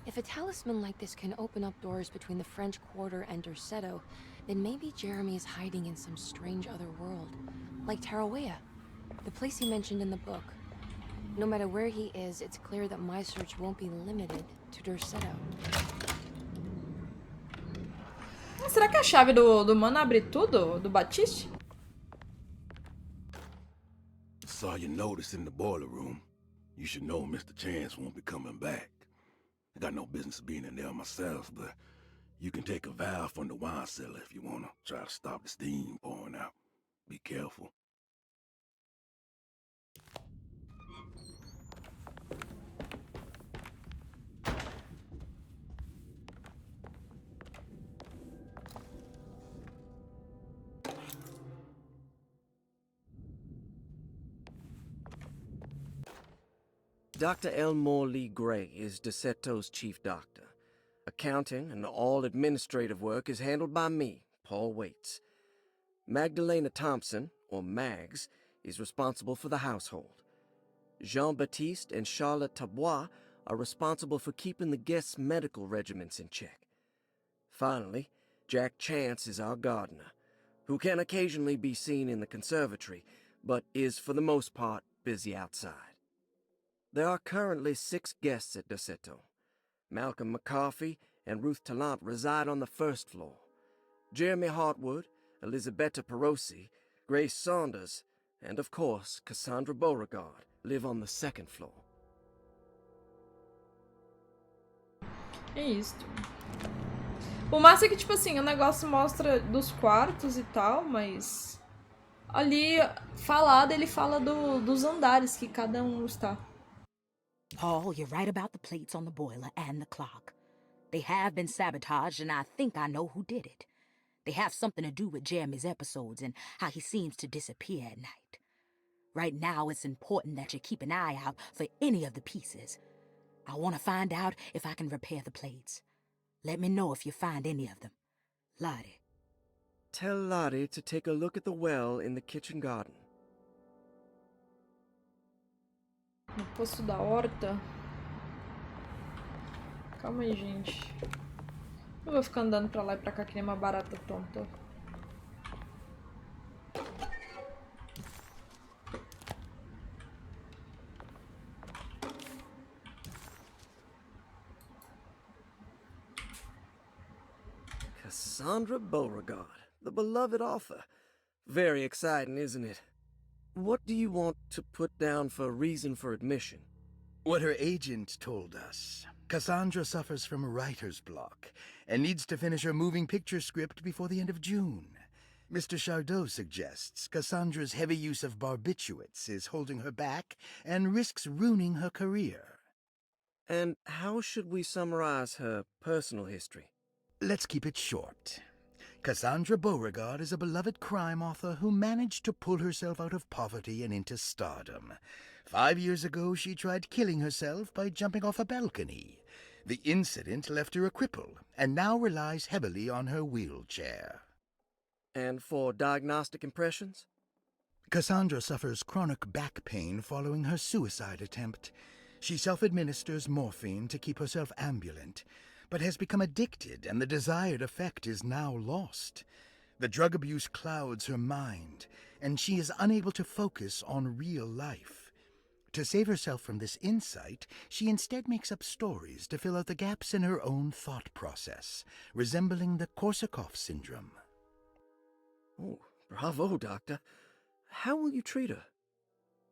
If a talisman like this can open up doors between the French Quarter and Derceto, then maybe Jeremy is hiding in some strange other world. Like Tarawea, the place he mentioned in the book. No matter where he is, it's clear that my search won't be limited to Derceto. Será que a chave do mano abre tudo? Do Batiste? Saw your notice in the boiler room. You should know Mr. Chance won't be coming back. I got no business being in there myself, but you can take a valve from the wine cellar if you want to try to stop the steam pouring out. Be careful. Dr. Elmore Lee Gray is Deceto's chief doctor. Accounting and all administrative work is handled by me, Paul Waits. Magdalena Thompson, or Mags, is responsible for the household. Jean-Baptiste and Charlotte Tabois are responsible for keeping the guests' medical regimens in check. Finally, Jack Chance is our gardener, who can occasionally be seen in the conservatory, but is for the most part busy outside. There are currently 6 guests at Derceto. Malcolm McCarthy and Ruth Tallant reside on the first floor. Jeremy Hartwood, Elisabetta Perosi, Grace Saunders, and of course Cassandra Beauregard live on the second floor. É isso. O massa é que, tipo assim, o negócio mostra dos quartos e tal, mas ali, falado, ele fala dos andares que cada um está. Paul, you're right about the plates on the boiler and the clock. They have been sabotaged, and I think I know who did it. They have something to do with Jeremy's episodes and how he seems to disappear at night. Right now, it's important that you keep an eye out for any of the pieces. I want to find out if I can repair the plates. Let me know if you find any of them. Lottie. Tell Lottie to take a look at the well in the kitchen garden. No poço da horta. Calma aí, gente. Eu vou ficar andando pra lá e pra cá que nem uma barata tonta. Cassandra Beauregard, the beloved author. Very exciting, isn't it? What do you want to put down for reason for admission? What her agent told us. Cassandra suffers from writer's block and needs to finish her moving picture script before the end of June. Mr. Chardot suggests Cassandra's heavy use of barbiturates is holding her back and risks ruining her career. And how should we summarize her personal history? Let's keep it short. Cassandra Beauregard is a beloved crime author who managed to pull herself out of poverty and into stardom. 5 years ago, she tried killing herself by jumping off a balcony. The incident left her a cripple, and now relies heavily on her wheelchair. And for diagnostic impressions? Cassandra suffers chronic back pain following her suicide attempt. She self-administers morphine to keep herself ambulant, but has become addicted, and the desired effect is now lost. The drug abuse clouds her mind, and she is unable to focus on real life. To save herself from this insight, she instead makes up stories to fill out the gaps in her own thought process, resembling the Korsakoff syndrome. Oh, bravo, Doctor. How will you treat her?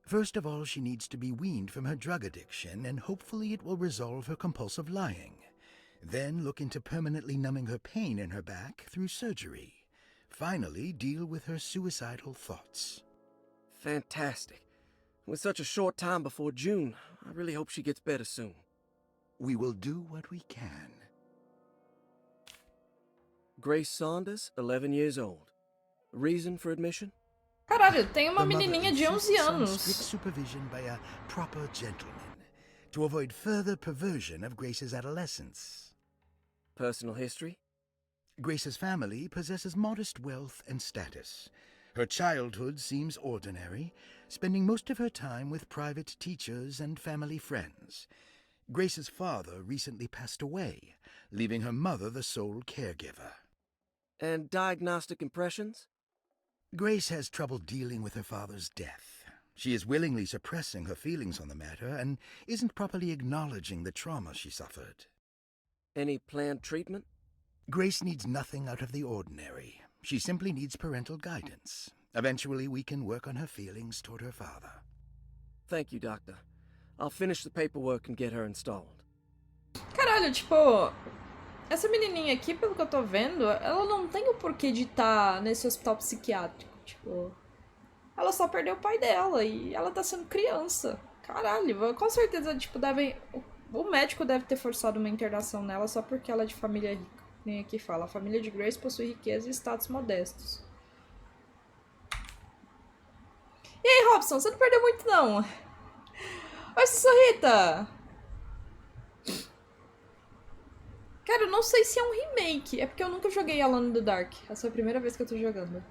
First of all, she needs to be weaned from her drug addiction, and hopefully it will resolve her compulsive lying. Then look into permanently numbing her pain in her back through surgery. Finally, deal with her suicidal thoughts. Fantastic. With such a short time before June, I really hope she gets better soon. We will do what we can. Grace Saunders, 11 years old. Reason for admission? Caralho, tem uma The mother menininha de 11 insists on anos. strict supervision by a proper gentleman to avoid further perversion of Grace's adolescence. Personal history? Grace's family possesses modest wealth and status. Her childhood seems ordinary, spending most of her time with private teachers and family friends. Grace's father recently passed away, leaving her mother the sole caregiver. And diagnostic impressions? Grace has trouble dealing with her father's death. She is willingly suppressing her feelings on the matter and isn't properly acknowledging the trauma she suffered. Any planned treatment? Grace needs nothing out of the ordinary. She simply needs parental guidance. Eventually, we can work on her feelings toward her father. Thank you, Doctor. I'll finish the paperwork and get her installed. Caralho, tipo, essa menininha aqui, pelo que eu tô vendo, ela não tem o porquê de estar nesse hospital psiquiátrico. Tipo, ela só perdeu o pai dela e ela tá sendo criança. Caralho, com certeza, tipo, o médico deve ter forçado uma internação nela só porque ela é de família rica. Nem aqui fala, a família de Grace possui riqueza e status modestos. E aí, Robson, você não perdeu muito, não? Oi, Sussurrita! Cara, eu não sei se é um remake. É porque eu nunca joguei Alone in the Dark. Essa é a primeira vez que eu tô jogando.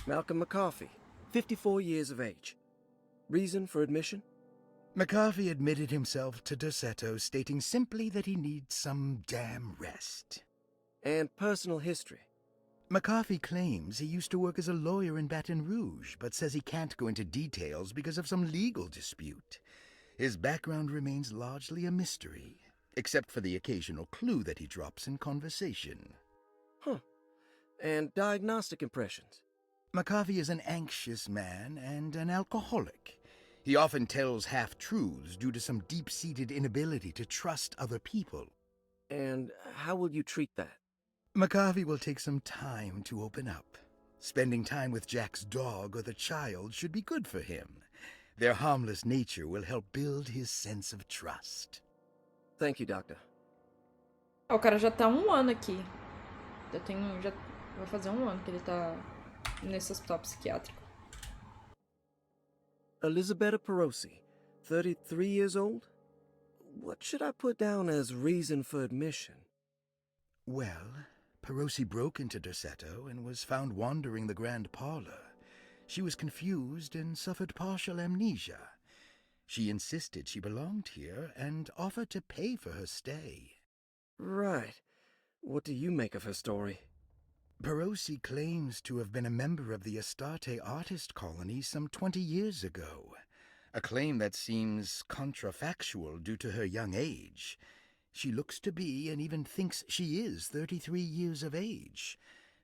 Malcolm McCarthy, 54 years of age. Reason for admission? McCarthy admitted himself to Dorsetto, stating simply that he needs some damn rest. And personal history? McCarthy claims he used to work as a lawyer in Baton Rouge, but says he can't go into details because of some legal dispute. His background remains largely a mystery, except for the occasional clue that he drops in conversation. Huh. And diagnostic impressions? McCarthy is an anxious man and an alcoholic. He often tells half-truths due to some deep-seated inability to trust other people. And how will you treat that? McCarthy will take some time to open up. Spending time with Jack's dog or the child should be good for him. Their harmless nature will help build his sense of trust. Thank you, Doctor. O cara já tá 1 ano aqui. Já vai fazer 1 ano que ele tá nesse hospital psiquiátrico. Elizabetta Perosi, 33 years old? What should I put down as reason for admission? Well, Perosi broke into Dorsetto and was found wandering the grand parlor. She was confused and suffered partial amnesia. She insisted she belonged here and offered to pay for her stay. Right. What do you make of her story? Perosi claims to have been a member of the Astarte artist colony some 20 years ago, a claim that seems contrafactual due to her young age. She looks to be and even thinks she is 33 years of age.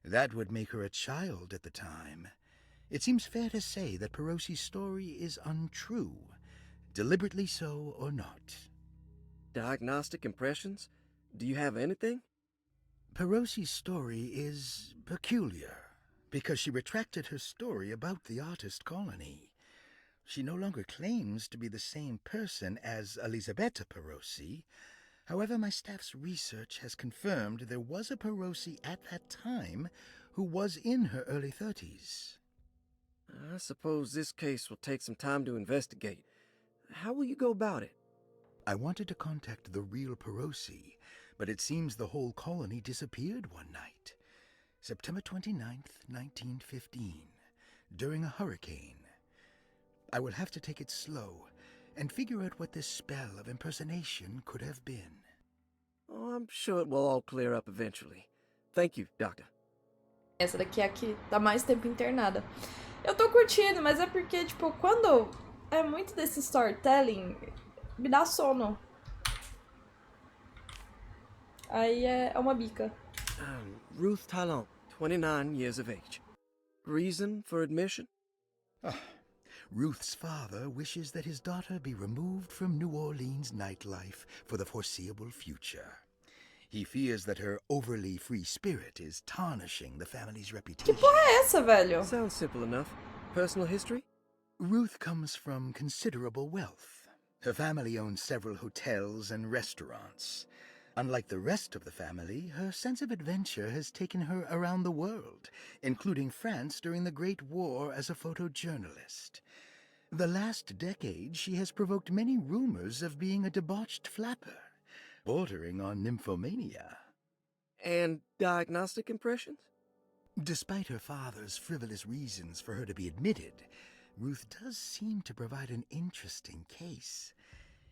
That would make her a child at the time. It seems fair to say that Perosi's story is untrue, deliberately so or not. Diagnostic impressions? Do you have anything? Perosi's story is peculiar because she retracted her story about the artist colony. She no longer claims to be the same person as Elisabetta Perosi. However, my staff's research has confirmed there was a Perosi at that time who was in her early 30s. I suppose this case will take some time to investigate. How will you go about it? I wanted to contact the real Perosi, but it seems the whole colony disappeared one night. September 29th, 1915, during a hurricane. I will have to take it slow and figure out what this spell of impersonation could have been. Oh, I'm sure it will all clear up eventually. Thank you, Doctor. Essa daqui é a que tá mais tempo internada. Eu tô curtindo, mas é porque, tipo, quando é muito desse storytelling, me dá sono. Aí é uma bica. Ruth Talon, 29 years of age. Reason for admission? Ruth's father wishes that his daughter be removed from New Orleans nightlife for the foreseeable future. He fears that her overly free spirit is tarnishing the family's Que reputation. porra é essa, velho? Sounds simple enough. Personal history? Ruth comes from considerable wealth. Her family owns several hotels and restaurants. Unlike the rest of the family, her sense of adventure has taken her around the world, including France during the Great War as a photojournalist. The last decade, she has provoked many rumors of being a debauched flapper, bordering on nymphomania. And diagnostic impressions? Despite her father's frivolous reasons for her to be admitted, Ruth does seem to provide an interesting case.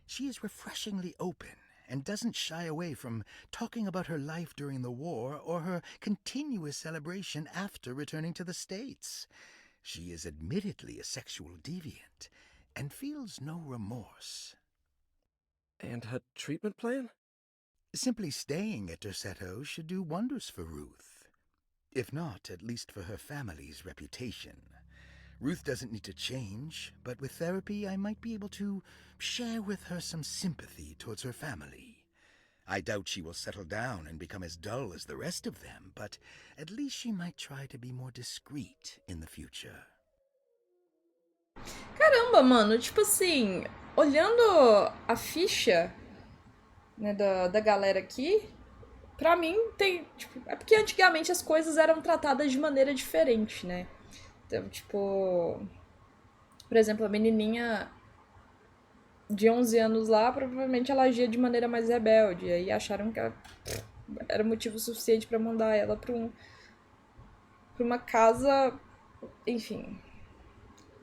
She is refreshingly open and doesn't shy away from talking about her life during the war or her continuous celebration after returning to the States. She is admittedly a sexual deviant and feels no remorse. And her treatment plan? Simply staying at Derceto should do wonders for Ruth. If not, at least for her family's reputation. Ruth doesn't need to change, but with therapy I might be able to share with her some sympathy towards her family. I doubt she will settle down and become as dull as the rest of them, but at least she might try to be more discreet in the future. Caramba, mano, tipo assim, olhando a ficha, né, da galera aqui, pra mim tem, tipo, é porque antigamente as coisas eram tratadas de maneira diferente, né? Então, tipo, por exemplo, a menininha de 11 anos lá, provavelmente ela agia de maneira mais rebelde, e aí acharam que era motivo suficiente pra mandar ela pra uma casa, enfim,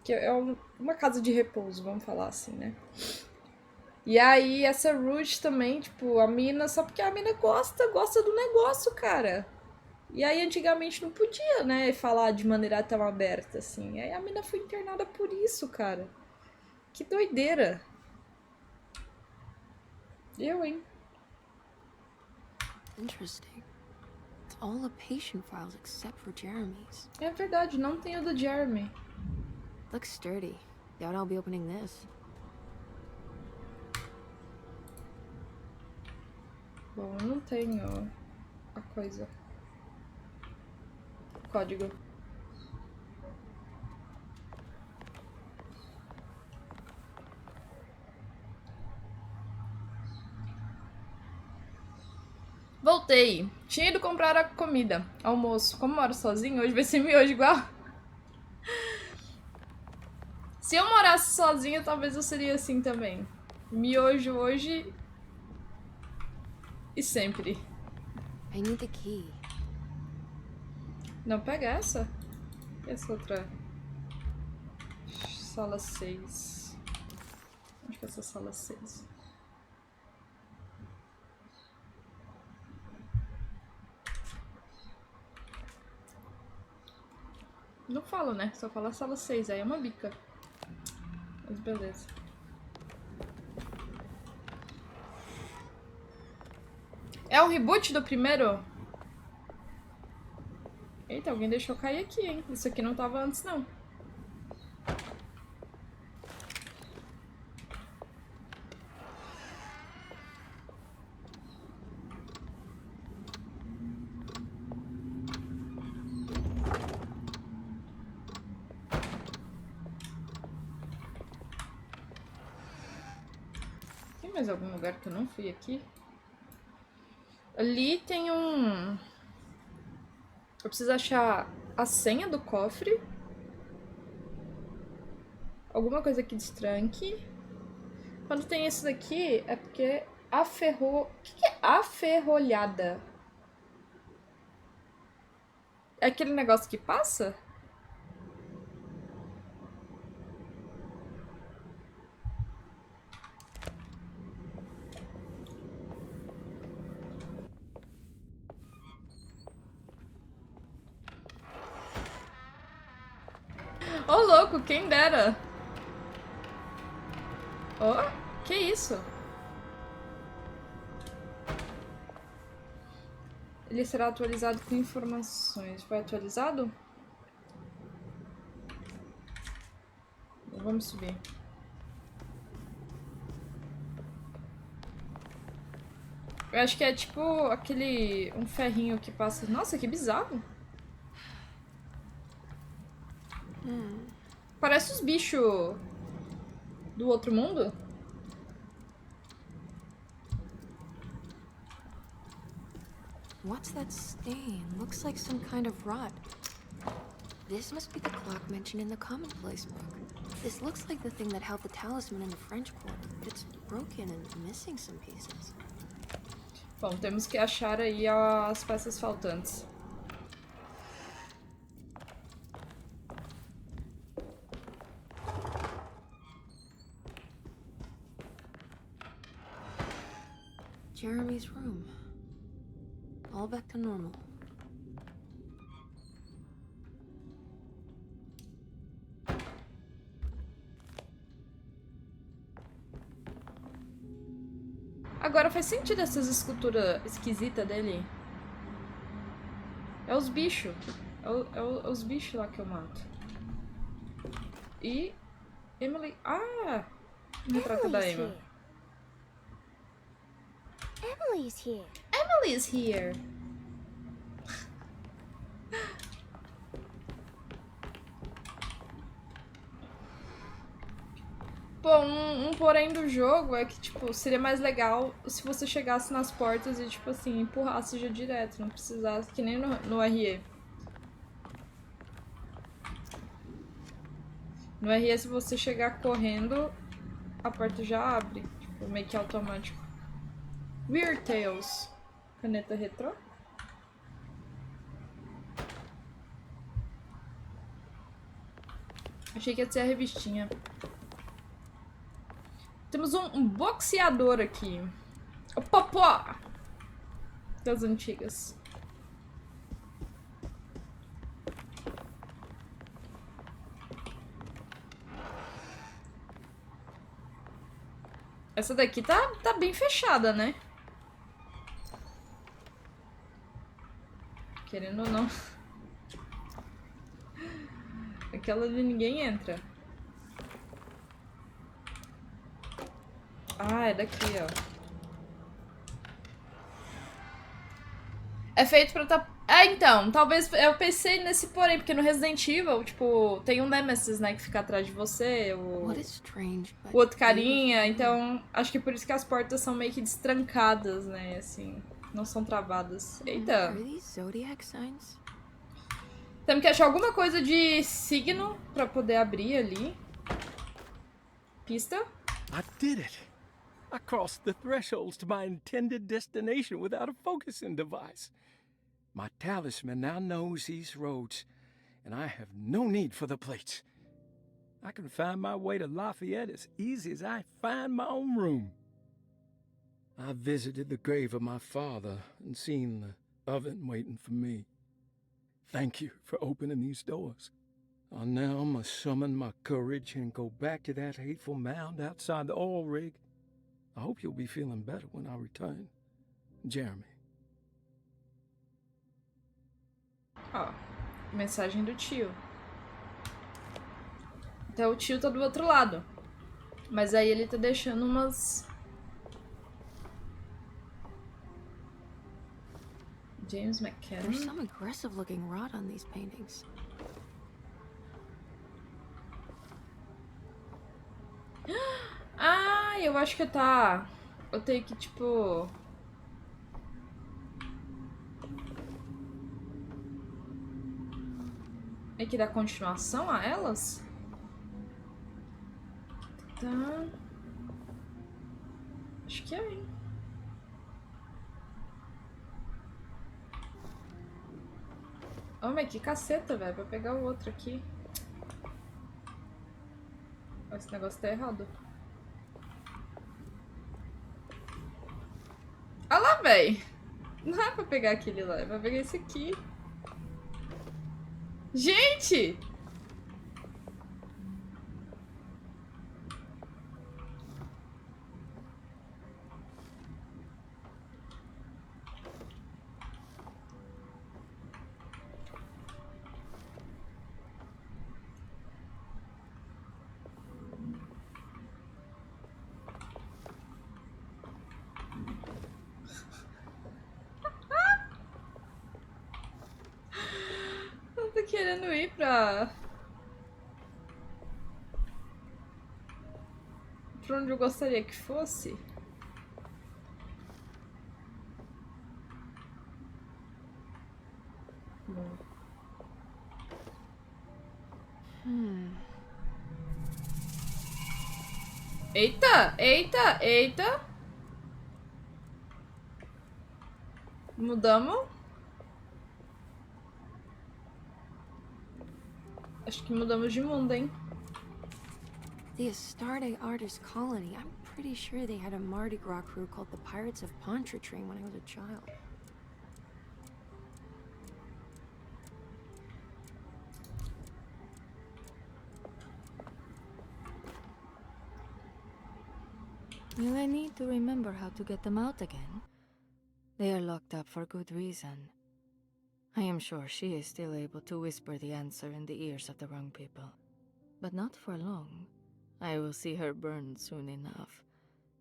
que é uma casa de repouso, vamos falar assim, né? E aí, essa Ruth também, tipo, a mina, só porque a mina gosta do negócio, cara. E aí, antigamente não podia, né, falar de maneira tão aberta, assim. E aí a mina foi internada por isso, cara. Que doideira. Eu, hein? Interesting. It's all the patient files except for Jeremy's. É verdade, não tem o do Jeremy. Looks sturdy. Doubt I'll be opening this. Bom, eu não tenho a coisa. O código. Voltei. Tinha ido comprar a comida, almoço. Como moro sozinho, hoje vai ser miojo igual. Se eu morasse sozinha, talvez eu seria assim também. Miojo hoje e sempre. I need the key. Não, pega essa. E essa outra? Sala 6. Acho que essa é a sala 6. Não falo, né? Só fala sala 6. Aí é uma bica. Mas beleza. É o reboot do primeiro? Eita, alguém deixou cair aqui, hein? Isso aqui não tava antes, não. Tem mais algum lugar que eu não fui aqui? Ali tem um... Eu preciso achar a senha do cofre. Alguma coisa que destranque. Quando tem esse daqui, é porque aferrou... O que é aferrolhada? É aquele negócio que passa? Ô, louco, quem dera. Ó, que isso? Ele será atualizado com informações. Foi atualizado? Vamos subir. Eu acho que é tipo aquele... um ferrinho que passa... Nossa, que bizarro. Parece os bichos do outro mundo. What's that stain? Looks like some kind of rot. This must be the clock mentioned in the commonplace book. This looks like the thing that held the talisman in the French court, but it's broken and missing some pieces. Bom, temos que achar aí as peças faltantes. Jeremy's room. All back to normal. Agora faz sentido essas esculturas esquisitas dele. É os bichos. É os bichos lá que eu mato. E... Emily... Ah! O retrato da Emma. Emily's here. Emily's here. Pô, um porém do jogo é que, tipo, seria mais legal se você chegasse nas portas e, tipo assim, empurrasse já direto, não precisasse, que nem no RE. No RE, se você chegar correndo, a porta já abre, tipo, meio que automático. Weird Tales. Caneta retrô. Achei que ia ser a revistinha. Temos um boxeador aqui. O Popó! Das antigas. Essa daqui tá bem fechada, né? Querendo ou não. Aquela ali ninguém entra. Ah, é daqui, ó. É feito pra tá... Ah, então, talvez eu pensei nesse porém, porque no Resident Evil, tipo, tem um Nemesis, né, que fica atrás de você, o outro carinha, então acho que por isso que as portas são meio que destrancadas, né, assim, não são travadas. Eita! Temos que achar alguma coisa de signo pra poder abrir ali. Pista. I did it! I crossed the thresholds to my intended destination without a focusing device. My talisman now knows these roads, and I have no need for the plates. I can find my way to Lafayette as easy as I find my own room. I visited the grave of my father and seen the oven waiting for me. Thank you for opening these doors. I now must summon my courage and go back to that hateful mound outside the oil rig. I hope you'll be feeling better when I return. Jeremy. Ó, mensagem do tio. Então o tio tá do outro lado. Mas aí ele tá deixando umas... James McKenna. There's some aggressive looking rot on these paintings. Ah, eu acho que tá... Eu tenho que, tipo... É que dá continuação a elas? Tá... Acho que é, hein? Oh, mas que caceta, velho. Pra pegar o outro aqui. Esse negócio tá errado. Olha lá, velho. Não é pra pegar aquele lá, é pra pegar esse aqui. Gente! Eu tô querendo ir pra onde eu gostaria que fosse. Bom. Eita, eita, eita. Mudamos. Acho que mudamos de mundo, hein? The Astarte Artist Colony. I'm pretty sure they had a Mardi Gras crew called the Pirates of Pontchartrain when I was a child. Will I need to remember how to get them out again? They are locked up for good reason. I am sure she is still able to whisper the answer in the ears of the wrong people. But not for long. I will see her burned soon enough.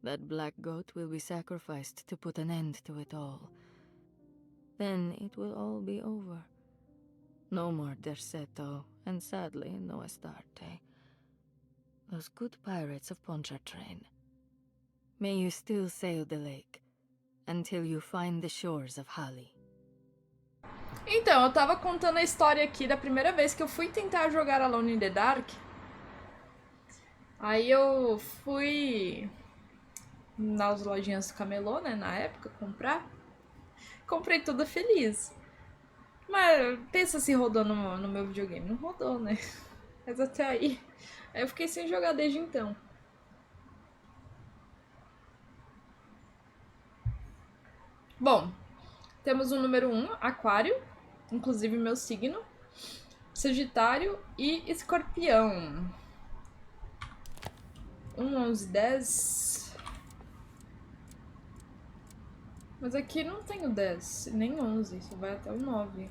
That black goat will be sacrificed to put an end to it all. Then it will all be over. No more Derceto, and sadly, no Astarte. Those good pirates of Pontchartrain. May you still sail the lake, until you find the shores of Hali. Então, eu tava contando a história aqui da primeira vez que eu fui tentar jogar Alone in the Dark. Aí eu fui nas lojinhas do camelô, né, na época, comprar. Comprei tudo feliz. Mas pensa se rodou no meu videogame. Não rodou, né? Mas até aí. Aí eu fiquei sem jogar desde então. Bom, temos o número 1, Aquário, inclusive meu signo, Sagitário e Escorpião. 1, 11, 10. Mas aqui não tem o 10, nem 11, só vai até o 9.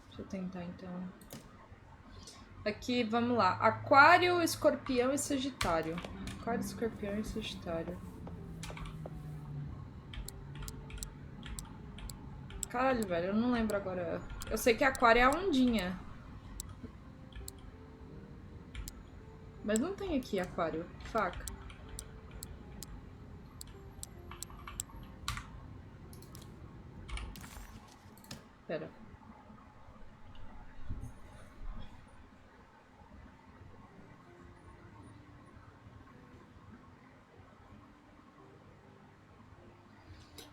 Deixa eu tentar então. Aqui, vamos lá. Aquário, Escorpião e Sagitário. Aquário, Escorpião e Sagitário. Caralho, velho, eu não lembro agora. Eu sei que Aquário é a ondinha. Mas não tem aqui Aquário. Faca. Pera.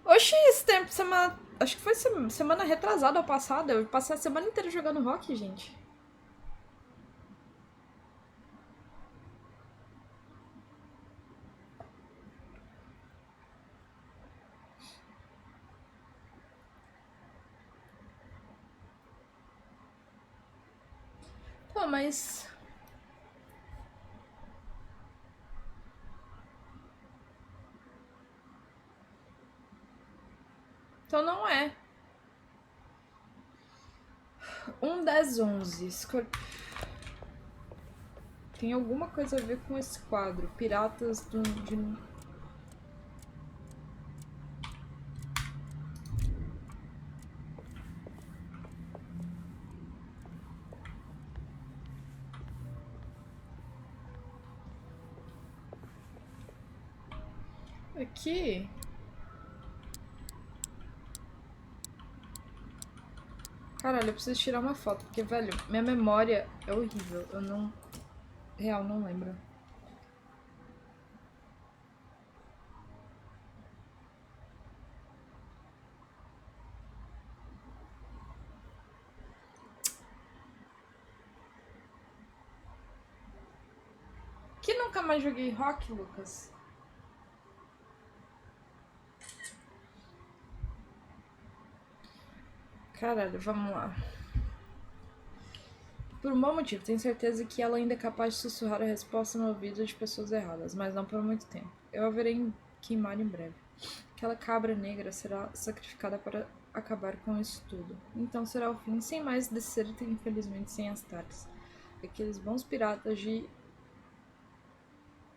Oxi, esse tempo, semana... Acho que foi semana retrasada ou passada. Eu passei a semana inteira jogando rock, gente. Pô, mas... Então não é. 1, 10, 11. Tem alguma coisa a ver com esse quadro. Piratas de... Aqui... Caralho, eu preciso tirar uma foto, porque, velho, minha memória é horrível. Eu não... Real, não lembro. Que nunca mais joguei rock, Lucas? Caralho, vamos lá. Por um bom motivo, tenho certeza que ela ainda é capaz de sussurrar a resposta no ouvido de pessoas erradas, mas não por muito tempo. Eu a verei queimar em breve. Aquela cabra negra será sacrificada para acabar com isso tudo. Então será o fim, sem mais deserto e infelizmente sem as tardes. Aqueles bons piratas de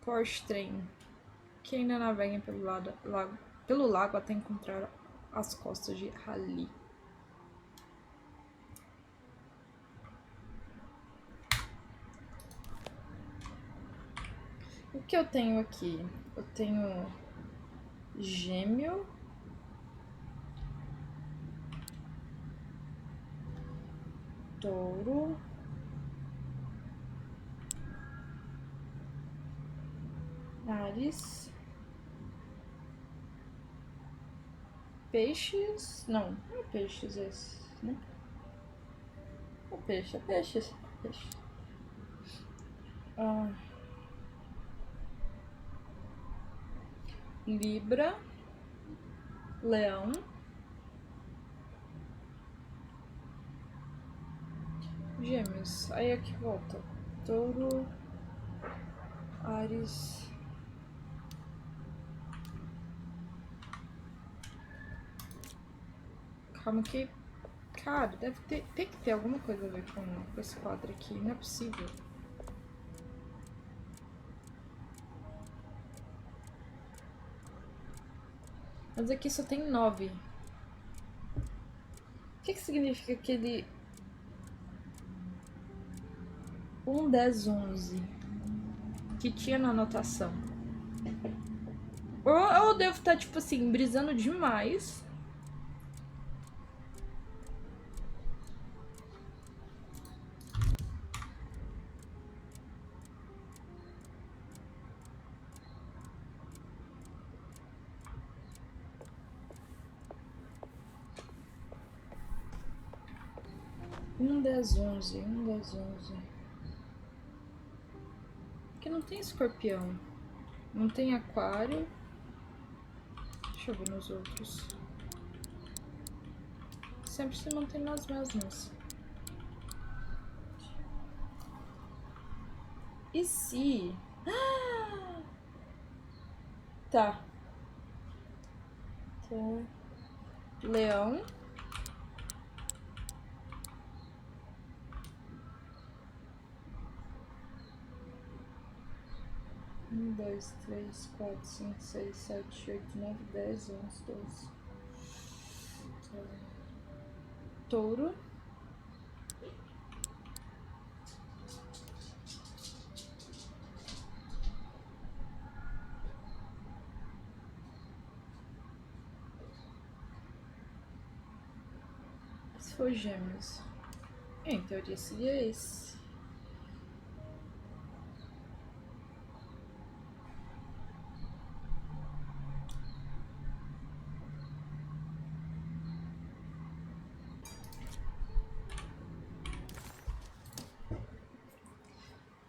Pontchartrain que ainda naveguem pelo lago até encontrar as costas de Hali. O que eu tenho aqui? Eu tenho Gêmeo, Touro, Ares, Peixes, não é Peixes esse. né? É peixe, é peixe, é peixe. Libra, Leão, Gêmeos. Aí aqui volta Touro, Áries, calma que... Cara, tem que ter alguma coisa a ver com esse quadro aqui, não é possível. Mas aqui só tem 9. O que significa aquele 1, 10, 11 que tinha na anotação? Ou eu devo estar, tipo assim, brisando demais. Um 10, 11. Porque não tem escorpião. Não tem aquário. Deixa eu ver nos outros. Sempre se mantém nas mesmas. E se... Tá. Leão. Um, 2, 3, 4, 5, 6, 7, 8, 9, 10, 11, 12. Touro. Se for Gêmeos. Em teoria seria esse.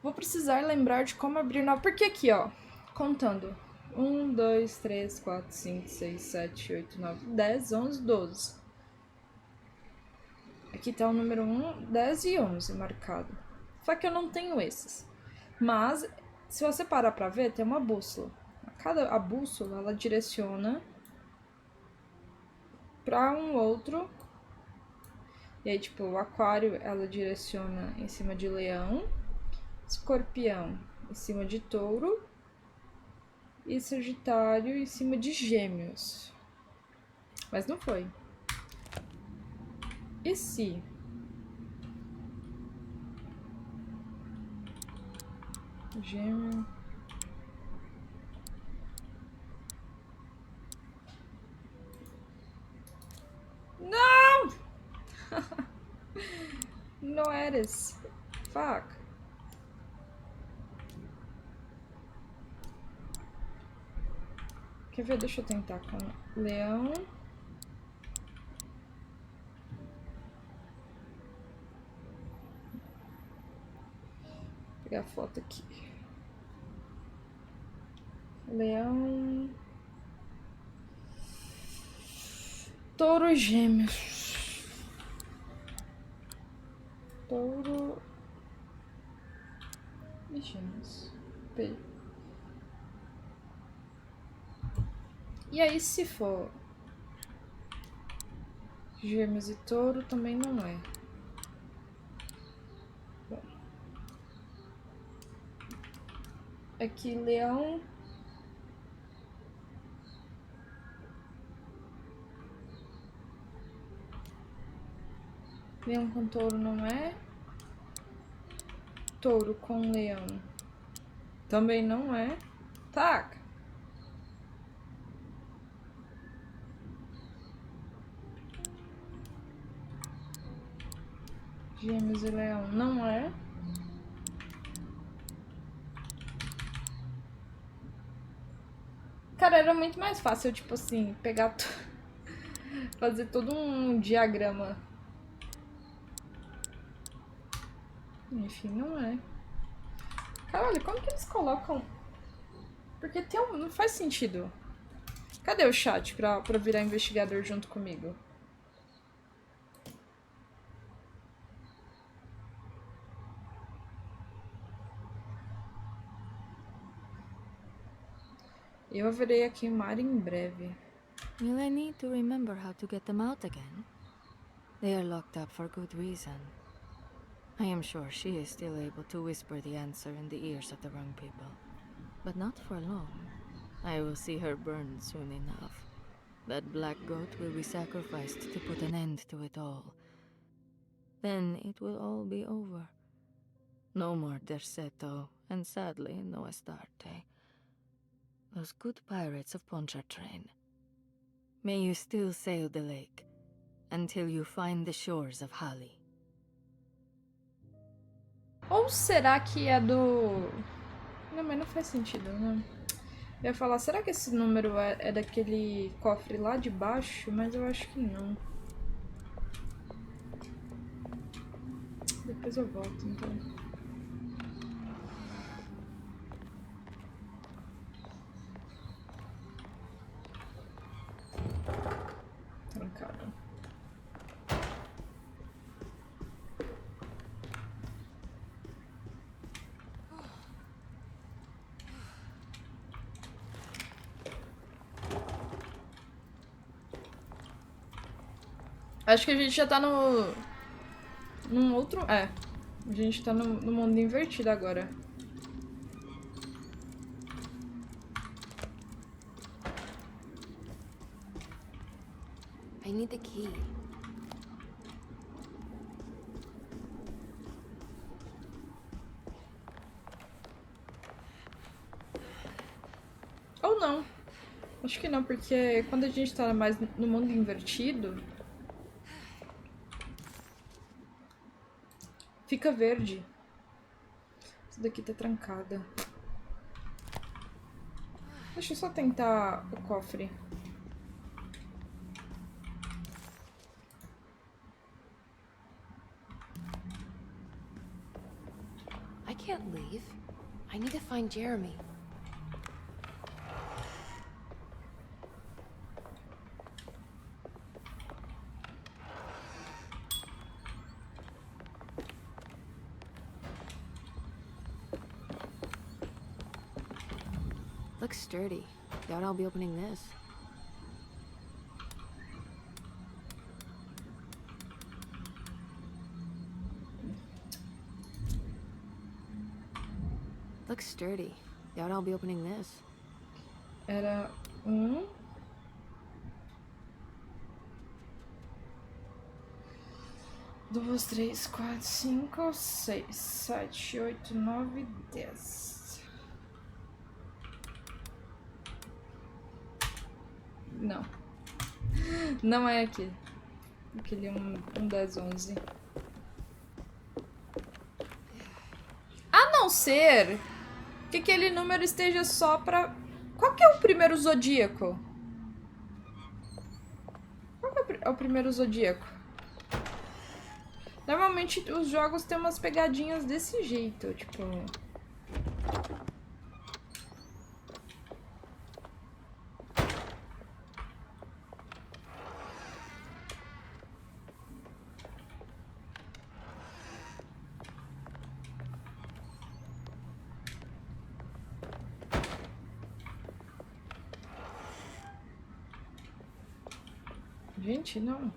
Vou precisar lembrar de como abrir na... Porque aqui, ó, contando. 1, 2, 3, 4, 5, 6, 7, 8, 9, 10, 11, 12. Aqui tá o número 1, 10 e 11 marcado. Só que eu não tenho esses. Mas, se você parar pra ver, tem uma bússola. A bússola, ela direciona pra um outro. E aí, tipo, o aquário, ela direciona em cima de leão. Escorpião em cima de touro. E Sagitário em cima de Gêmeos. Mas não foi. E se... Gêmeo... Não! Não eres. Fuck. Quer ver? Deixa eu tentar com leão. Vou pegar a foto aqui. Leão. Touro, Gêmeos. Touro e Gêmeos. P. E aí, se for Gêmeos e Touro, também não é. Bom. Aqui, Leão. Leão com Touro não é. Touro com Leão também não é. Taca! Gêmeos e Leão não é. Cara, era muito mais fácil, tipo assim, pegar... fazer todo um diagrama Enfim, não é. Caralho, como que eles colocam... Porque tem um... Não faz sentido. Cadê o chat pra virar investigador junto comigo? Eu haverei a queimar em breve. Will I need to remember how to get them out again? They are locked up for good reason. I am sure she is still able to whisper the answer in the ears of the wrong people. But not for long. I will see her burned soon enough. That black goat will be sacrificed to put an end to it all. Then it will all be over. No more Derceto, and sadly, no Astarte. Those good pirates of Pontchartrain. May you still sail the lake, until you find the shores of Hali. Ou será que é do... Não, mas não faz sentido, né? Eu ia falar, será que esse número é daquele cofre lá de baixo? Mas eu acho que não. Depois eu volto, então. Trancado. Acho que a gente já tá no... Num outro... É. A gente tá no mundo invertido agora. I need the key. Ou não. Acho que não, porque quando a gente tá mais no mundo invertido... Fica verde. Isso daqui tá trancada. Deixa eu só tentar o cofre. I can't leave. I need to find Jeremy. Looks sturdy. Doubt I'll be opening this. Looks sturdy. Doubt I'll be opening this. Era 2, 3, 4, 5, 6, 7, 8, 9, 10. Não. Não é aqui. Aquele 1, 10, 11. A não ser que aquele número esteja só pra... Qual que é o primeiro zodíaco? Qual que é o primeiro zodíaco? Normalmente os jogos têm umas pegadinhas desse jeito, tipo... Gente, não.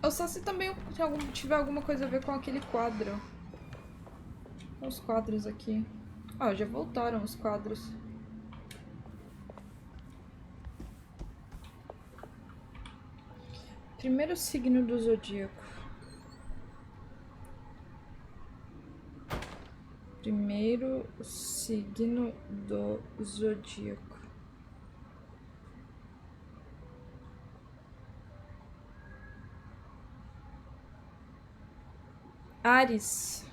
Ou só se também tiver alguma coisa a ver com aquele quadro. Os quadros aqui. Ah, já voltaram os quadros. Primeiro signo do zodíaco. Primeiro signo do zodíaco. Ares.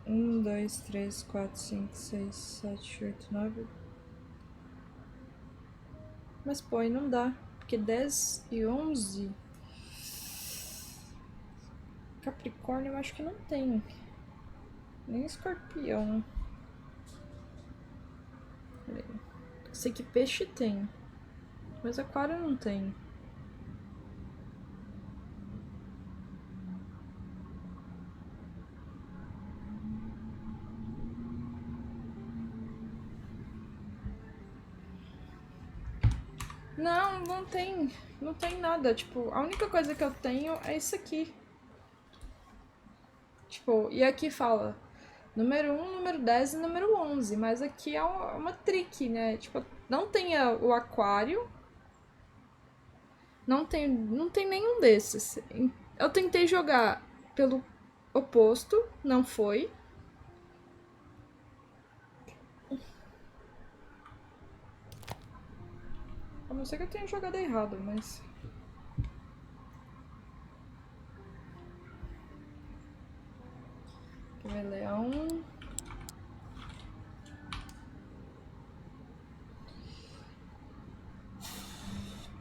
1, 2, 3, 4, 5, 6, 7, 8, 9. Mas, pô, aí não dá. Porque 10 e 11... Capricórnio eu acho que não tem. Nem Escorpião. Peraí. Sei que peixe tem. Mas Aquário não tem. Não, não tem. Não tem nada. Tipo, a única coisa que eu tenho é isso aqui. Tipo, e aqui fala número 1, número 10 e número 11. Mas aqui é uma trick, né? Tipo, não tem o aquário. Não tem nenhum desses. Eu tentei jogar pelo oposto, não foi. A não ser que eu tenha jogado errado, mas... Aqui vai leão.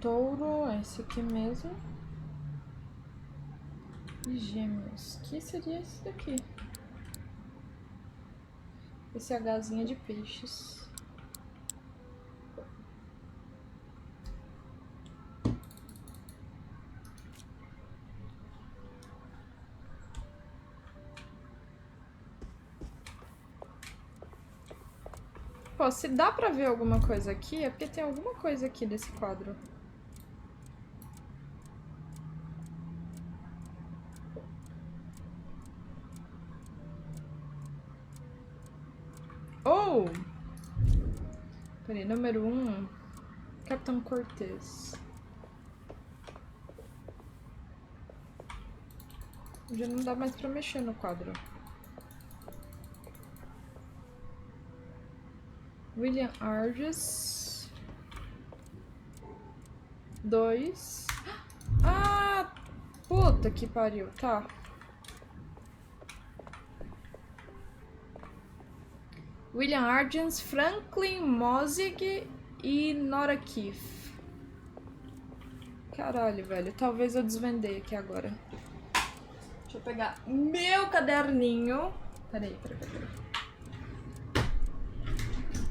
Touro, é esse aqui mesmo. E gêmeos. Que seria esse daqui? Esse Hzinho é de peixes. Pô, se dá pra ver alguma coisa aqui, é porque tem alguma coisa aqui desse quadro. Oh! Peraí, número 1. Capitão Cortez. Já não dá mais pra mexer no quadro. William Arges. 2. Ah! Puta que pariu. Tá. William Argens, Franklin Mozig e Nora Keefe. Caralho, velho. Talvez eu desvendei aqui agora. Deixa eu pegar meu caderninho. Peraí.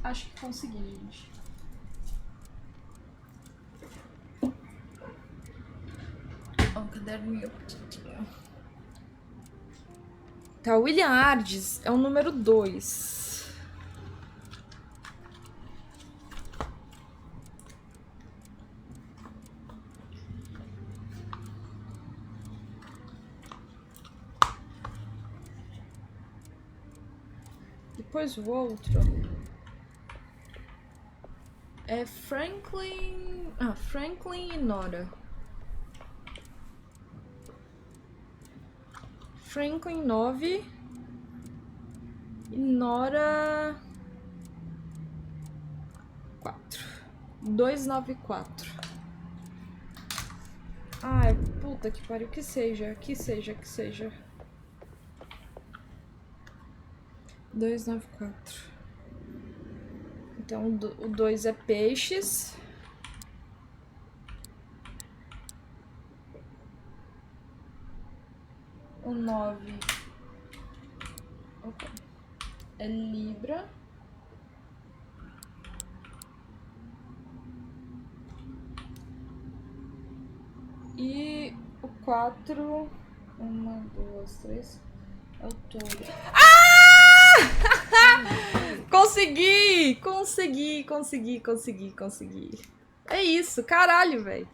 Acho que consegui, gente. Ó, um caderninho pequenininho. Tá, William Arges é o número 2. Depois o outro é Franklin... Franklin e Nora. Franklin 9 e Nora 4. 294. Ai, puta que pariu. Que seja. 294. Então o 2 é peixes. O 9 é Libra. E o 4, 1, 2, 3, é o touro. Consegui. É isso, caralho, velho.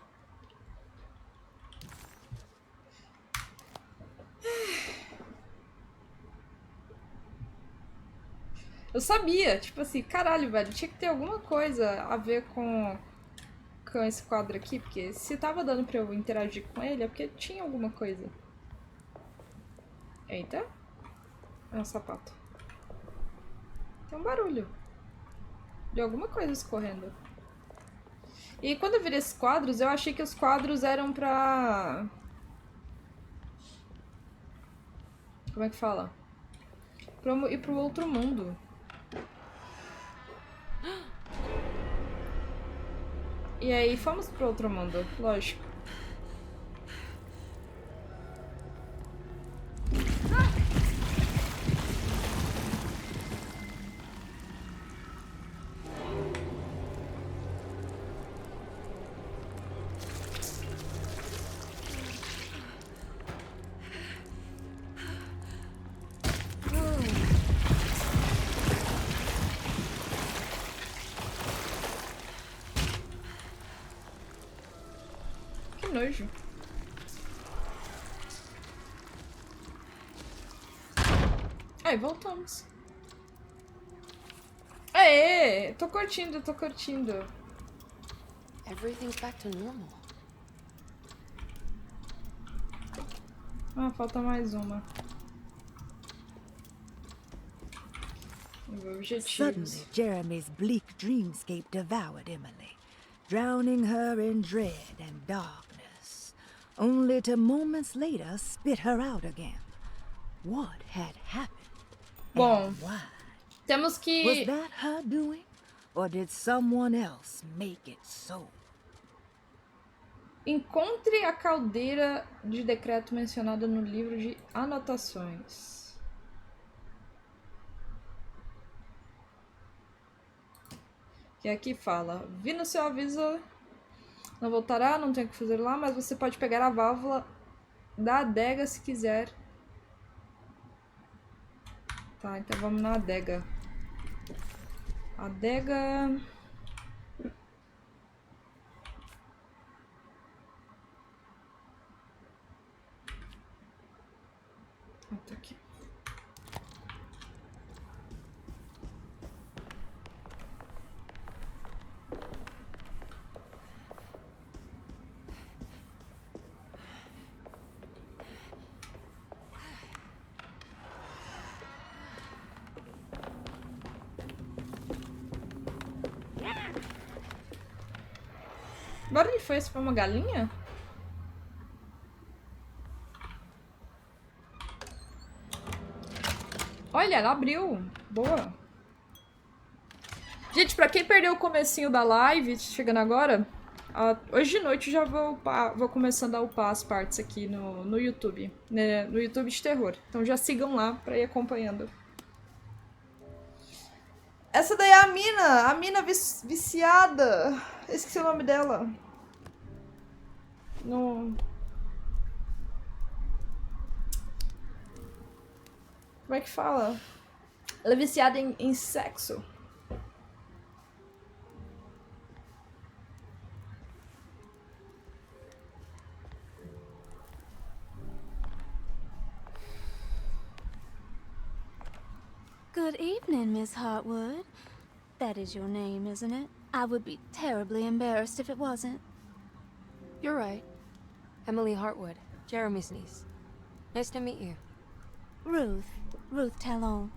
Eu sabia, tipo assim, caralho, velho, tinha que ter alguma coisa a ver com esse quadro aqui, porque se tava dando pra eu interagir com ele, é porque tinha alguma coisa. Eita. É um sapato. Tem um barulho de alguma coisa escorrendo. E quando eu vi esses quadros, eu achei que os quadros eram pra Como é que fala? Ir pro outro mundo. E aí fomos pro outro mundo, lógico. Que nojo. Aí, voltamos. Aê! Tô curtindo, tô curtindo. Everything's back to normal. Ah, falta mais uma. Suddenly, Objetivos. Jeremy's bleak dreamscape devoured Emily, drowning her in dread and darkness, only to moments later spit her out again. What had happened? Bom, And why? temos Was que... that her doing? Or did someone else make it so? Encontre a caldeira de decreto mencionada no livro de anotações. Que aqui fala: vi no seu aviso, não voltará, não tem o que fazer lá, mas você pode pegar a válvula da adega se quiser. Tá, então vamos na adega. Adega... Ah, tá aqui. Que barulho foi esse? Foi uma galinha? Olha, ela abriu. Boa. Gente, pra quem perdeu o comecinho da live, chegando agora, hoje de noite eu já vou começando a upar as partes aqui no YouTube, né, no YouTube de terror. Então já sigam lá pra ir acompanhando. Essa daí é a mina viciada. Esqueci o nome dela. No... Como é que fala? Ela é viciada em sexo. Good evening, Miss Hartwood. That is your name, isn't it? I would be terribly embarrassed if it wasn't. You're right. Emily Hartwood, Jeremy's niece. Nice to meet you. Ruth Talon.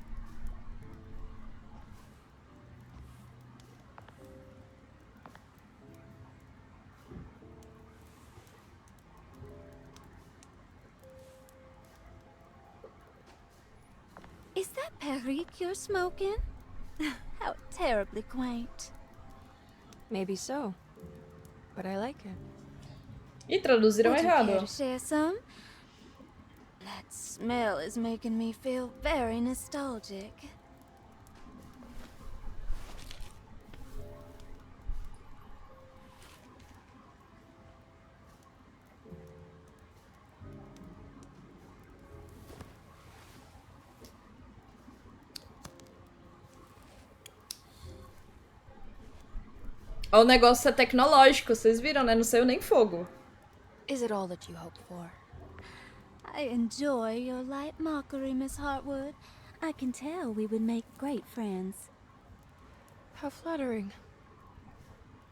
Is that Perique you're smoking? How terribly quaint. Maybe so. But I like it. E traduziram Would you care errado. to share some? That smell is making me feel very nostalgic. Ó, o negócio é tecnológico, vocês viram, né? Não saiu nem fogo. Is it all that you hoped for? I enjoy your light mockery, Miss Hartwood. I can tell we would make great friends. How flattering.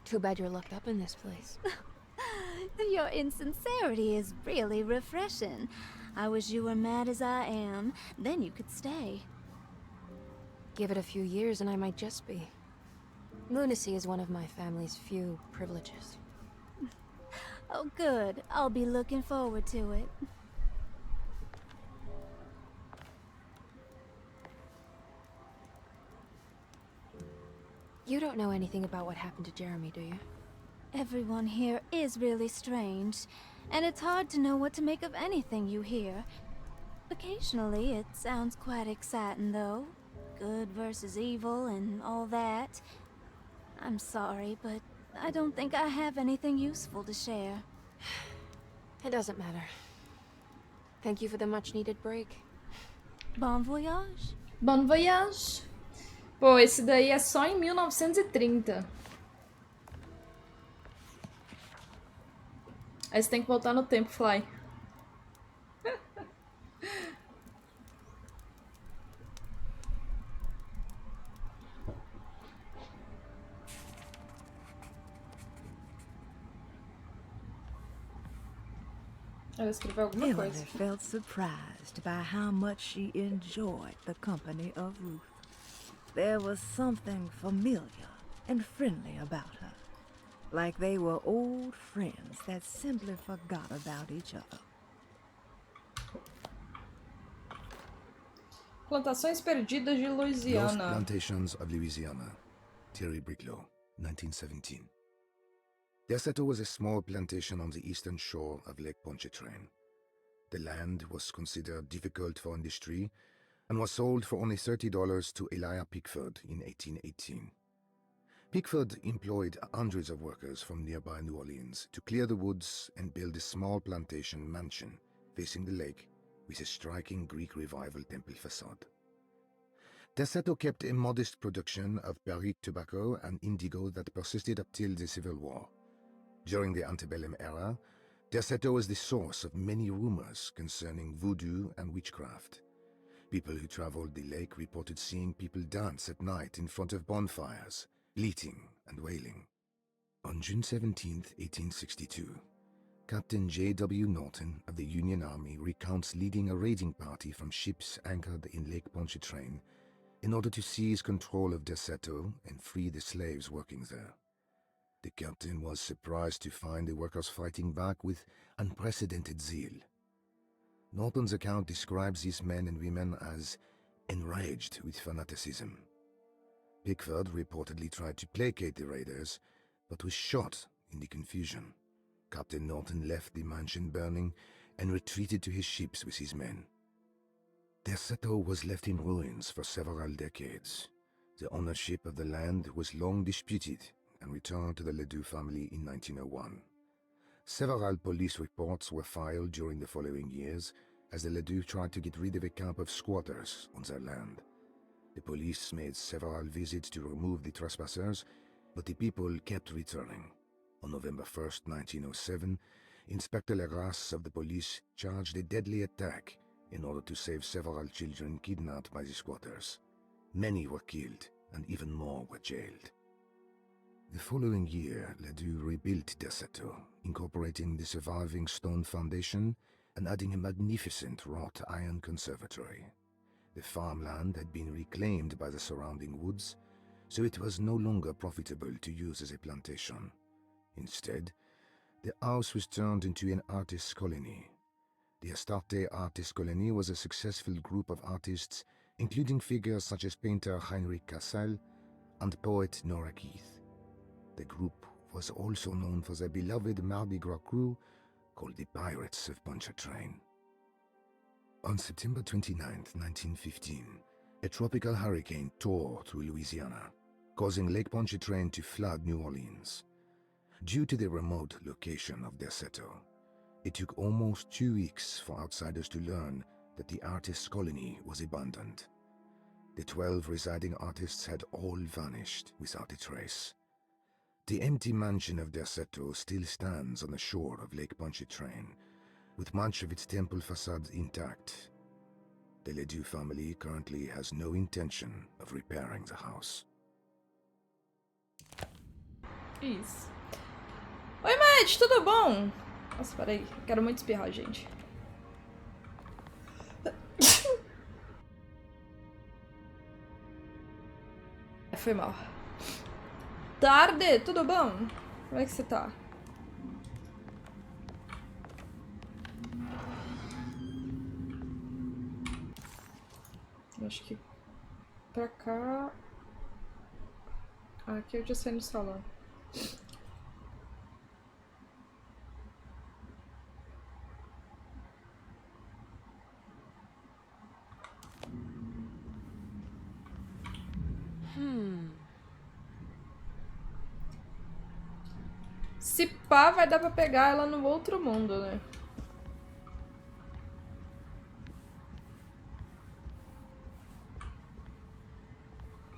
Too bad you're locked up in this place. Your insincerity is really refreshing. I wish you were mad as I am. Then you could stay. Give it a few years and I might just be. Lunacy is one of my family's few privileges. Oh, good. I'll be looking forward to it. You don't know anything about what happened to Jeremy, do you? Everyone here is really strange, and it's hard to know what to make of anything you hear. Occasionally, it sounds quite exciting, though. Good versus evil and all that. I'm sorry, but I don't think I have anything useful to share. It doesn't matter. Thank you for the much-needed break. Bon voyage. Bon voyage. Pô, esse daí é só em 1930. Aí você tem que voltar no tempo, Fly. Ela escreveu alguma coisa. Emily felt surprised by how much she enjoyed the company of Ruth. There was something familiar and friendly about her, like they were old friends that simply forgot about each other. Plantações Perdidas de Lost Louisiana. Plantations of Louisiana, Terry Bricklow, 1917. Deseto was a small plantation on the eastern shore of Lake Pontchartrain. The land was considered difficult for industry and was sold for only $30 to Elijah Pickford in 1818. Pickford employed hundreds of workers from nearby New Orleans to clear the woods and build a small plantation mansion facing the lake with a striking Greek Revival temple facade. Deseto kept a modest production of Barrique tobacco and indigo that persisted up till the Civil War. During the antebellum era, Deseto was the source of many rumors concerning voodoo and witchcraft. People who traveled the lake reported seeing people dance at night in front of bonfires, bleating and wailing. On June 17, 1862, Captain J.W. Norton of the Union Army recounts leading a raiding party from ships anchored in Lake Pontchartrain in order to seize control of Deseto and free the slaves working there. The captain was surprised to find the workers fighting back with unprecedented zeal. Norton's account describes these men and women as enraged with fanaticism. Pickford reportedly tried to placate the raiders, but was shot in the confusion. Captain Norton left the mansion burning and retreated to his ships with his men. Deseto was left in ruins for several decades. The ownership of the land was long disputed and returned to the Ledoux family in 1901. Several police reports were filed during the following years as the Ledoux tried to get rid of a camp of squatters on their land. The police made several visits to remove the trespassers, but the people kept returning. On November 1st, 1907, Inspector Legrasse of the police charged a deadly attack in order to save several children kidnapped by the squatters. Many were killed, and even more were jailed. The following year, Ledoux rebuilt Deseto, incorporating the surviving stone foundation and adding a magnificent wrought iron conservatory. The farmland had been reclaimed by the surrounding woods, so it was no longer profitable to use as a plantation. Instead, the house was turned into an artist's colony. The Astarte Artist Colony was a successful group of artists, including figures such as painter Heinrich Cassel and poet Nora Keith. The group was also known for their beloved Mardi Gras crew called the Pirates of Pontchartrain. On September 29, 1915, a tropical hurricane tore through Louisiana, causing Lake Pontchartrain to flood New Orleans. Due to the remote location of Deseto, it took almost 2 weeks for outsiders to learn that the artists' colony was abandoned. The 12 residing artists had all vanished without a trace. The empty mansion of Deseto still stands on the shore of Lake Pontchartrain, with much of its temple facade intact. The Ledoux family currently has no intention of repairing the house. Isso. Oi, Matt, tudo bom? Nossa, peraí. Quero muito espirrar, gente. Foi mal. Tarde, tudo bom? Como é que você tá? Acho que pra cá... Aqui eu já saí no salão. Se pá, vai dar pra pegar ela no outro mundo, né?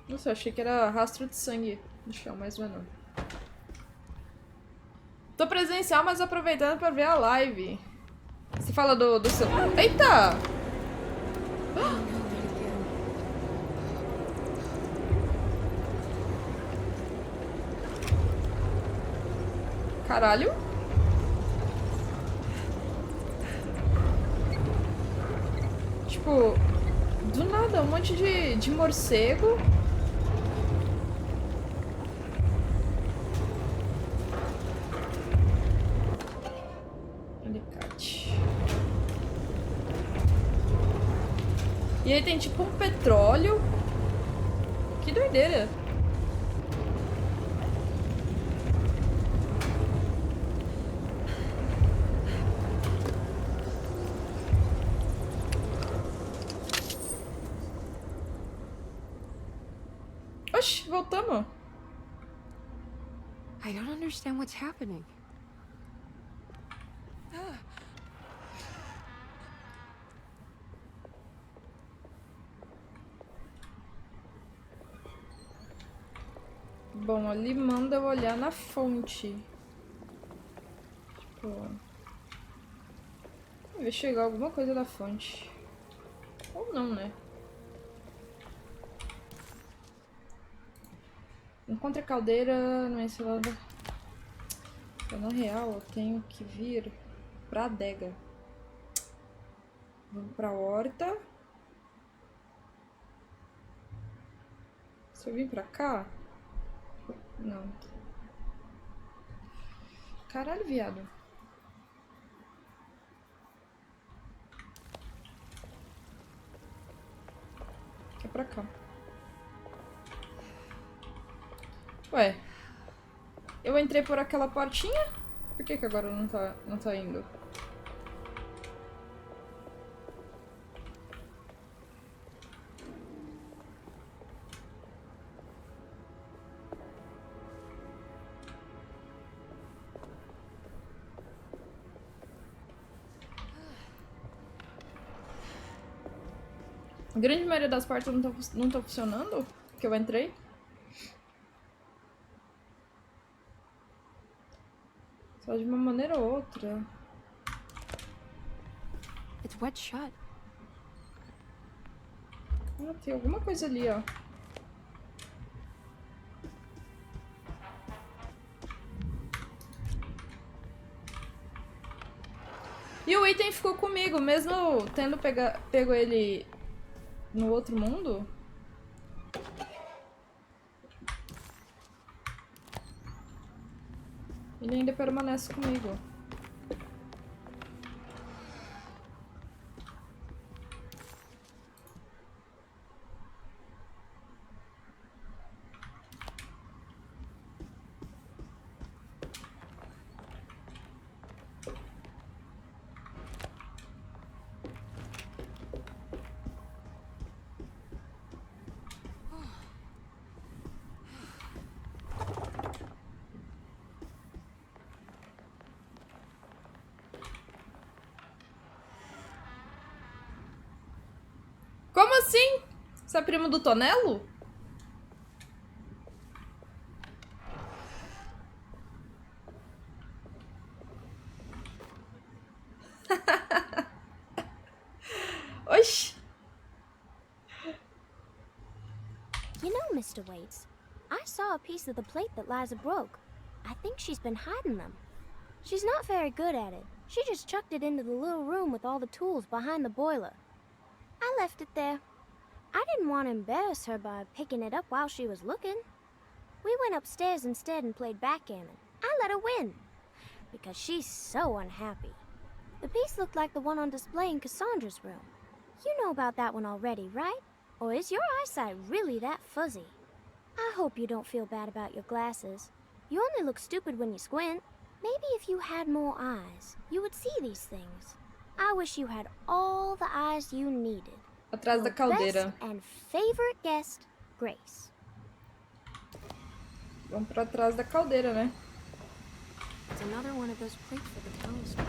Nossa, eu achei que era rastro de sangue no chão, mas não é não. Tô presencial, mas aproveitando pra ver a live. Você fala do seu... Eita! Caralho. Tipo, do nada, um monte de morcego. Alicate. E aí tem tipo um petróleo. Que doideira. Oxi, voltamos. I don't understand what's happening. Bom, ali manda eu olhar na fonte. Tipo... investigar alguma coisa da fonte. Ou não, né? Encontre a caldeira na ensalada. Na real, eu tenho que vir pra adega. Vamos pra horta. Se eu vim pra cá... não. Caralho, viado. É pra cá. Ué. Eu entrei por aquela portinha? Por que que agora não tá indo? A grande maioria das portas não tá funcionando? Que eu entrei? Só de uma maneira ou outra. It's wet shut. Ah, tem alguma coisa ali, ó. E o item ficou comigo, mesmo tendo pego ele no outro mundo. Ele ainda permanece comigo. Como assim? Você é primo do Tonelo? Oxi. You know, Mr. Waits, I saw a piece of the plate that Liza broke. I think she's been hiding them. She's not very good at it. She just chucked it into the little room with all the tools behind the boiler. I left it there. I didn't want to embarrass her by picking it up while she was looking. We went upstairs instead and played backgammon. I let her win, because she's so unhappy. The piece looked like the one on display in Cassandra's room. You know about that one already, right? Or is your eyesight really that fuzzy? I hope you don't feel bad about your glasses. You only look stupid when you squint. Maybe if you had more eyes, you would see these things. I wish you had all the eyes you needed. Atrás da Your caldeira. best and favorite guest, Grace. Vamos pra trás da caldeira, né? It's another one of those plates for the telescope.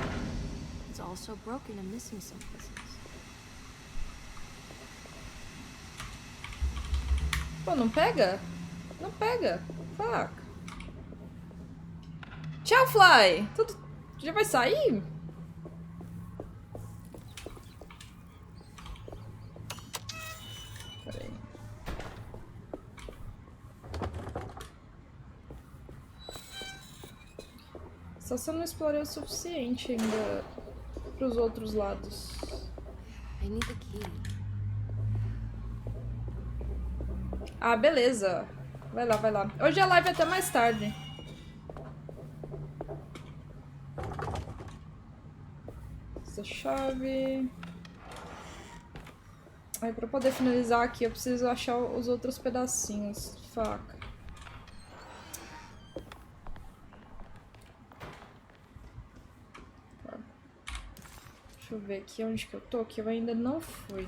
It's also broken and missing some pieces. Pô, não pega? Não pega. Fuck. Tchau, Fly. Tudo... Já vai sair? Peraí. Só se eu não explorei o suficiente ainda pros outros lados. I need the key. Ah, beleza. Vai lá, vai lá. Hoje a live é até mais tarde. Essa chave. Aí pra poder finalizar aqui eu preciso achar os outros pedacinhos. Faca. Deixa eu ver aqui onde que eu tô, que eu ainda não fui.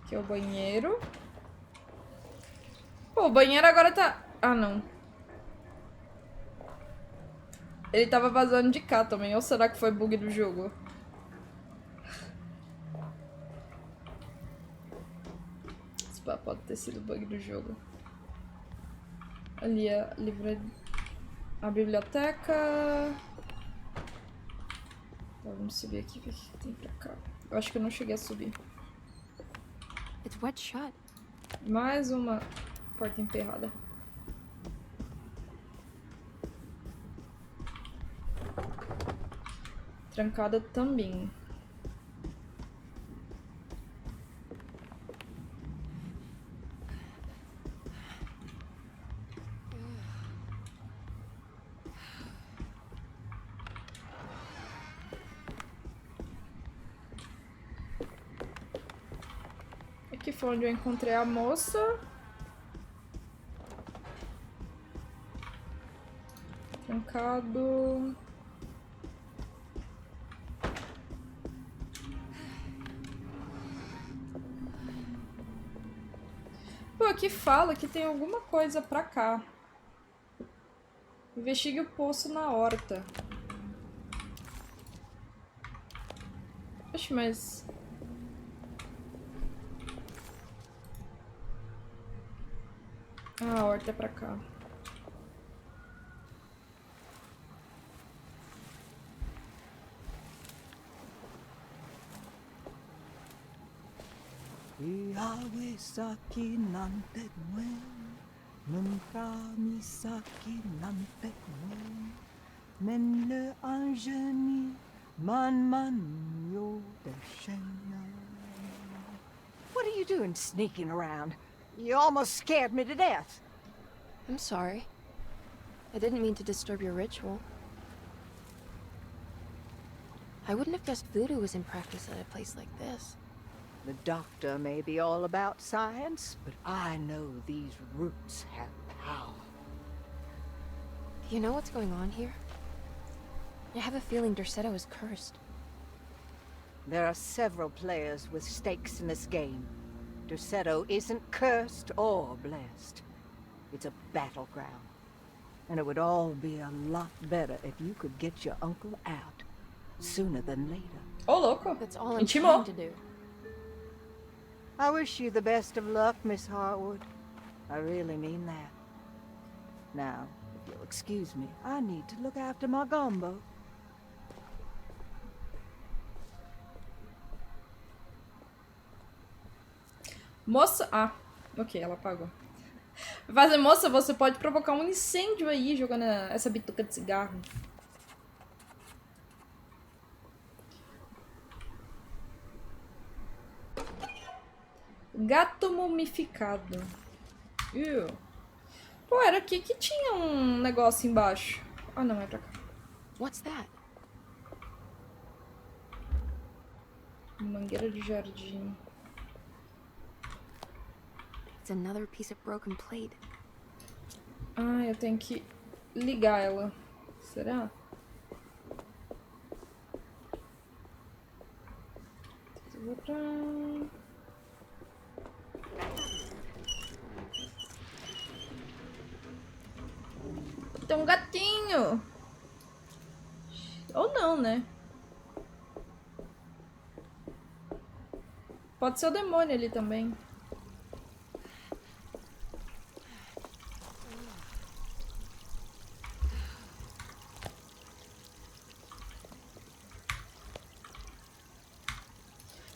Aqui é o banheiro. Pô, o banheiro agora tá... Ah, não. Ele tava vazando de cá também. Ou será que foi bug do jogo? Esse pode ter sido bug do jogo. Ali é a biblioteca. Tá, vamos subir aqui. O que tem pra cá? Eu acho que eu não cheguei a subir. It's wet shut. Mais uma porta emperrada. Trancada também. Aqui foi onde eu encontrei a moça. Trancado. Pô, aqui fala que tem alguma coisa pra cá. Investigue o poço na horta. Oxe, mas... Ah, a horta é pra cá. Iawesaki nante muen, Nuntramisaki nante muen, Menne angeni, man yo deshena. What are you doing sneaking around? You almost scared me to death. I'm sorry. I didn't mean to disturb your ritual. I wouldn't have guessed voodoo was in practice at a place like this. The doctor may be all about science, but I know these roots have power. Do you know what's going on here? I have a feeling Derceto is cursed. There are several players with stakes in this game. Derceto isn't cursed or blessed. It's a battleground. And it would all be a lot better if you could get your uncle out sooner than later. Oh, louco. That's all I'm Intimou. trying to do. I wish you the best of luck, Miss Harwood. I really mean that. Now, if you'll excuse me, I need to look after my gumbo. Moça... Ah, ok, ela apagou. Vai fazer, moça, você pode provocar um incêndio aí jogando essa bituca de cigarro. Gato mumificado. Pô, era aqui que tinha um negócio embaixo. Ah, não, é pra cá. What's that? Mangueira de jardim. It's another piece of broken plate. Ah, eu tenho que ligar ela. Será? Eu vou pra... Tem um gatinho! Ou não, né? Pode ser o demônio ali também.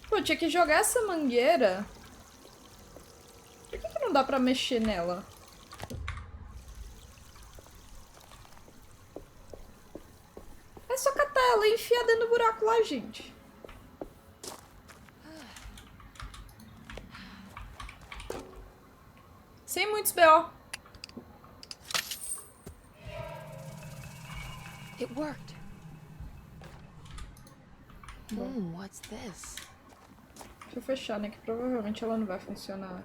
Pô, tinha que jogar essa mangueira. Por que não dá pra mexer nela? É só catar ela e enfiar dentro do buraco lá, gente. Sem muitos BO. It worked. What's this? Deixa eu fechar, né? Que provavelmente ela não vai funcionar.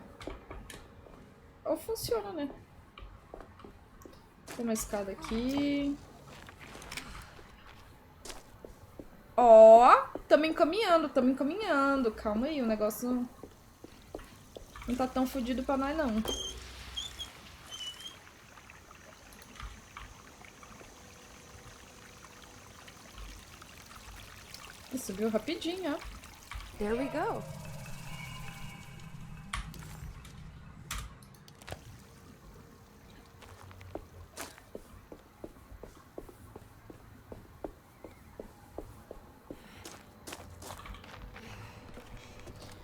Ou funciona, né? Tem uma escada aqui. Ó, tamo encaminhando, tamo encaminhando. Calma aí, o negócio não tá tão fodido pra nós, não. Subiu rapidinho, ó. There we go.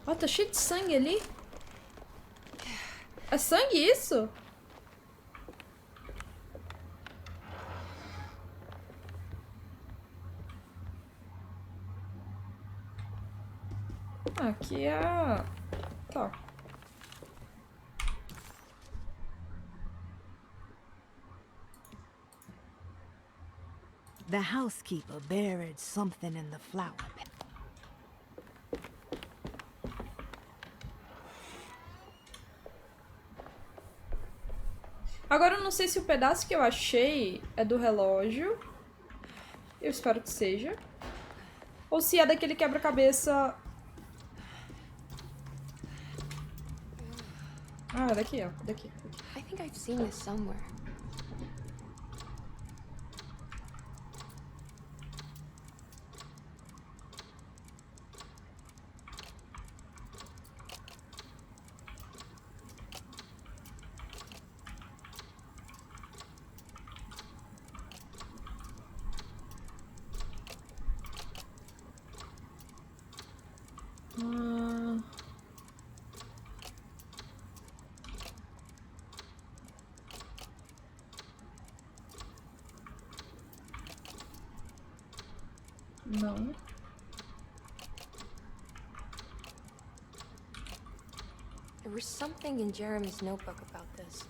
Ó, tá cheio de sangue ali. É sangue isso? Aqui é a... Tá. The housekeeper buried something in the flower bed. Agora eu não sei se o pedaço que eu achei é do relógio. Eu espero que seja. Ou se é daquele quebra-cabeça... Ah, daqui, ó. Daqui. I think I've seen this somewhere. Não. There was something in Jeremy's notebook about this.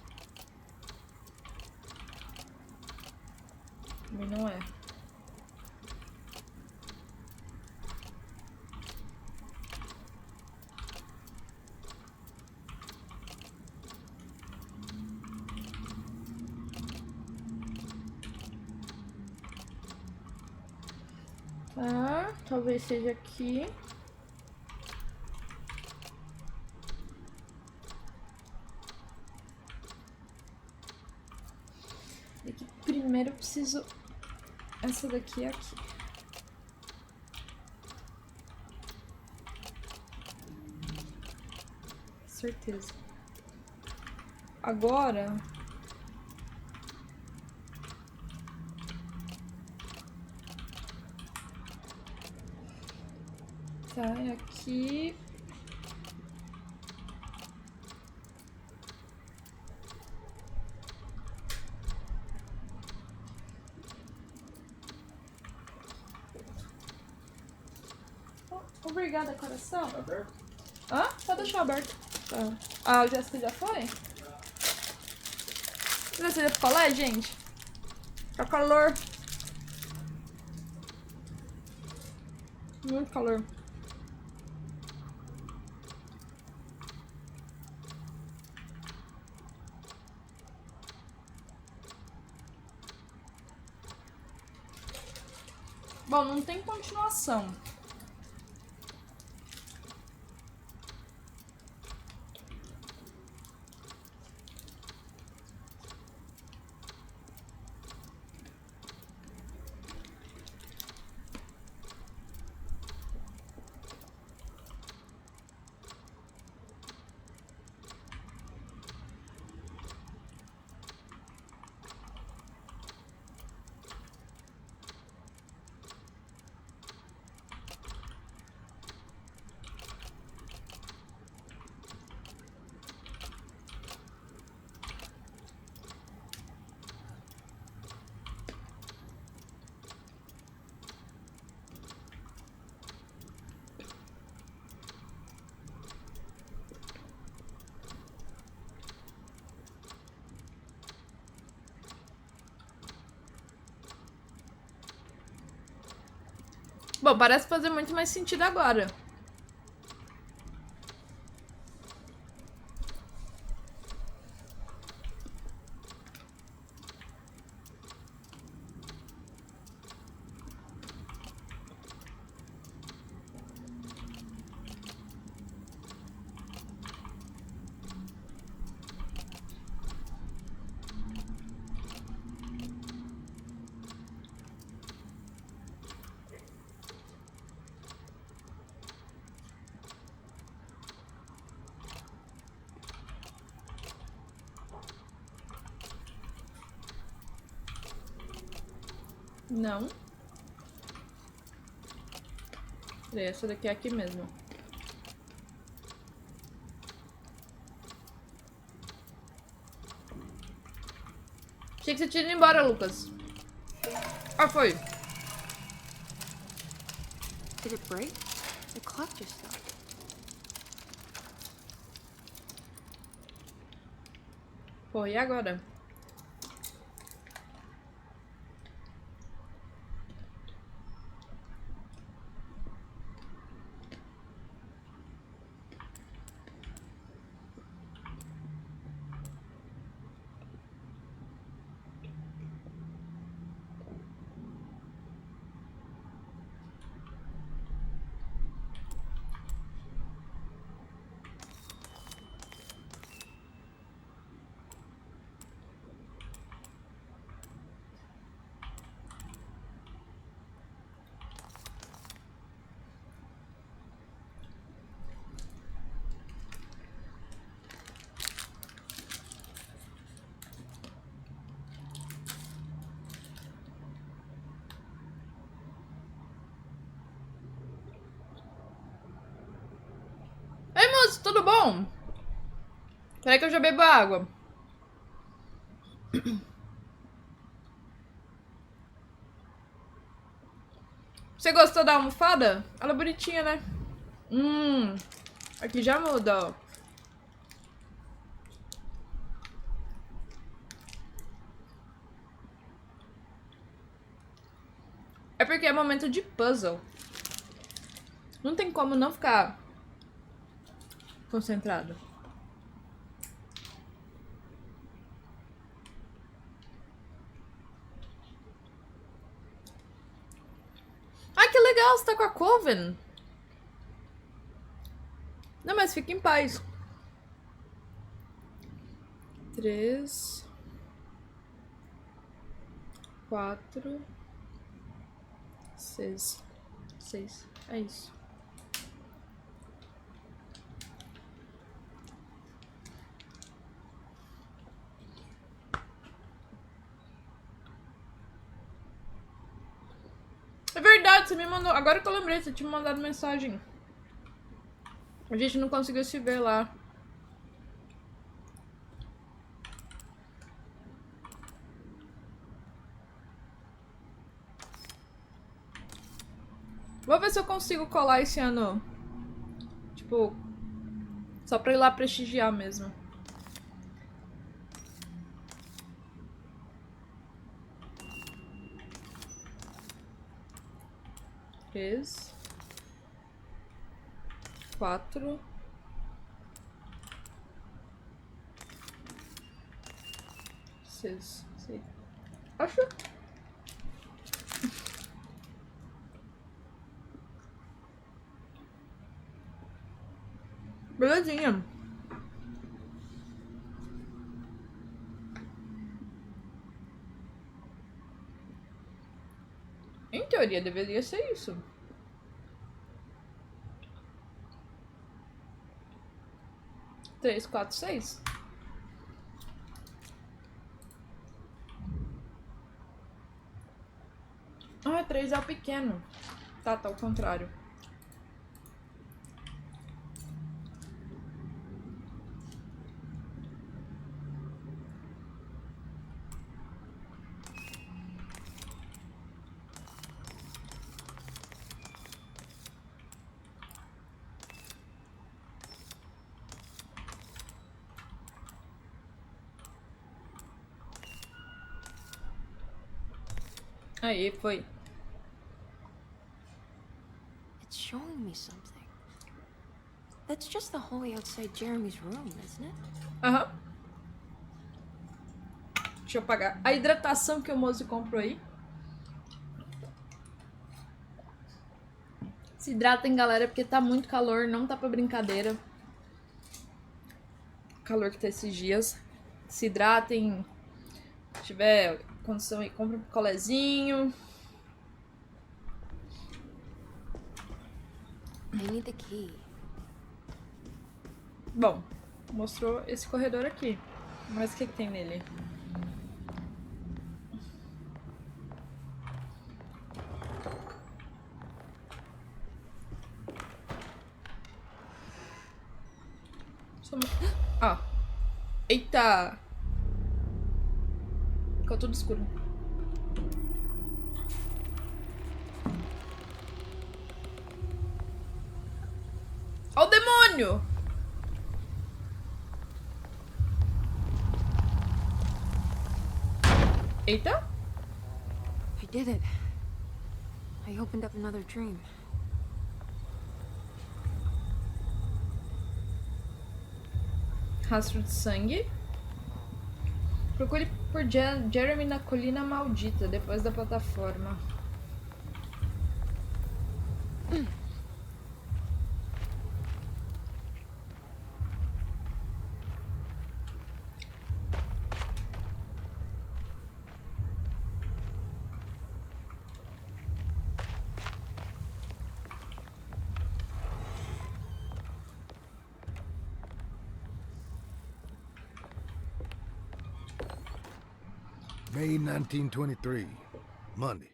Também não é. Tá, talvez seja aqui. Aqui, primeiro eu preciso... Essa daqui é aqui. Certeza. Agora... Tá, é aqui. Oh, obrigada, coração. Tá aberto? Hã? Pode deixar aberto. Tá. Ah, o Jéssica já foi? Você já ficou lá, gente? Tá calor. Muito calor. Bom, não tem continuação. Bom, parece fazer muito mais sentido agora. Não. Peraí, essa daqui é aqui mesmo. Achei que você tinha ido embora, Lucas. Ah, foi. Did it break? The clock just stopped. Pô, e agora? Ei, moço, tudo bom? Peraí que eu já bebo água. Você gostou da almofada? Ela é bonitinha, né? Aqui já muda, ó. É porque é momento de puzzle. Não tem como não ficar concentrado. Ah, que legal, você tá com a Coven. Não, mas fica em paz. 3, 4, 6. É isso. É verdade, você me mandou. Agora que eu lembrei, você tinha me mandado mensagem. A gente não conseguiu se ver lá. Vou ver se eu consigo colar esse ano. Tipo, só pra ir lá prestigiar mesmo. Três. 4. 6. Acho. Belezinha. Em teoria, deveria ser isso. Três, quatro, seis. Ah, 3 é o pequeno. Tá ao contrário. Aí, foi. It's showing me something. That's just the hallway outside Jeremy's room, isn't it? Aham. Deixa eu pagar. A hidratação que o moço comprou aí. Se hidratem, galera, porque tá muito calor, não tá pra brincadeira. Calor que tá esses dias. Se hidratem. Se tiver condição aí, compra um picolézinho. I need the key. Bom, mostrou esse corredor aqui. Mas o que tem nele? Ah. Eita! Ficou tudo escuro. Ó o demônio! Eita! I did it. I opened up another dream. Rastro de sangue. Procure por Jeremy na colina maldita, depois da plataforma. May 1923, Monday.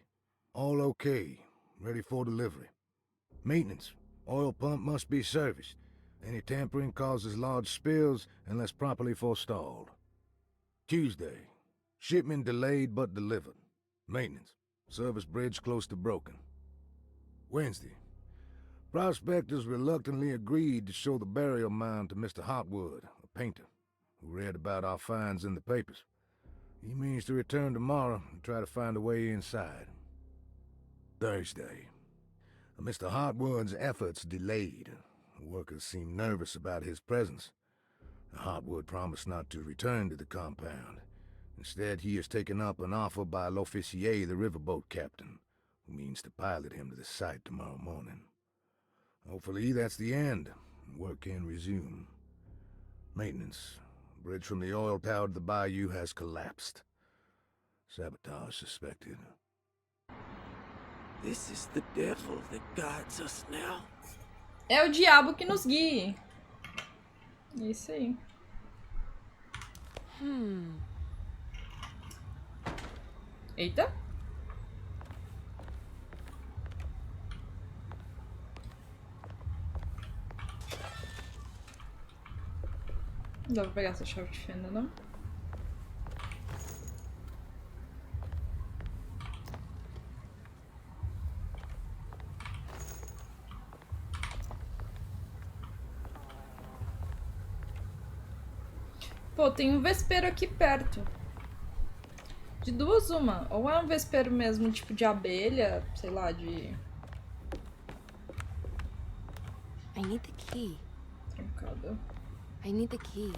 All okay, ready for delivery. Maintenance. Oil pump must be serviced. Any tampering causes large spills unless properly forestalled. Tuesday. Shipment delayed but delivered. Maintenance. Service bridge close to broken. Wednesday. Prospectors reluctantly agreed to show the burial mound to Mr. Hotwood, a painter, who read about our finds in the papers. He means to return tomorrow and try to find a way inside. Thursday. Mr. Hotwood's efforts delayed. The workers seemed nervous about his presence. Hotwood promised not to return to the compound. Instead, he has taken up an offer by L'Officier, the riverboat captain, who means to pilot him to the site tomorrow morning. Hopefully, that's the end. Work can resume. Maintenance. Bridge from the oil tower to the bayou has collapsed. Sabotage suspected. This is the devil that guides us now. É o diabo que nos guie. Isso aí. Eita. Não dá pra pegar essa chave de fenda, não? Pô, tem um vespeiro aqui perto. De duas, uma. Ou é um vespeiro mesmo, tipo de abelha, sei lá, de... I need the key. Trancado. I need the key.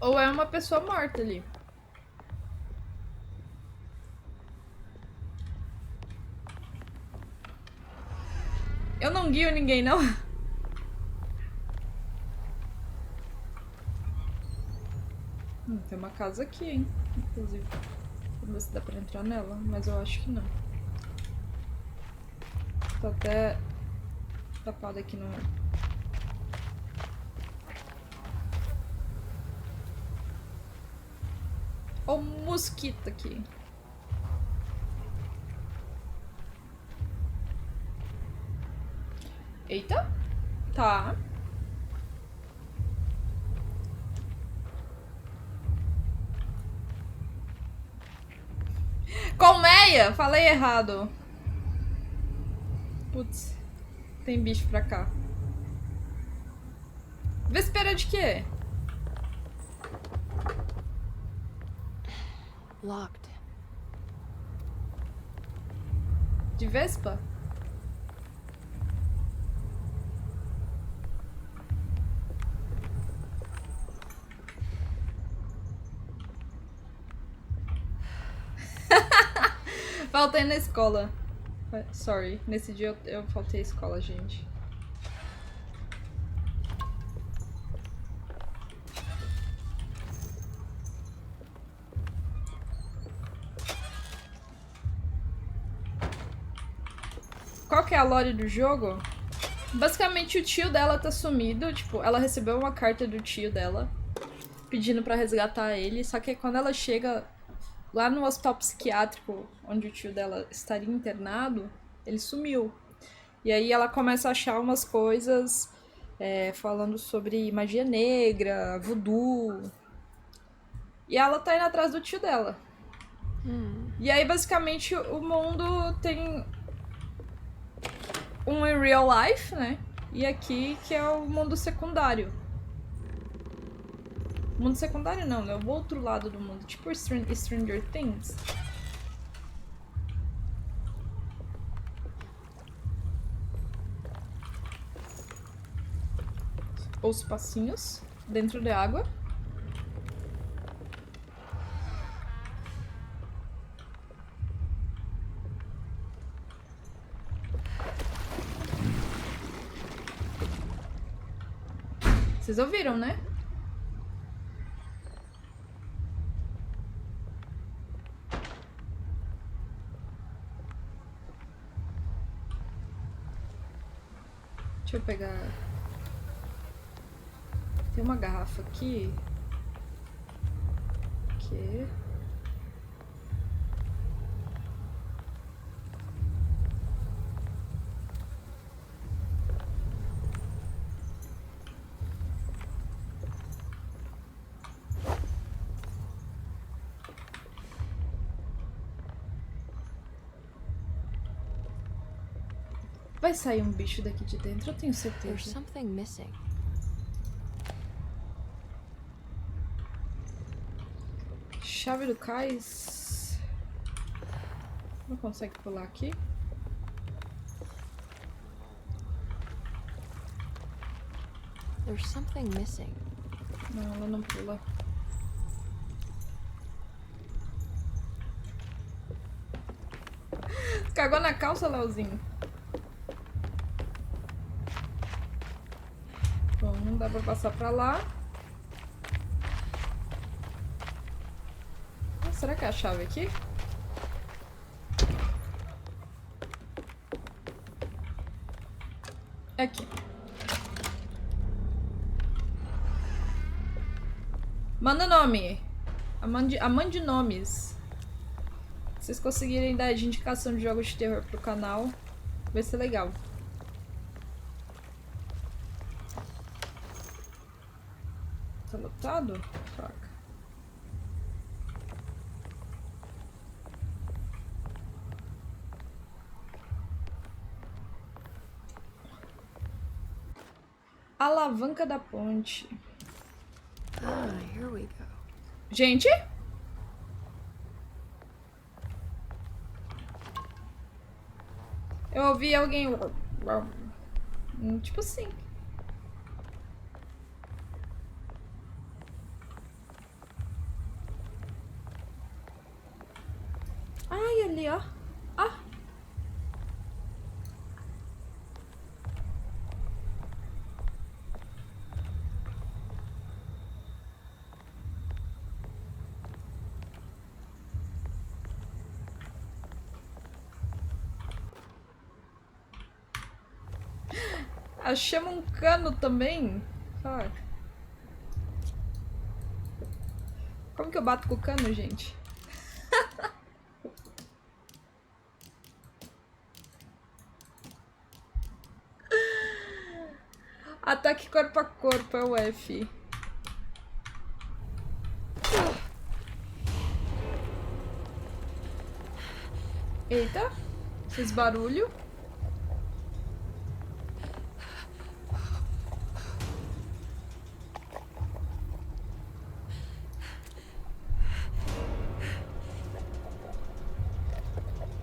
Ou é uma pessoa morta ali. Eu não guio ninguém, não. Tem uma casa aqui, hein? Inclusive. Vamos ver se dá pra entrar nela, mas eu acho que não. Tá até tapada aqui no... Ó o mosquito aqui. Eita. Tá. Colmeia! Falei errado. Putz. Tem bicho pra cá. Véspera de quê? Locked. De vespa? Faltei na escola. Sorry, nesse dia eu faltei à escola, gente. Qual que é a lore do jogo? Basicamente o tio dela tá sumido, tipo, ela recebeu uma carta do tio dela pedindo pra resgatar ele, só que quando ela chega lá no hospital psiquiátrico onde o tio dela estaria internado, ele sumiu. E aí ela começa a achar umas coisas falando sobre magia negra, voodoo. E ela tá indo atrás do tio dela. E aí basicamente o mundo tem um em real life, né? E aqui que é o mundo secundário. Mundo secundário não, né? O outro lado do mundo. Tipo Stranger Things. Os passinhos dentro da água. Vocês ouviram, né? Deixa eu pegar... Tem uma garrafa aqui. Que... Vai sair um bicho daqui de dentro, eu tenho There's certeza. something missing. Chave do cais. Não consegue pular aqui? There's something missing. Não, ela não pula. Cagou na calça, Leozinho. Bom, não dá pra passar pra lá. Ah, será que é a chave aqui? É aqui. Manda nome. Amande nomes. Se vocês conseguirem dar de indicação de jogos de terror pro canal, vai ser legal. Tá lotado? Troca. Alavanca da ponte. Ah, here we go. Gente? Eu ouvi alguém... Tipo assim. Ai, ali, ó. Ah. Achamos um cano também. Fuck. Como que eu bato com o cano, gente? Ataque corpo a corpo é o F. Eita, fez barulho.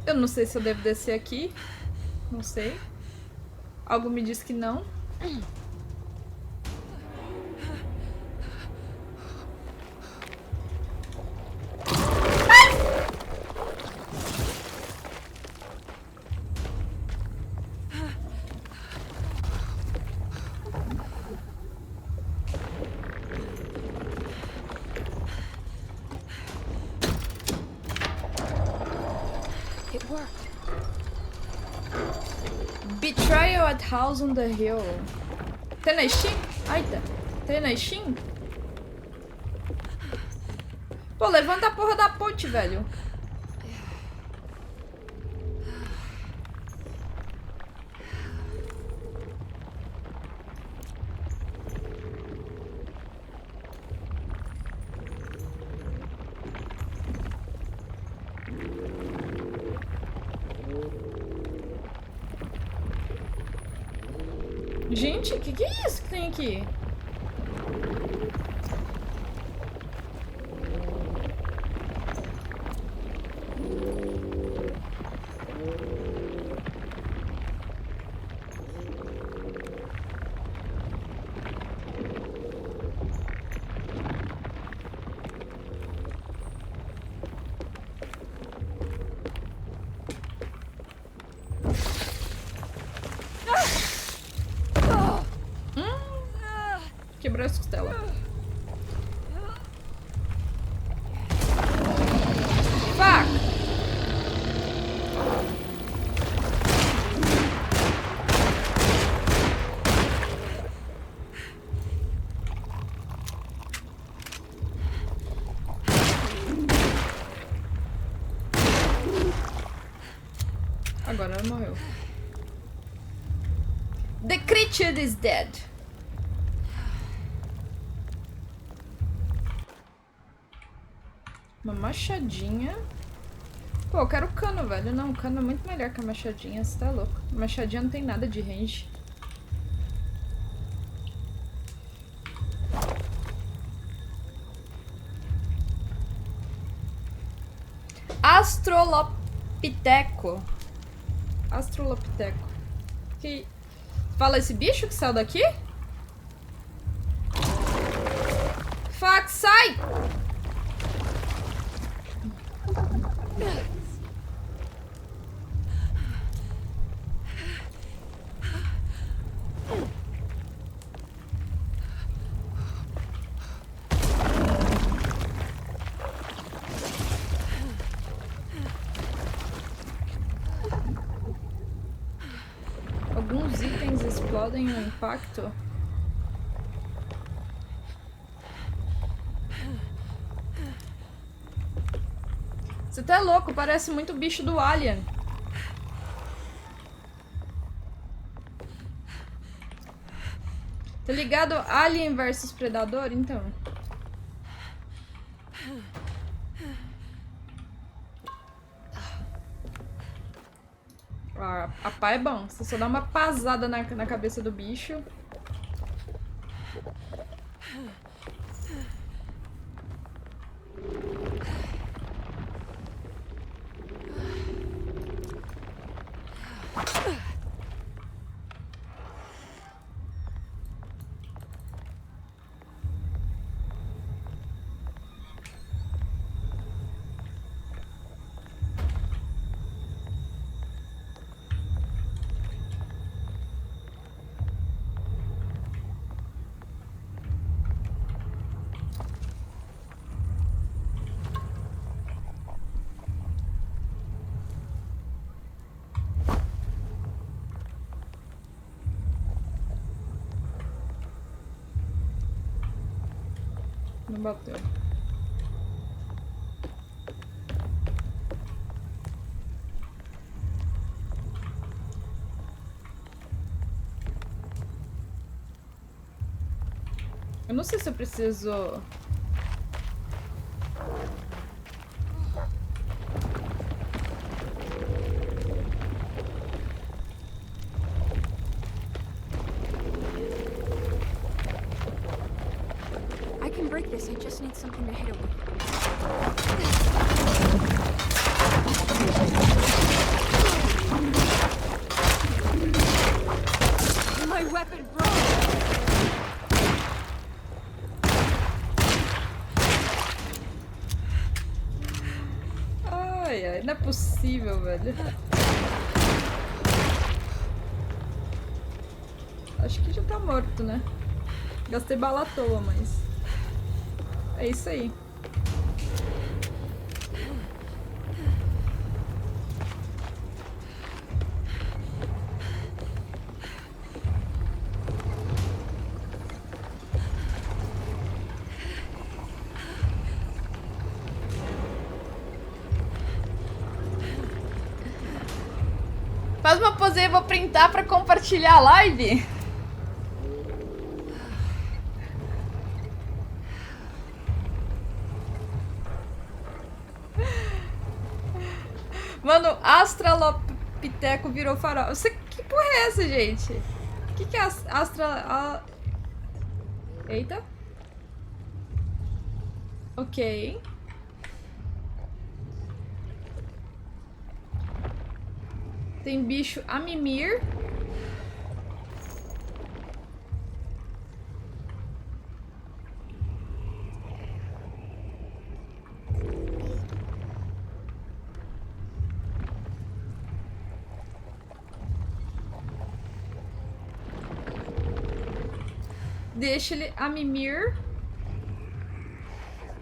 Eu não sei se eu devo descer aqui. Não sei. Algo me diz que não. It worked. Betrayal at House on the Hill. Tem na Steam? Eita. Tem na Steam? Pô, levanta a porra da ponte, velho. Gente, que é isso que tem aqui? Quebrou as costelas. Fuck! Agora ela morreu. The creature is dead. Uma machadinha. Pô, eu quero cano, velho. Não, o cano é muito melhor que a machadinha. Você tá louco. A machadinha não tem nada de range. Astrolopiteco. Astrolopiteco. Que... Fala esse bicho que saiu daqui? Fuck, sai! Alguns itens explodem no impacto. Você tá louco, parece muito bicho do Alien. Tá ligado? Alien versus Predador, então. A pá é bom. Você só dá uma pasada na cabeça do bicho. bateu. Eu não sei se eu preciso... I can break this, I just need something to hit it with. My weapon broke! Ai, ai, não é possível, velho. Acho que já tá morto, né? Gastei bala à toa, mas... é isso aí. Faz uma pose aí, vou printar pra compartilhar a live. Mano, Astralopiteco virou farol. Que porra é essa, gente? O que é Eita. Ok. Tem bicho a mimir. Deixa ele a mimir.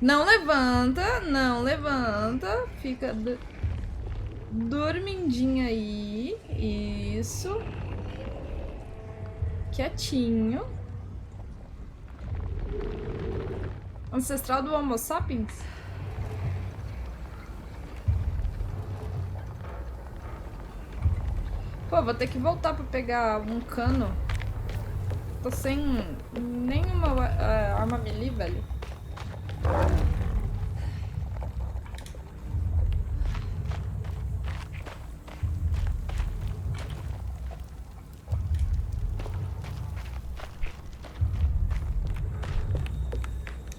Não levanta, não levanta. Fica dormindinho aí. Isso. Quietinho. Ancestral do Homo sapiens? Pô, vou ter que voltar pra pegar um cano. Tô sem nenhuma arma melee, velho.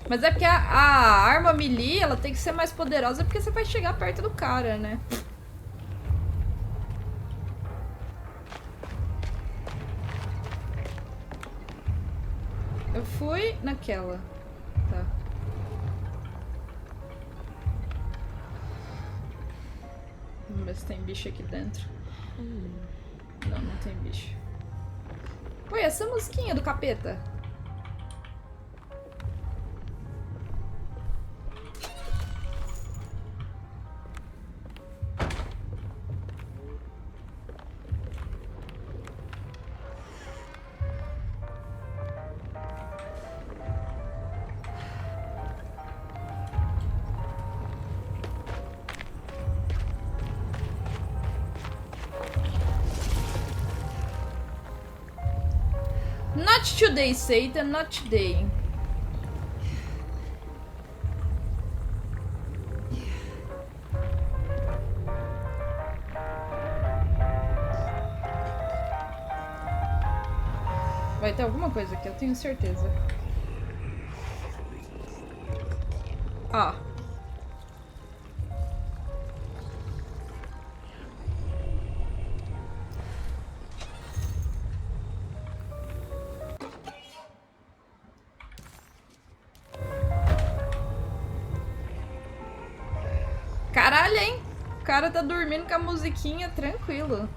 Mas é porque a arma melee, ela tem que ser mais poderosa porque você vai chegar perto do cara, né? Eu fui naquela. Tá. Vamos ver se tem bicho aqui dentro. Não, não tem bicho. Pô, e essa musiquinha do capeta? Not today, Satan, not today. Vai ter alguma coisa aqui, eu tenho certeza. Ah. Caralho, hein? O cara tá dormindo com a musiquinha tranquilo.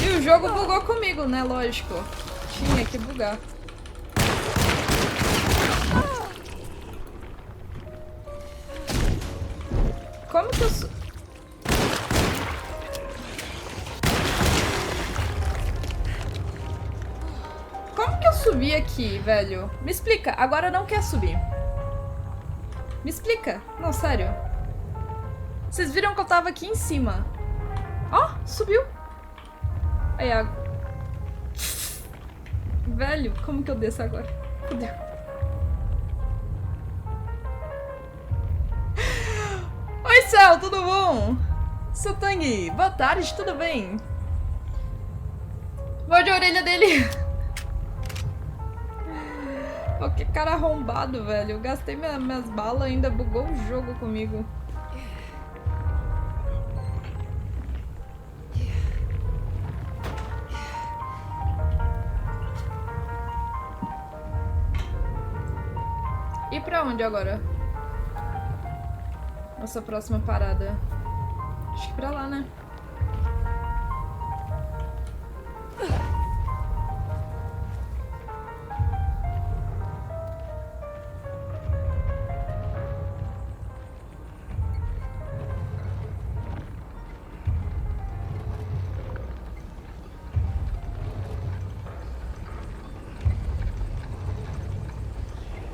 E o jogo bugou comigo, né? Lógico. Tinha que bugar. Como que eu... subir aqui, velho? Me explica. Agora não quer subir. Me explica. Não, sério. Vocês viram que eu tava aqui em cima. Ó, subiu. Aí, velho, como que eu desço agora? Fudeu. Oi, Céu, tudo bom? Seu Tang, boa tarde, tudo bem? Morde a orelha dele. Pô, que cara arrombado, velho. Eu gastei minhas balas, ainda bugou o jogo comigo. E pra onde agora? Nossa próxima parada. Acho que pra lá, né?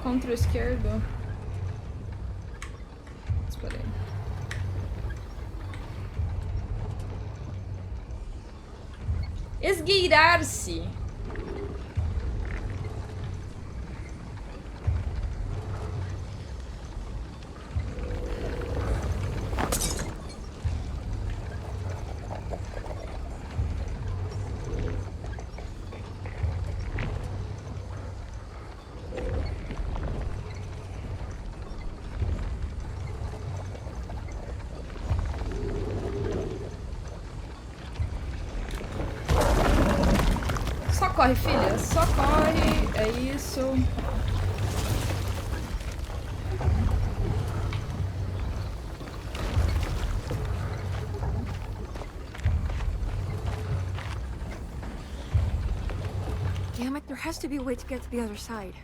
Contra o esquerdo. Espera aí. Esgueirar-se. Só corre, filha. Só corre. É isso. Damn it, there has to be a way to get to the other side.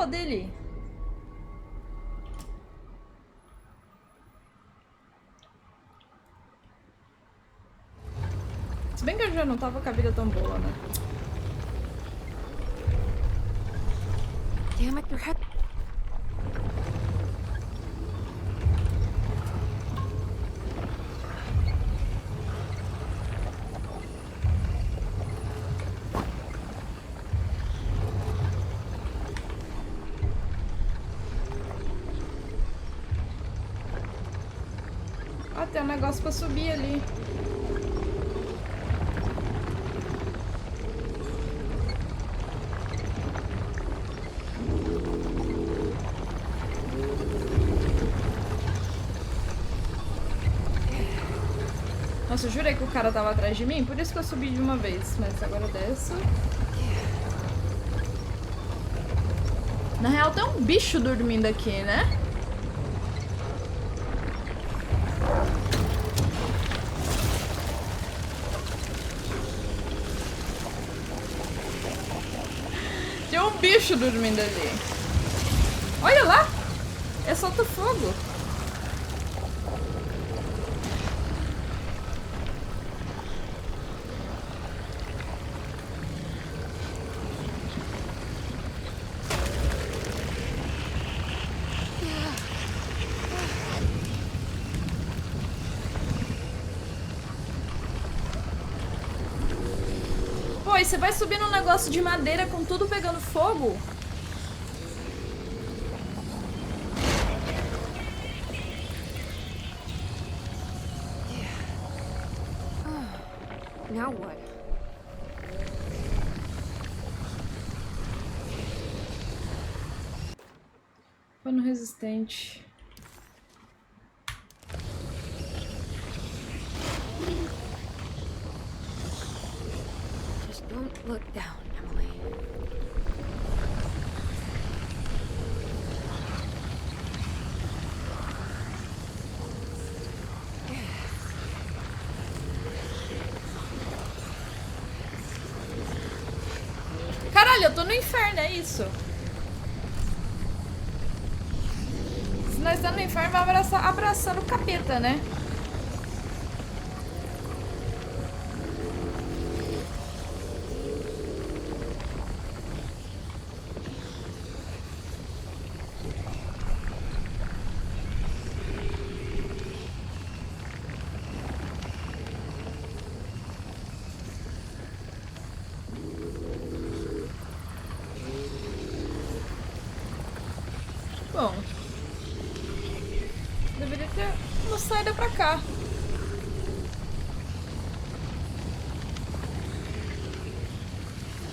Dele. Se bem que eu já não tava com a vida tão boa, né? Damn it, your head. Ah, tem um negócio pra subir ali. Nossa, eu jurei que o cara tava atrás de mim, por isso que eu subi de uma vez. Mas agora eu desço. Na real, tem um bicho dormindo aqui, né? Tem um bicho dormindo ali. Olha lá! É solta fogo. Pô, e você vai subir num negócio de madeira com tudo pegando fogo? Now what? Pano resistente. Just don't look down, Emily. Caralho, eu tô no inferno, é isso? Se nós estamos no inferno, vai abraçando o capeta, né? Bom, deveria ter uma saída pra cá.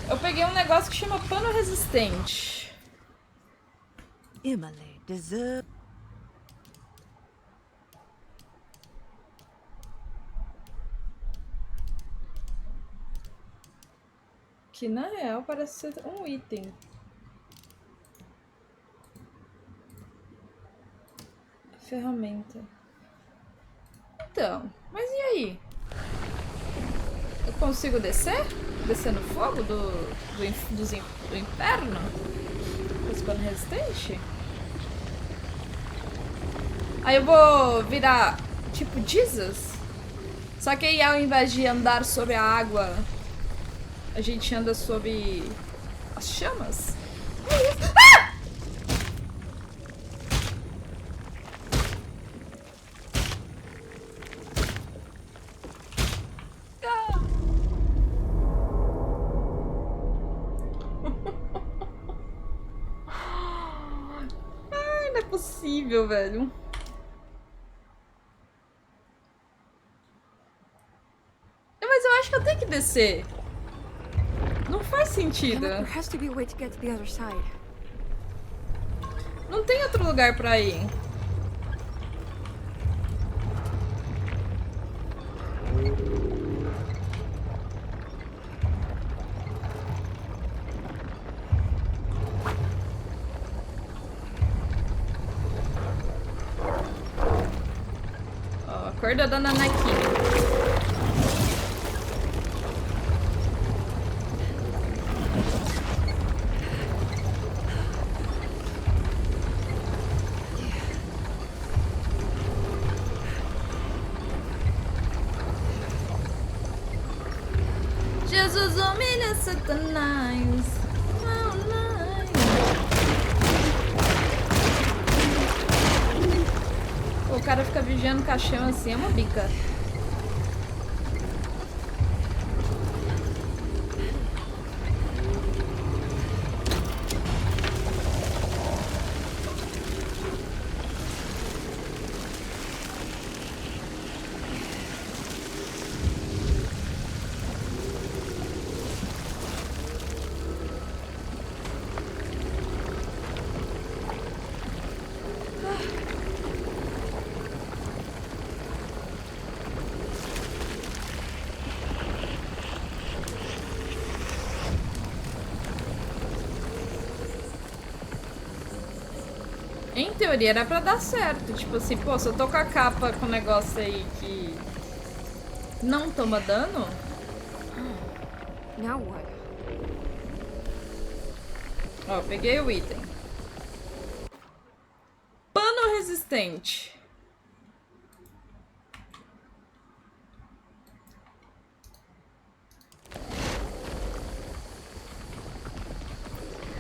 Eu peguei um negócio que chama pano resistente. Emily deserve. Que na real parece ser um item. Ferramenta. Então, mas e aí? Eu consigo descer? Descer no fogo do inferno? Com esse pano resistente? Aí eu vou virar tipo Jesus? Só que aí ao invés de andar sobre a água, a gente anda sobre as chamas? É isso. Ah! Ai, não é possível, velho. Mas eu acho que eu tenho que descer. Não faz sentido. There has to be a way to get to the other side. Não tem outro lugar pra ir. Ó, a corda da Nanaquinha. Jesus humilha Satanás. Pô, o cara fica vigiando o caixão assim, é uma bica. Em teoria era pra dar certo. Tipo assim, pô, se eu tô com a capa com o negócio aí que não toma dano. Now what? Ó, peguei o item. Pano resistente.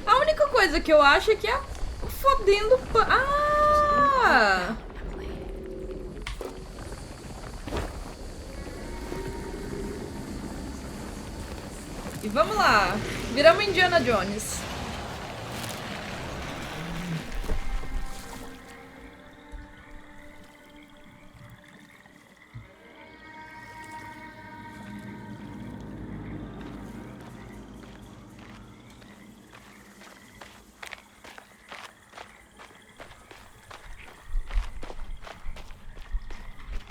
A única coisa que eu acho é que é fodendo pano. Ah! E vamos lá. Viramos Indiana Jones.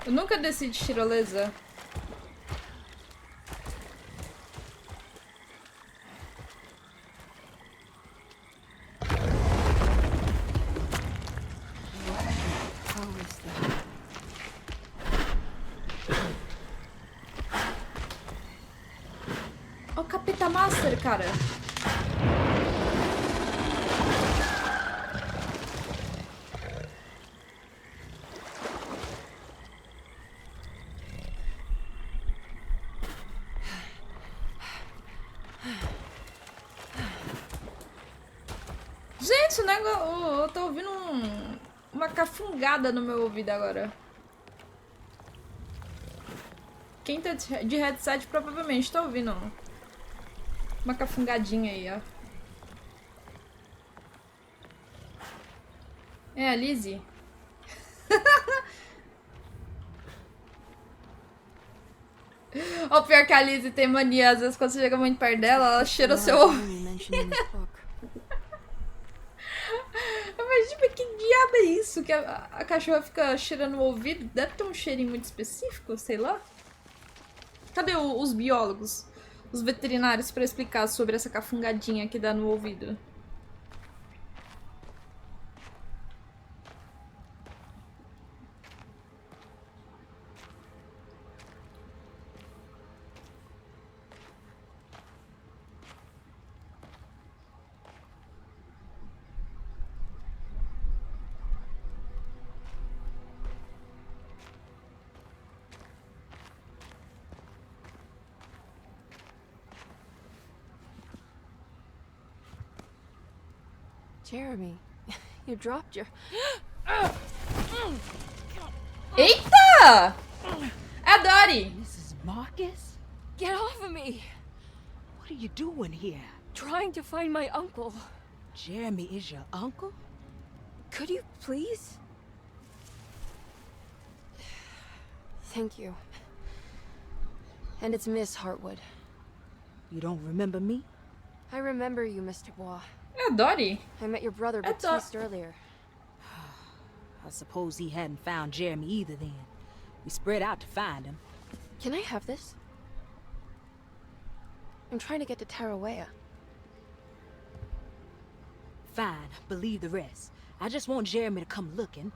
Eu nunca desci de tirolesa. Ó, o Capitã Master, cara. Gente, o negócio. Eu tô ouvindo uma cafungada no meu ouvido agora. Quem tá de headset provavelmente tá ouvindo uma cafungadinha aí, ó. É a Lizzie? O pior que a Lizzie tem mania, às vezes quando você chega muito perto dela, ela cheira o seu ouvido. Mas, tipo, que diabo é isso? Que a cachorra fica cheirando o ouvido? Deve ter um cheirinho muito específico, sei lá. Cadê os biólogos? Os veterinários pra explicar sobre essa cafungadinha que dá no ouvido? Jeremy, you dropped your... Eita! É a Dori! Mrs. Marcus? Get off of me! What are you doing here? Trying to find my uncle. Jeremy is your uncle? Could you please? Thank you. And it's Miss Hartwood. You don't remember me? I remember you, Mr. Bois. É a Dori? I met your brother Baptiste earlier. I suppose he hadn't found Jeremy either then. We spread out to find him. Can I have this? I'm trying to get to Tarawea. Fine, believe the rest. I just want Jeremy to come looking.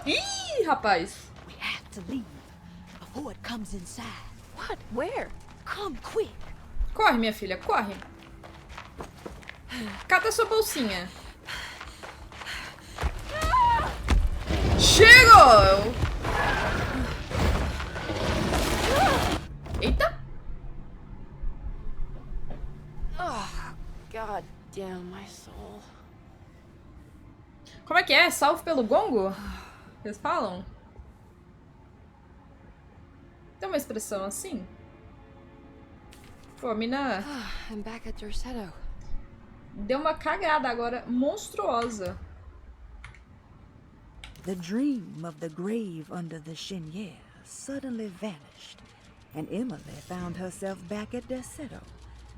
Ih, rapaz! We have to leave before it comes inside. What? Where? Come quick! Corre, minha filha, corre! Cata sua bolsinha. Chegou! Eita! Oh, God damn my soul. Como é que é? Salve pelo gongo? Eles falam? Tem uma expressão assim? Pô, a mina I'm back at Dorsetto. deu uma cagada agora monstruosa. The dream of the grave under the cheniere suddenly vanished, and Emily found herself back at Dorsetto.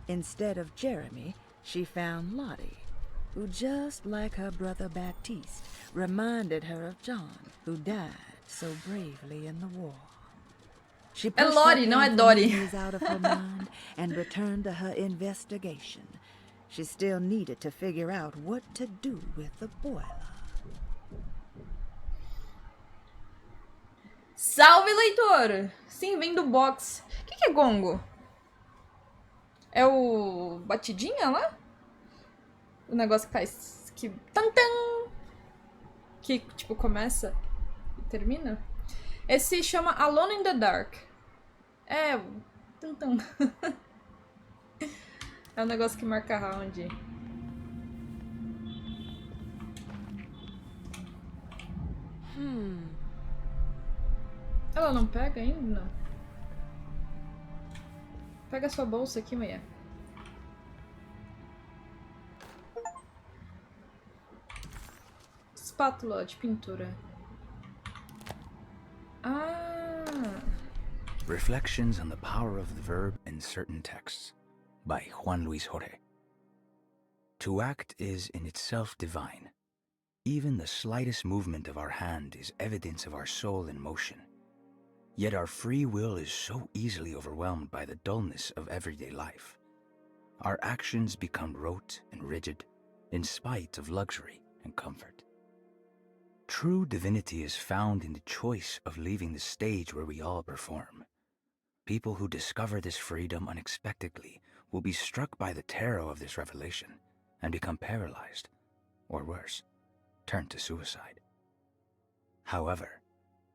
Instead of Jeremy, she found Lottie, who, just like her brother Baptiste, reminded her of John, who died so bravely in the war. She É pushed Lottie, her não é painful Dori. memories out of her mind and returned to her investigation. She still needed to figure out what to do with the boiler. Salve, leitor! Sim, vem do box. O que é gongo? É o batidinha lá? O negócio que faz... Que... Tan-tan! Que, tipo, começa e termina? Esse chama Alone in the Dark. É... Tan-tan. É um negócio que marca round. Ela não pega ainda? Não. Pega sua bolsa aqui, mulher. Espátula de pintura. Ah! Reflections on the Power of the Verb in Certain Texts by Juan Luis Jorge. To act is in itself divine. Even the slightest movement of our hand is evidence of our soul in motion. Yet our free will is so easily overwhelmed by the dullness of everyday life. Our actions become rote and rigid, in spite of luxury and comfort. True divinity is found in the choice of leaving the stage where we all perform. People who discover this freedom unexpectedly will be struck by the terror of this revelation and become paralyzed, or worse, turn to suicide. However,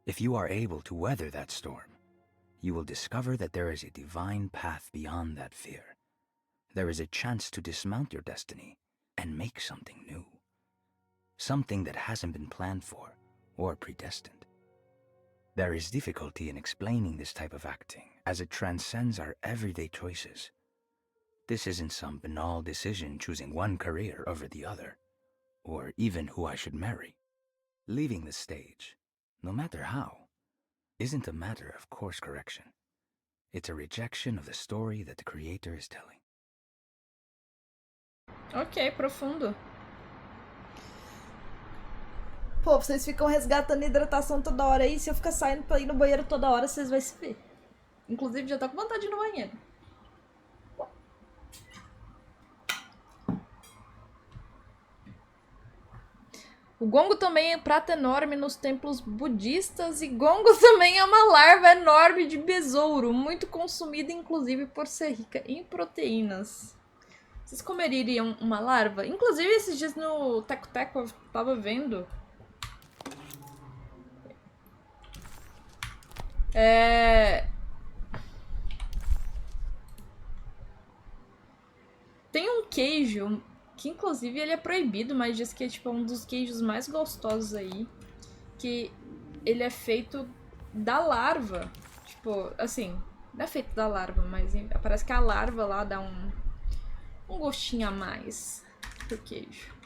if you are able to weather that storm, you will discover that there is a divine path beyond that fear. There is a chance to dismount your destiny and make something new. Something that hasn't been planned for or predestined. There is difficulty in explaining this type of acting as it transcends our everyday choices. This isn't some banal decision choosing one career over the other, or even who I should marry. Leaving the stage, no matter how, isn't a matter of course correction. It's a rejection of the story that the creator is telling. Ok, profundo. Pô, vocês ficam resgatando hidratação toda hora aí. Se eu ficar saindo pra ir no banheiro toda hora, vocês vão se ver. Inclusive, já tô com vontade de ir no banheiro. O gongo também é prato enorme nos templos budistas. E gongo também é uma larva enorme de besouro. Muito consumida, inclusive, por ser rica em proteínas. Vocês comeriam uma larva? Inclusive, esses dias no Teco Teco eu tava vendo... Tem um queijo que, inclusive, ele é proibido, mas diz que é tipo um dos queijos mais gostosos aí. Que ele é feito da larva. Tipo, assim, não é feito da larva, mas parece que a larva lá dá um gostinho a mais pro queijo.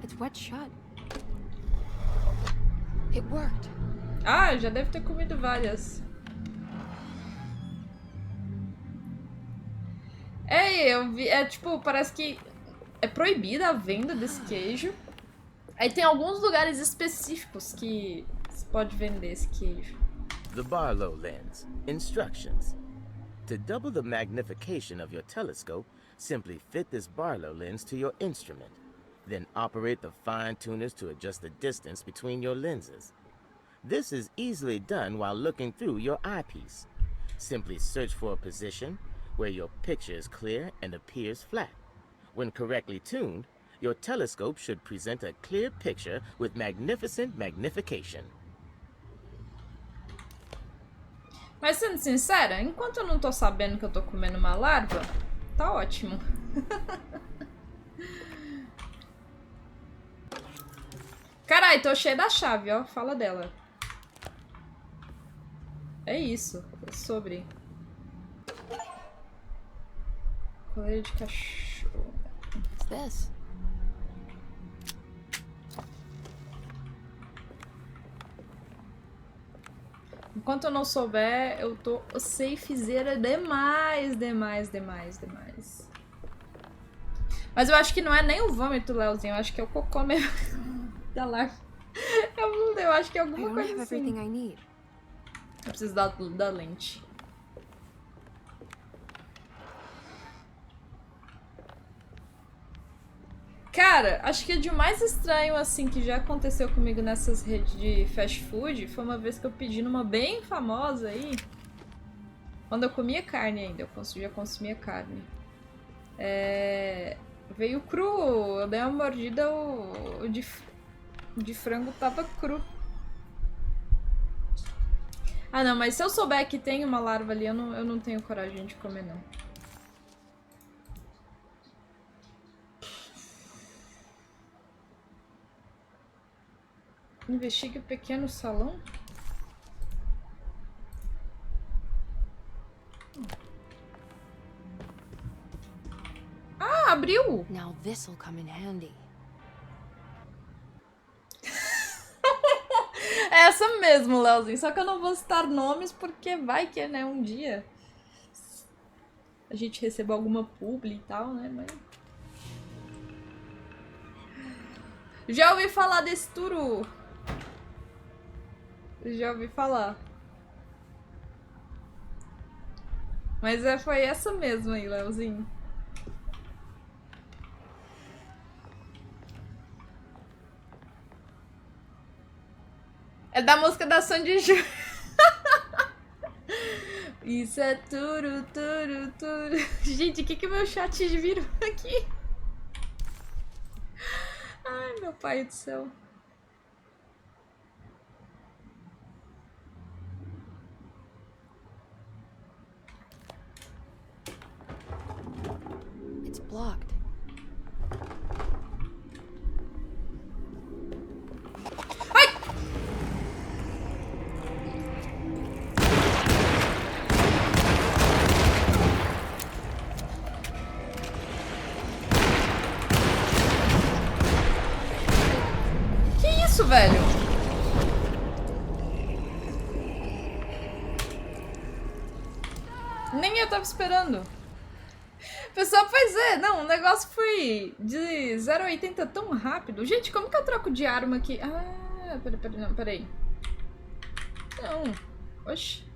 It's wet shut. It worked. Ah, já deve ter comido várias. Eu vi, tipo, parece que é proibida a venda desse queijo. Aí tem alguns lugares específicos que você pode vender esse queijo. The Barlow lens. Instructions. To double the magnification of your telescope, simply fit this Barlow lens to your instrument. Then operate the fine tuners to adjust the distance between your lenses. This is easily done while looking through your eyepiece. Simply search for a position where your picture is clear and appears flat. When correctly tuned, your telescope should present a clear picture with magnificent magnification. Mas sendo sincera, enquanto eu não tô sabendo que eu tô comendo uma larva, tá ótimo. Carai, tô cheia da chave, ó. Fala dela. É isso. É sobre. Coleira de cachorro. What's this? Enquanto eu não souber, eu tô safezeira demais. Mas eu acho que não é nem o vômito, Leozinho. Eu acho que é o cocô mesmo da larva. Eu acho que é alguma coisa assim. Eu preciso da lente. Cara, acho que o de mais estranho, assim, que já aconteceu comigo nessas redes de fast food foi uma vez que eu pedi numa bem famosa aí. Quando eu comia carne ainda, eu já consumia carne. Veio cru, eu dei uma mordida, o de frango tava cru. Ah não, mas se eu souber que tem uma larva ali, eu não tenho coragem de comer não. Investigue o pequeno salão? Ah, abriu! Now this'll come in handy. essa mesmo, Leozinho. Só que eu não vou citar nomes porque vai que, né, um dia a gente receba alguma publi e tal, né, mas... Já ouvi falar desse turu. Já ouvi falar. Mas foi essa mesmo aí, Leozinho. É da música da Sandy Júnior. Isso é turu, turu, turu. Gente, o que meu chat virou aqui? Ai, meu pai do céu. It's blocked. Velho. Nem eu tava esperando. Pessoal, pois é, não, o negócio foi de 0 a 80 tão rápido. Gente, como que eu troco de arma aqui? Ah, peraí. Não, oxi.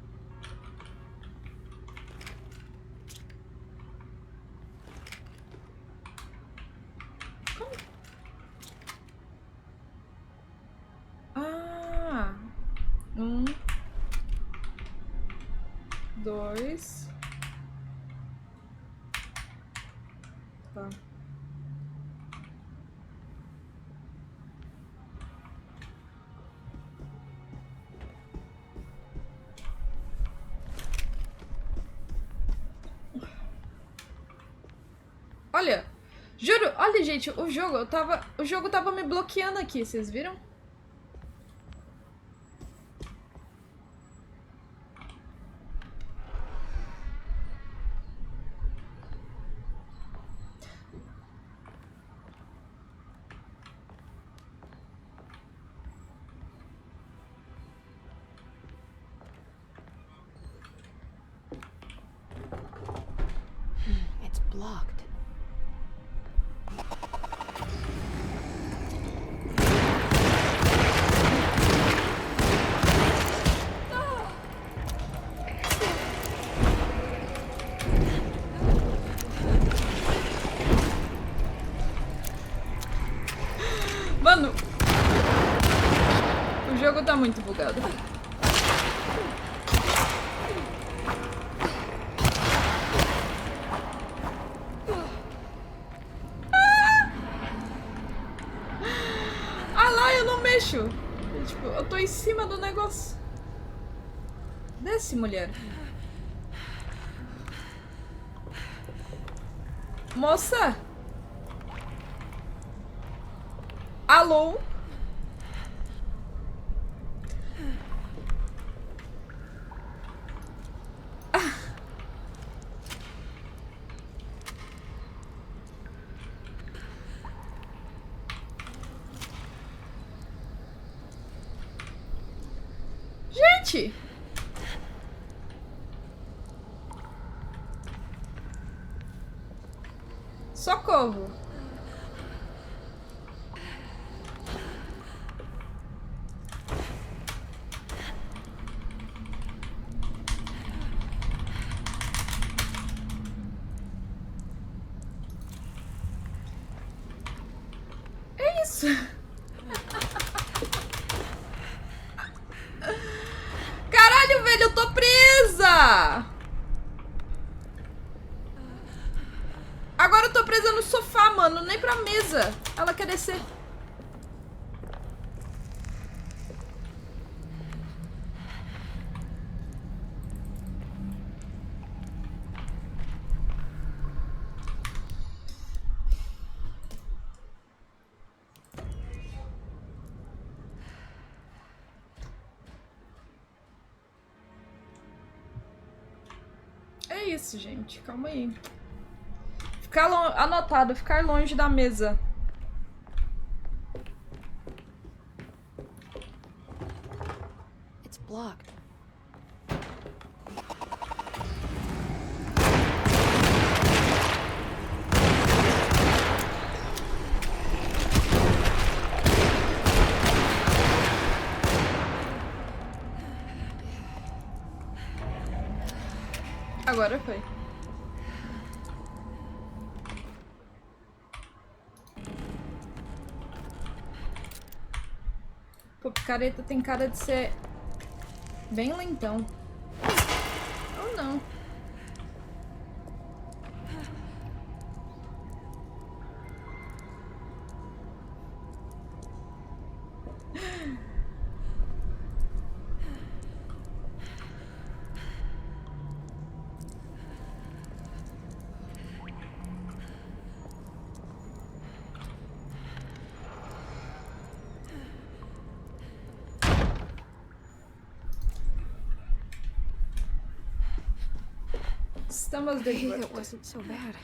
Ah, 1, 2. Tá. Olha, juro, olha, gente, o jogo tava me bloqueando aqui, vocês viram? It's blocked. Mano, o jogo tá muito bugado. Ah lá, eu não mexo. Tipo, eu tô em cima do negócio. Desce, mulher. Moça! Alô? Gente! Socorro! É isso! Caralho, velho, eu tô presa! Agora eu tô presa no sofá, mano, nem pra mesa. Ela quer descer. É isso, gente. Calma aí. Anotado, ficar longe da mesa. It's blocked. Agora foi. Pô, picareta tem cara de ser bem lentão. Ou não. Estamos de Hey, volta. that wasn't so bad.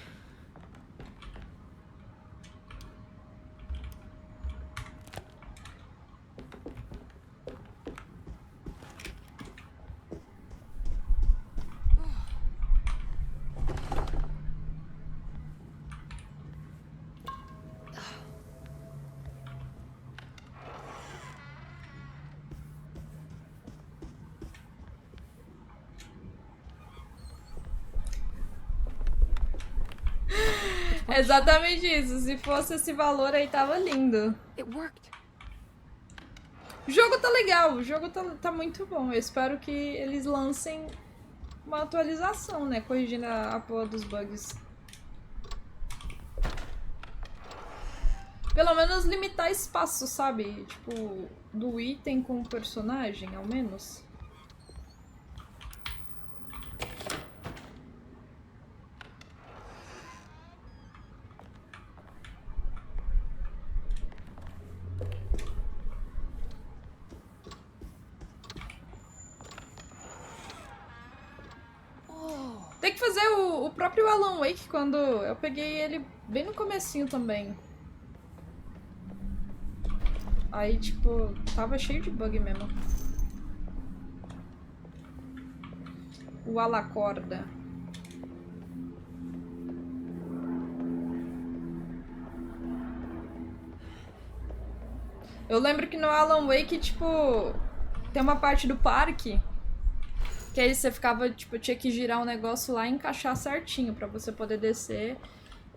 Exatamente isso. Se fosse esse valor aí, tava lindo. It worked. O jogo tá legal, o jogo tá muito bom. Eu espero que eles lancem uma atualização, né? Corrigindo a porra dos bugs. Pelo menos limitar espaço, sabe? Tipo, do item com o personagem, ao menos. Tem que fazer o próprio Alan Wake quando eu peguei ele bem no comecinho também. Aí, tipo, tava cheio de bug mesmo. O Alacorda. Eu lembro que no Alan Wake, tipo, tem uma parte do parque que aí você ficava, tipo, tinha que girar um negócio lá e encaixar certinho pra você poder descer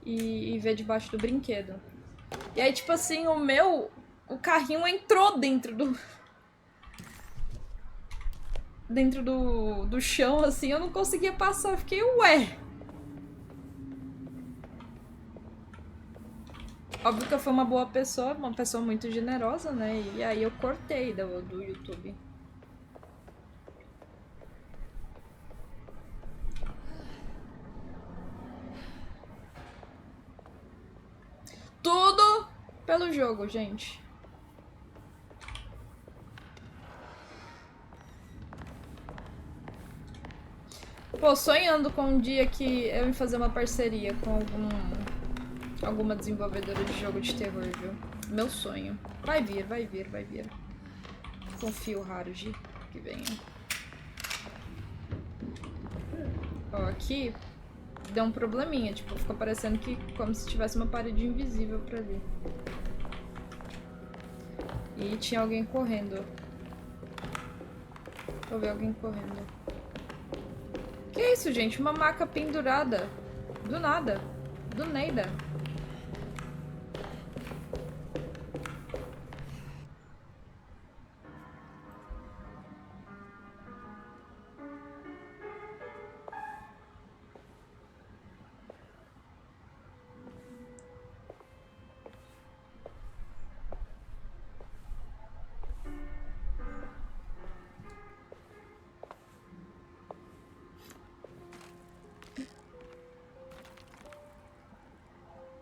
e ver debaixo do brinquedo. E aí, tipo assim, o carrinho entrou dentro do chão, assim, eu não conseguia passar. Eu fiquei, ué. Óbvio que eu fui uma boa pessoa, uma pessoa muito generosa, né? E aí eu cortei do YouTube. Tudo pelo jogo, gente. Pô, sonhando com um dia que eu ia fazer uma parceria com alguma desenvolvedora de jogo de terror, viu? Meu sonho. Vai vir, vai vir, vai vir. Confio, Haruji, que venha. Ó, aqui deu um probleminha, tipo, ficou parecendo que como se tivesse uma parede invisível pra ali. E tinha alguém correndo. Vou ver alguém correndo. Que é isso, gente? Uma maca pendurada. Do nada. Do nada.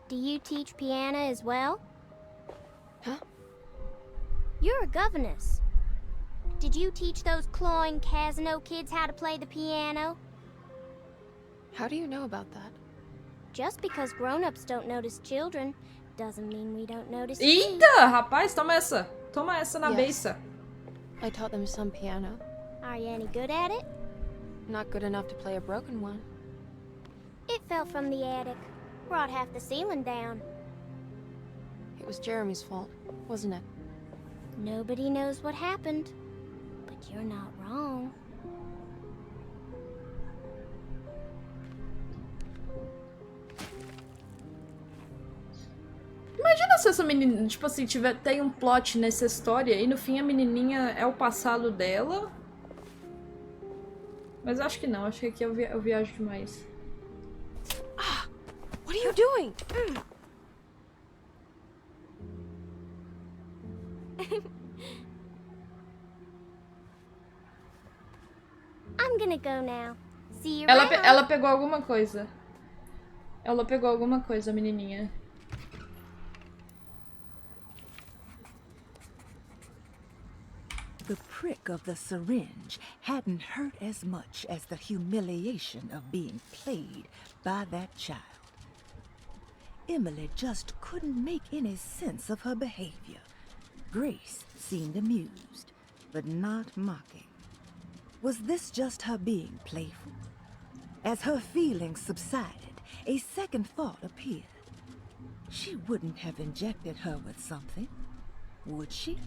Do you teach piano as well? Huh? You're a governess. Did you teach those clawing Casino kids how to play the piano? How do you know about that? Just because grown-ups don't notice children doesn't mean we don't notice Eita, rapaz, toma essa. Toma essa na Yes. beiça. I taught them some piano. Are you any good at it? Not good enough to play a broken one. It fell from the attic. Brought half the ceiling down. It was Jeremy's fault, wasn't it? Nobody knows what happened. But you're not wrong. Imagina se essa menina, tipo assim, tem um plot nessa história e no fim a menininha é o passado dela. Mas eu acho que não, acho que aqui eu viajo demais. Ah! What are you doing? I'm gonna go now. See you Ela, around. ela pegou alguma coisa. Ela pegou alguma coisa, a menininha. The prick of the syringe hadn't hurt as much as the humiliation of being played by that child. Emily just couldn't make any sense of her behavior. Grace seemed amused, but not mocking. Was this just her being playful? As her feelings subsided, a second thought appeared. She wouldn't have injected her with something, would she?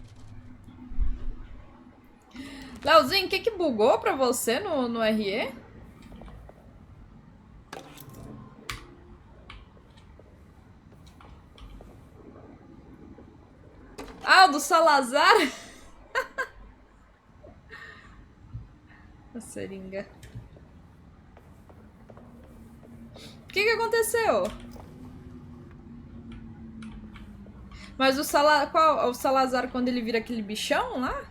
Leozinho, o que bugou pra você no RE? Ah, o do Salazar? A seringa. O que aconteceu? Mas o Salazar quando ele vira aquele bichão lá?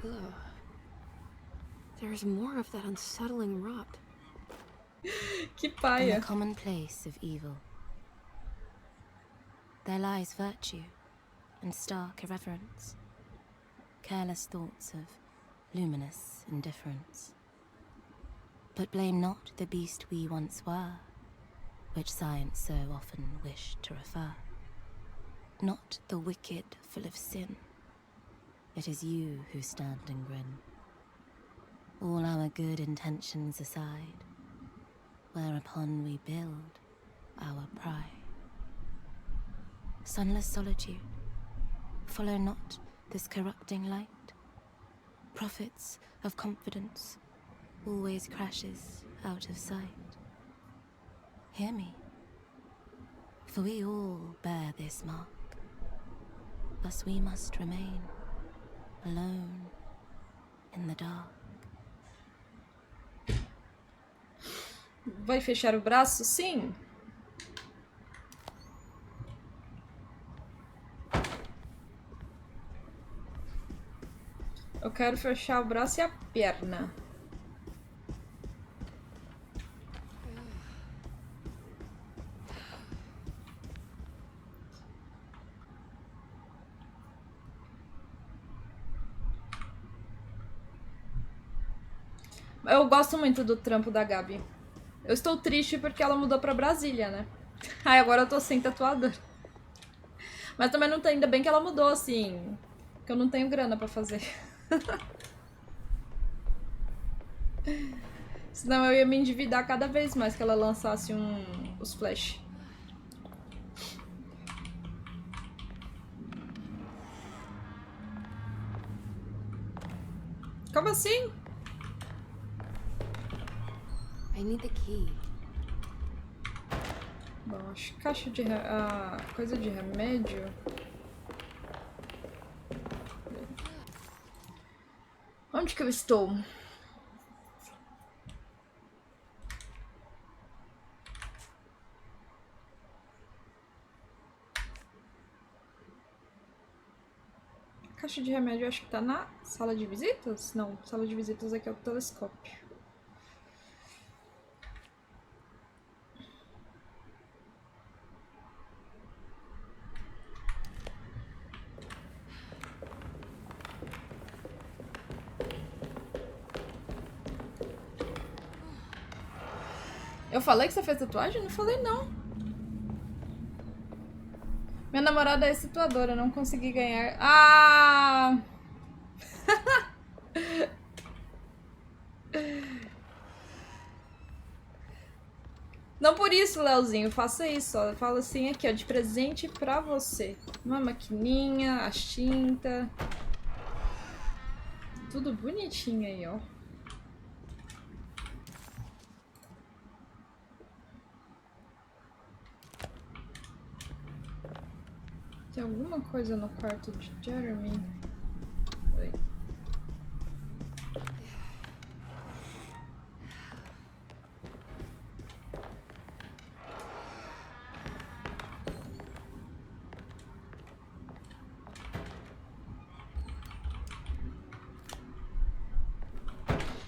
Ugh. There's more of that unsettling rot. Que In paia. the commonplace of evil, there lies virtue and stark irreverence, careless thoughts of luminous indifference. But blame not the beast we once were, which science so often wished to refer. Not the wicked full of sin, it is you who stand and grin. All our good intentions aside, whereupon we build our pride. Sunless solitude, follow not this corrupting light. Prophets of confidence always crashes out of sight. Hear me, for we all bear this mark. Thus we must remain alone in the dark. Vai fechar o braço? Sim. Eu quero fechar o braço e a perna. Eu gosto muito do trampo da Gabi. Eu estou triste porque ela mudou pra Brasília, né? Ai, agora eu tô sem tatuador. Mas também não tem, ainda bem que ela mudou, assim. Que eu não tenho grana pra fazer. Senão eu ia me endividar cada vez mais que ela lançasse os flash. Como assim? I need the key. Bom, acho que caixa de... coisa de remédio... Onde que eu estou? Caixa de remédio eu acho que tá na sala de visitas? Não, sala de visitas aqui é o telescópio. Eu falei que você fez tatuagem? Não falei, não. Minha namorada é situadora, não consegui ganhar. Ah! Não por isso, Leozinho, faça isso, ó. Fala assim aqui, ó, de presente pra você. Uma maquininha, a tinta. Tudo bonitinho aí, ó. Tem alguma coisa no quarto de Jeremy? Oi.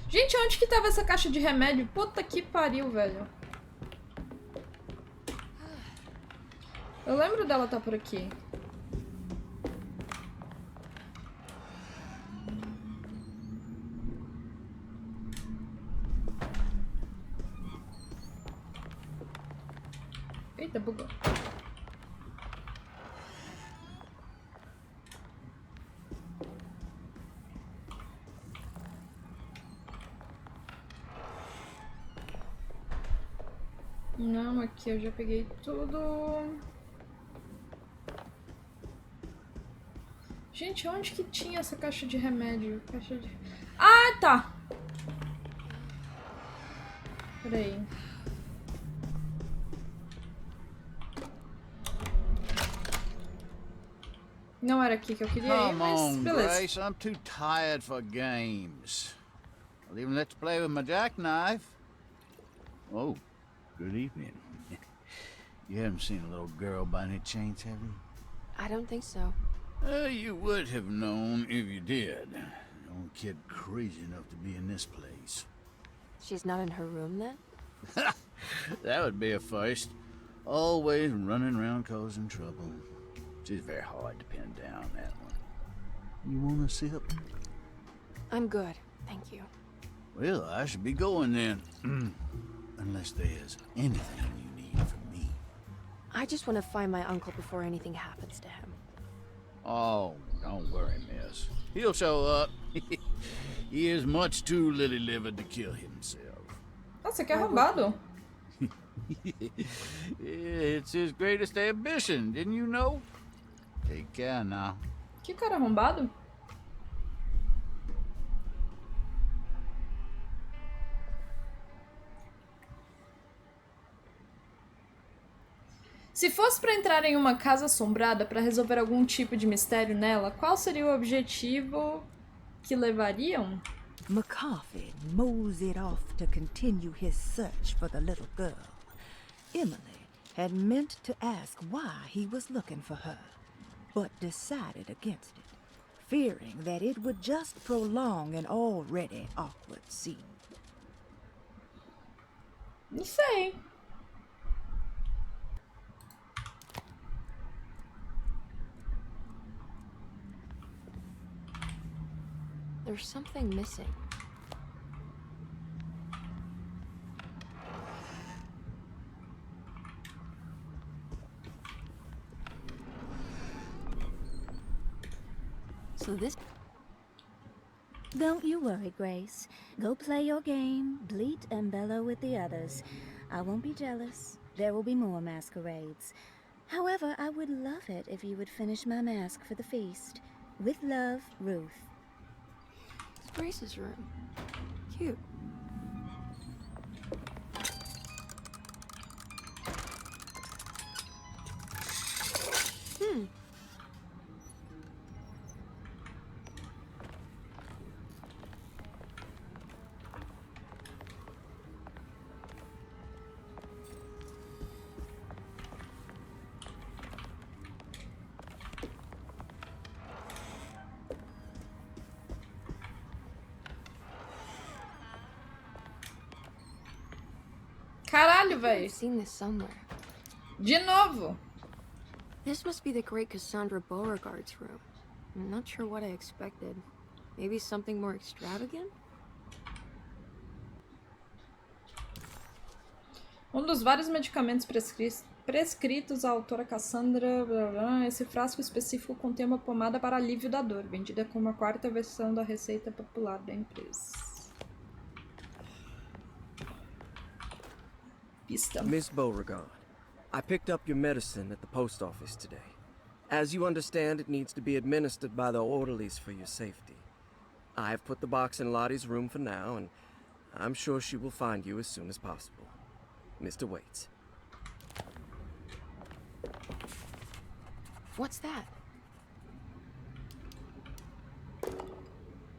Gente, onde que tava essa caixa de remédio? Puta que pariu, velho. Eu lembro dela tá por aqui. Eita, bugou. Não, aqui eu já peguei tudo. Gente, onde que tinha essa caixa de remédio? Caixa de... Ah, tá! Peraí. Não era aqui que eu queria ir, Come mas on, beleza. Grace. I'm too tired for games. I'll even let you play with my jackknife. Oh, good evening. You haven't seen a little girl by any chance, have you? I don't think so. You would have known if you did. No kid crazy enough to be in this place. She's not in her room then? That would be a first. Always running around causing trouble. She's very hard to pin down, that one. You want a sip? I'm good, thank you. Well, I should be going then. Unless there's anything you need from me. I just want to find my uncle before anything happens to him. Oh, don't worry, miss. He'll show up. He is much too lily-livered to kill himself. Nossa, que arrombado. It's his greatest ambition, didn't you know? Take care now. Que cara arrombado? Se fosse para entrar em uma casa assombrada para resolver algum tipo de mistério nela, qual seria o objetivo que levariam? McCarthy moseyed off to continue his search for the little girl. Emily had meant to ask why he was looking for her, but decided against it, fearing that it would just prolong an already awkward scene. Não sei. There's something missing. So this... Don't you worry, Grace. Go play your game, bleat and bellow with the others. I won't be jealous. There will be more masquerades. However, I would love it if you would finish my mask for the feast. With love, Ruth. It's Grace's room. Cute. Caralho, I've velho. seen this somewhere. De novo. This must be the great Cassandra Beauregard's room. I'm not sure what I expected. Maybe something more extravagant? Um dos vários medicamentos prescritos à autora Cassandra. Blá, blá. Esse frasco específico contém uma pomada para alívio da dor, vendida como a 4ª versão da receita popular da empresa. Pista. Miss Beauregard, I picked up your medicine at the post office today. As you understand, it needs to be administered by the orderlies for your safety. I have put the box in Lottie's room for now, and I'm sure she will find you as soon as possible. Mr. Waits. What's that?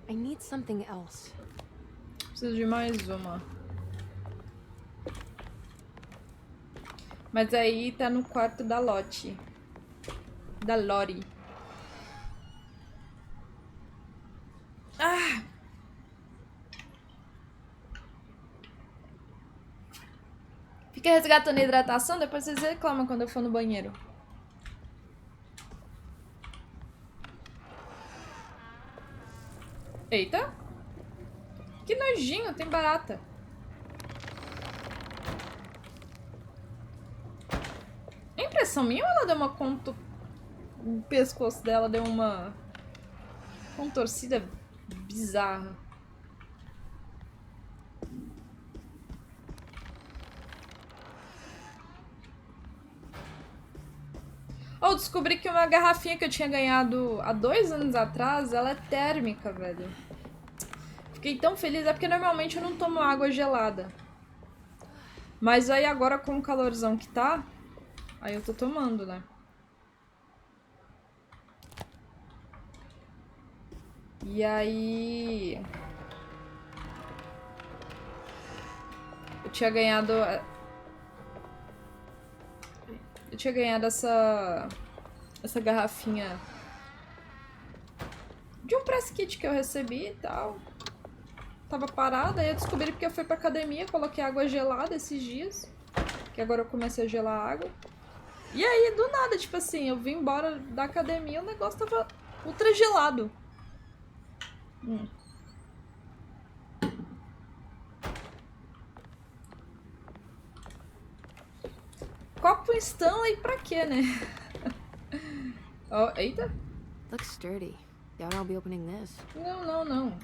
I need something else. Preciso de mais uma. Mas aí tá no quarto da Lottie. Da Lottie. Ah! Fica resgatando a hidratação, depois vocês reclamam quando eu for no banheiro. Eita! Que nojinho, tem barata. É impressão minha ou ela deu uma o pescoço dela deu uma contorcida bizarra. Oh, descobri que uma garrafinha que eu tinha ganhado há 2 anos atrás, ela é térmica, velho. Fiquei tão feliz, é porque normalmente eu não tomo água gelada. Mas aí agora com o calorzão que tá, aí eu tô tomando, né? E aí... Eu tinha ganhado essa garrafinha de um press kit que eu recebi e tal. Tava parada, aí eu descobri porque eu fui pra academia, coloquei água gelada esses dias. Que agora eu comecei a gelar a água. E aí, do nada, tipo assim, eu vim embora da academia e o negócio tava ultra gelado. Copo Stanley pra quê, né? Oh, eita. Looks sturdy. Doubt I'll be opening this. Não.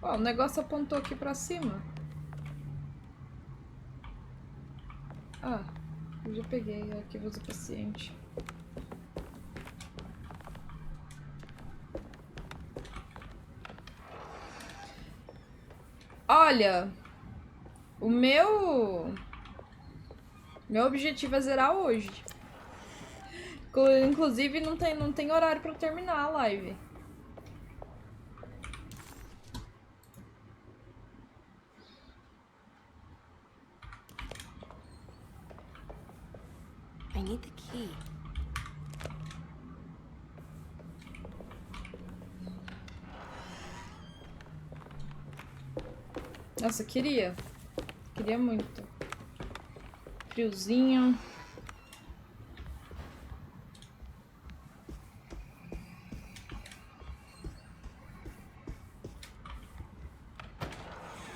Ó, o negócio apontou aqui pra cima. Ah, eu já peguei arquivos do paciente. Olha, o meu objetivo é zerar hoje. Inclusive não tem horário pra eu terminar a live. I need the key. Nossa, queria muito. Friozinho.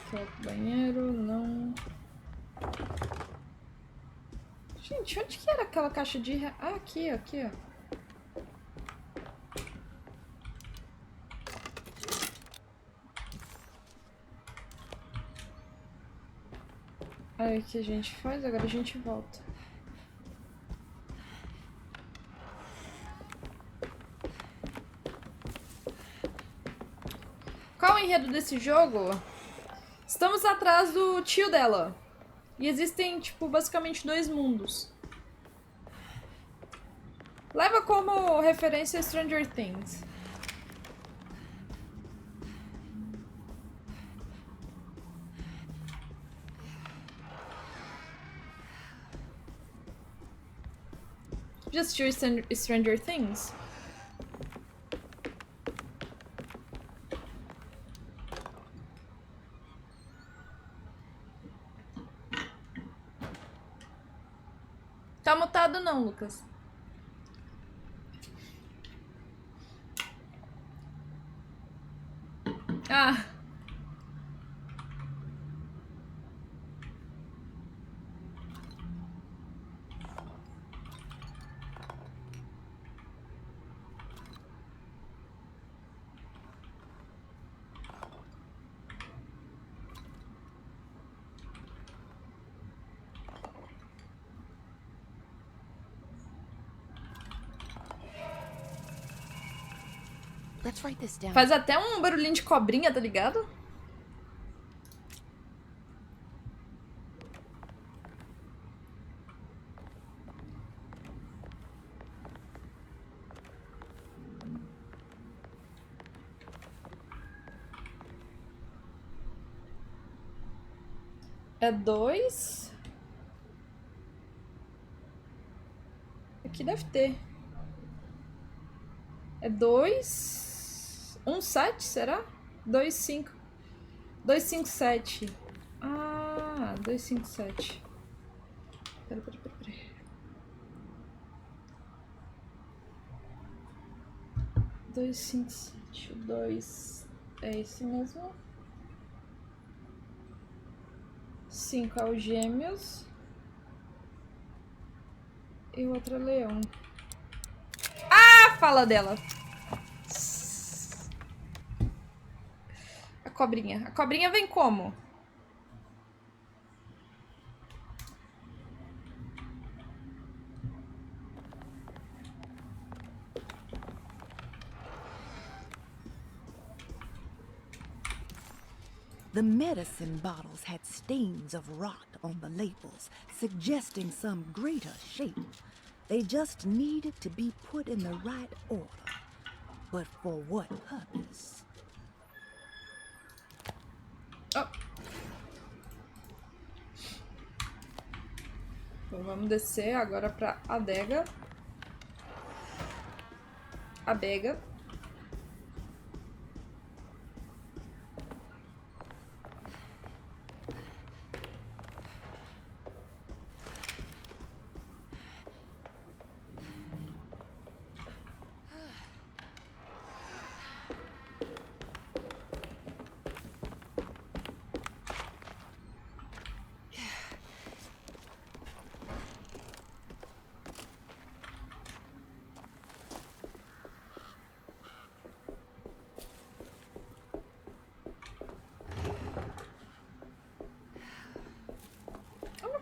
Quer ir pro banheiro? Não. Gente, onde que era aquela caixa de... Ah, aqui, ó. Aí o que a gente faz? Agora a gente volta. Qual o enredo desse jogo? Estamos atrás do tio dela. E existem, tipo, basicamente 2 mundos. Leva como referência Stranger Things. Já assistiu Stranger Things? Tá mutado não, Lucas. Ah. Let's write this down. Faz até um barulhinho de cobrinha, tá ligado? É 2. Aqui deve ter. É 2. 1, 7, será? 2, 5. 2, 5, 7. Ah, 2, 5, 7. Pera. 2, 5, 7. O 2 é esse mesmo. 5 é o Gêmeos. E o outro é Leão. Ah, fala dela. A cobrinha. A cobrinha vem como? The medicine bottles had stains of rot on the labels, suggesting some greater shape. They just needed to be put in the right order. But for what purpose? Oh. Então vamos descer agora pra adega. Adega.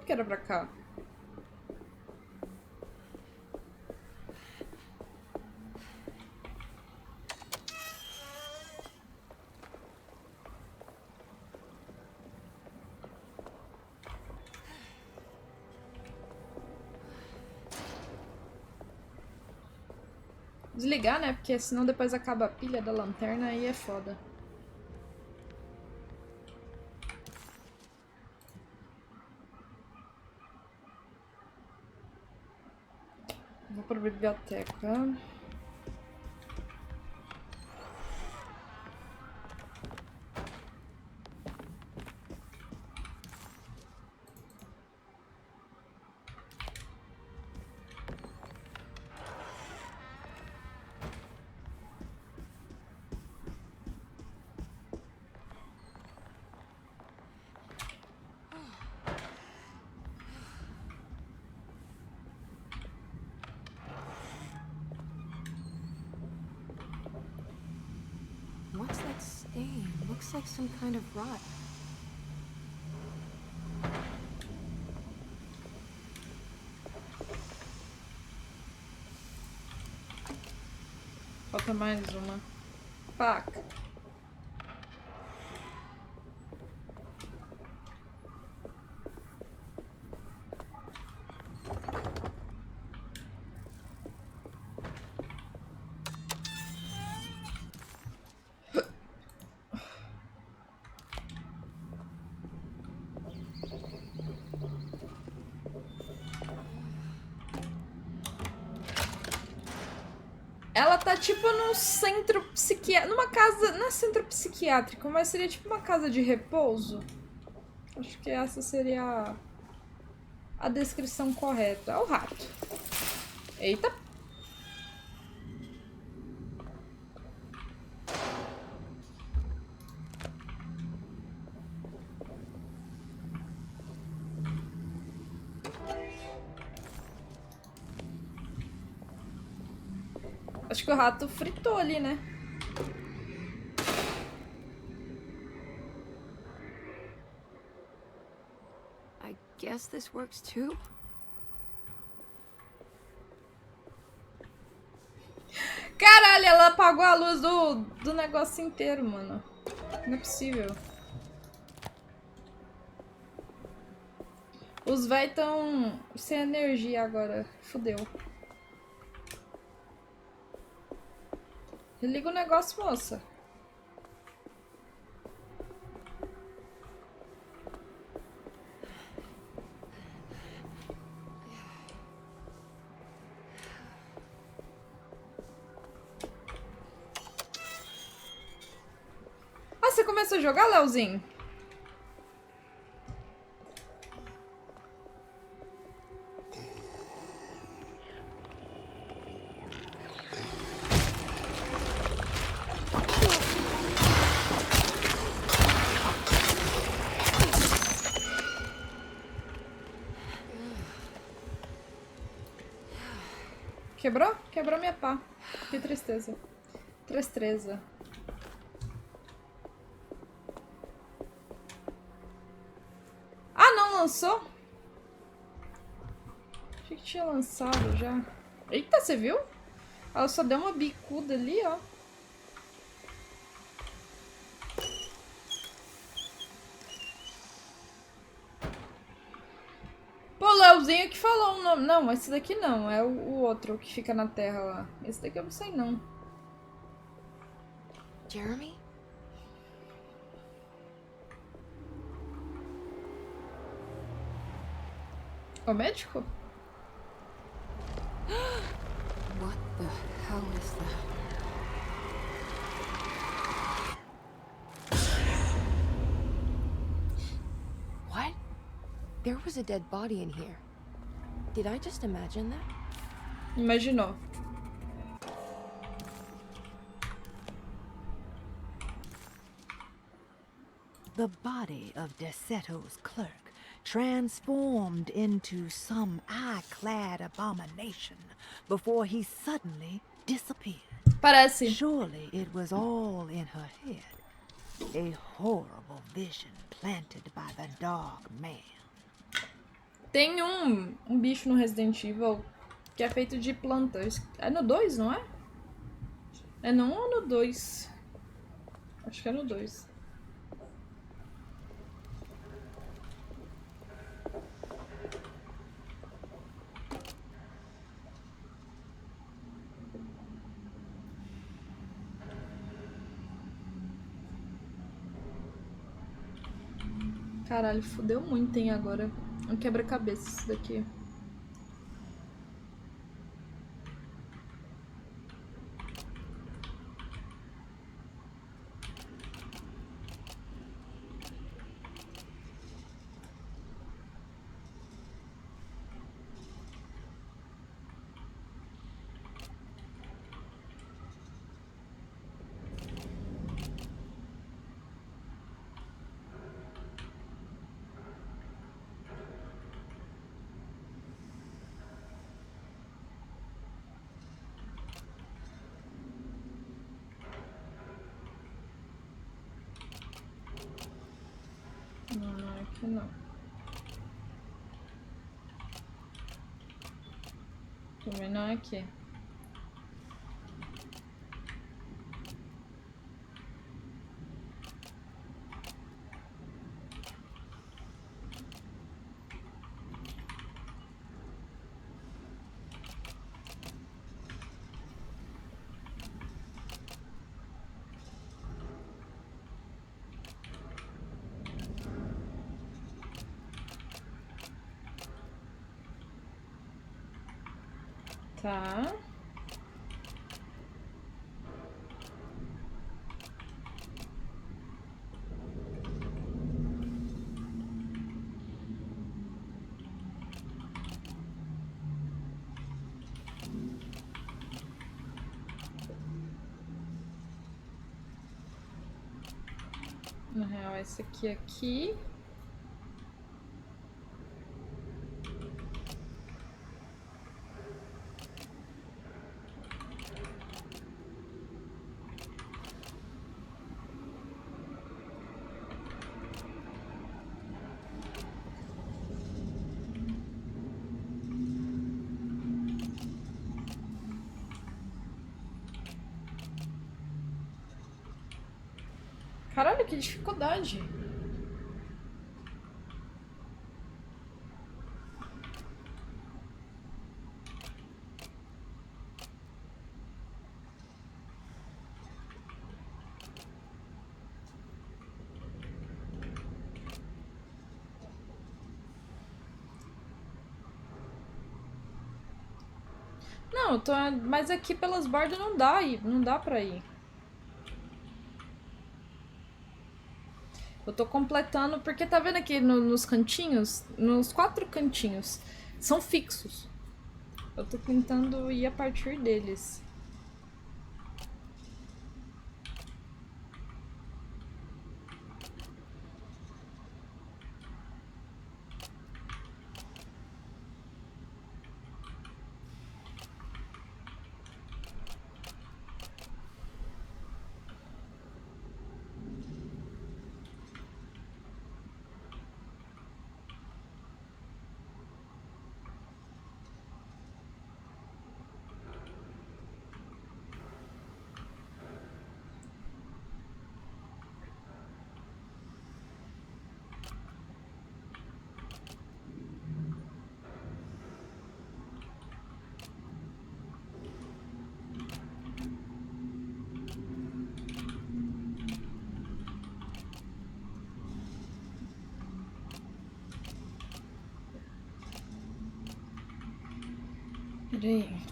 Que era pra cá. Desligar, né? Porque senão depois acaba a pilha da lanterna e é foda. Vou pra biblioteca. What's that stain? Looks like some kind of rot. Falta mais uma. Faca. Ela tá tipo num centro psiquiátrico. Numa casa. Não é centro psiquiátrico, mas seria tipo uma casa de repouso. Acho que essa seria a descrição correta. Olha o rato. Eita. Acho que o rato fritou ali, né? I guess this works too. Caralho, ela apagou a luz do negócio inteiro, mano. Não é possível. Os véi tão sem energia agora. Fudeu. Liga o negócio, moça. Ah, você começou a jogar, Leozinho? Quebrou? Quebrou minha pá. Que tristeza. Tristeza. Ah, não lançou? Achei que tinha lançado já. Eita, você viu? Ela só deu uma bicuda ali, ó. Pô, o Leozinho que falou o nome. Não, esse daqui não. É o outro que fica na terra lá. Esse daqui eu não sei, não. Jeremy? O médico? What the hell is that? What? There was a dead body in here. Did I just imagine that? Imaginou. The body of Deseto's clerk transformed into some eye-clad abomination before he suddenly disappeared. Parece. Surely it was all in her head. A horrible vision planted by the dog man. Tem um bicho no Resident Evil que é feito de plantas. É no 2, não é? É no 1 ou no 2? Acho que é no 2. Caralho, fudeu muito, hein, agora. Um quebra-cabeça isso daqui. Não, não é aqui não. Também não é aqui. Tá. Na real, esse aqui. Caralho, que dificuldade. Não, mas aqui pelas bordas não dá, não dá pra ir. Eu tô completando, porque tá vendo aqui nos cantinhos? Nos 4 cantinhos. São fixos. Eu tô tentando ir a partir deles. Peraí.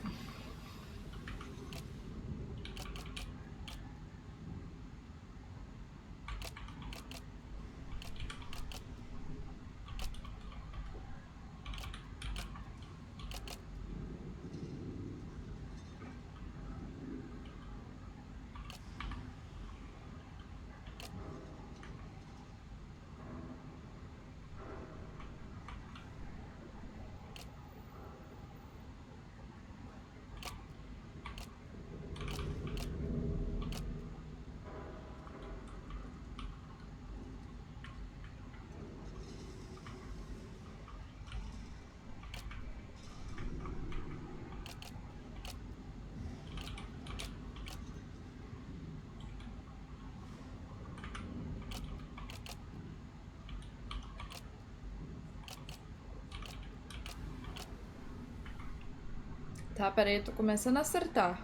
Tá, peraí, eu tô começando a acertar.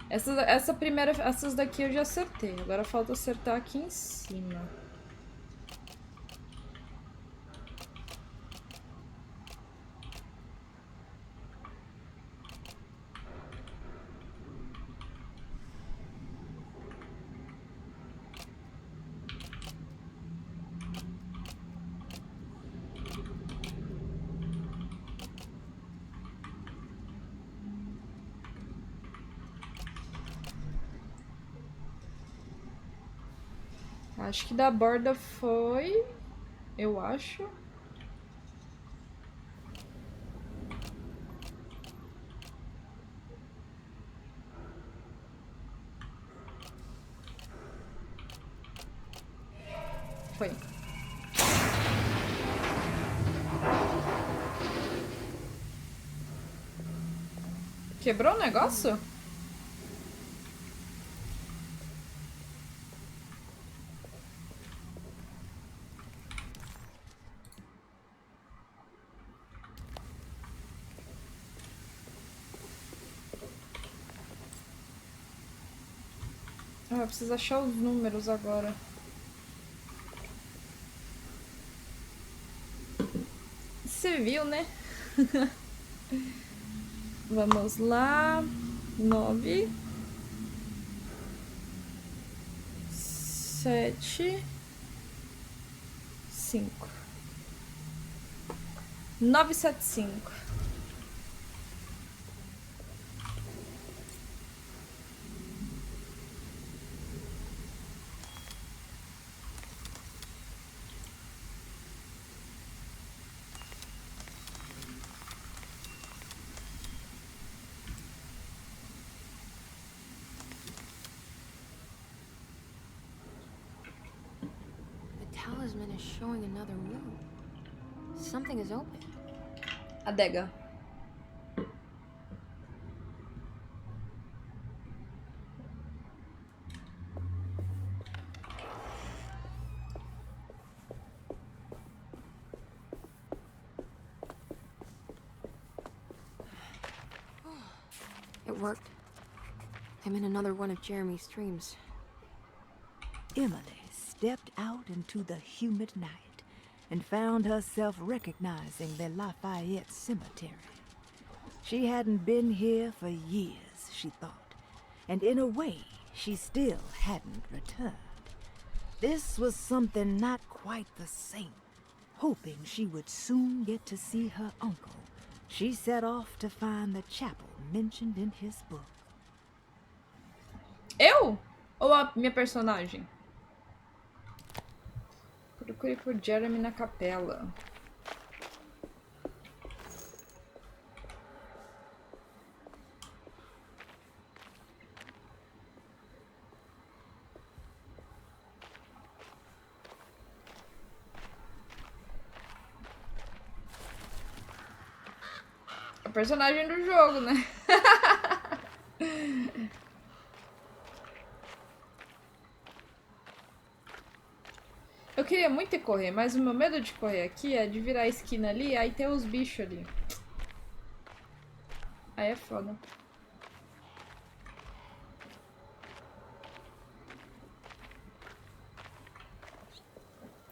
Essas daqui eu já acertei. Agora falta acertar aqui em cima. Acho que da borda foi... Eu acho. Foi. Quebrou o negócio? Ah, eu preciso achar os números agora. Você viu, né? Vamos lá. 9, 7, 5. 975. Talisman is showing another room. Something is open. Adega. It worked. I'm in another one of Jeremy's dreams. Emily stepped out into the humid night and found herself recognizing the Lafayette Cemetery. She hadn't been here for years, she thought, and in a way, she still hadn't returned. This was something not quite the same. Hoping she would soon get to see her uncle, she set off to find the chapel mentioned in his book. Eu? Ou a minha personagem? Procure por Jeremy na capela. A personagem do jogo, né? Eu queria muito ir correr, mas o meu medo de correr aqui é de virar a esquina ali, aí ter os bichos ali. Aí é foda.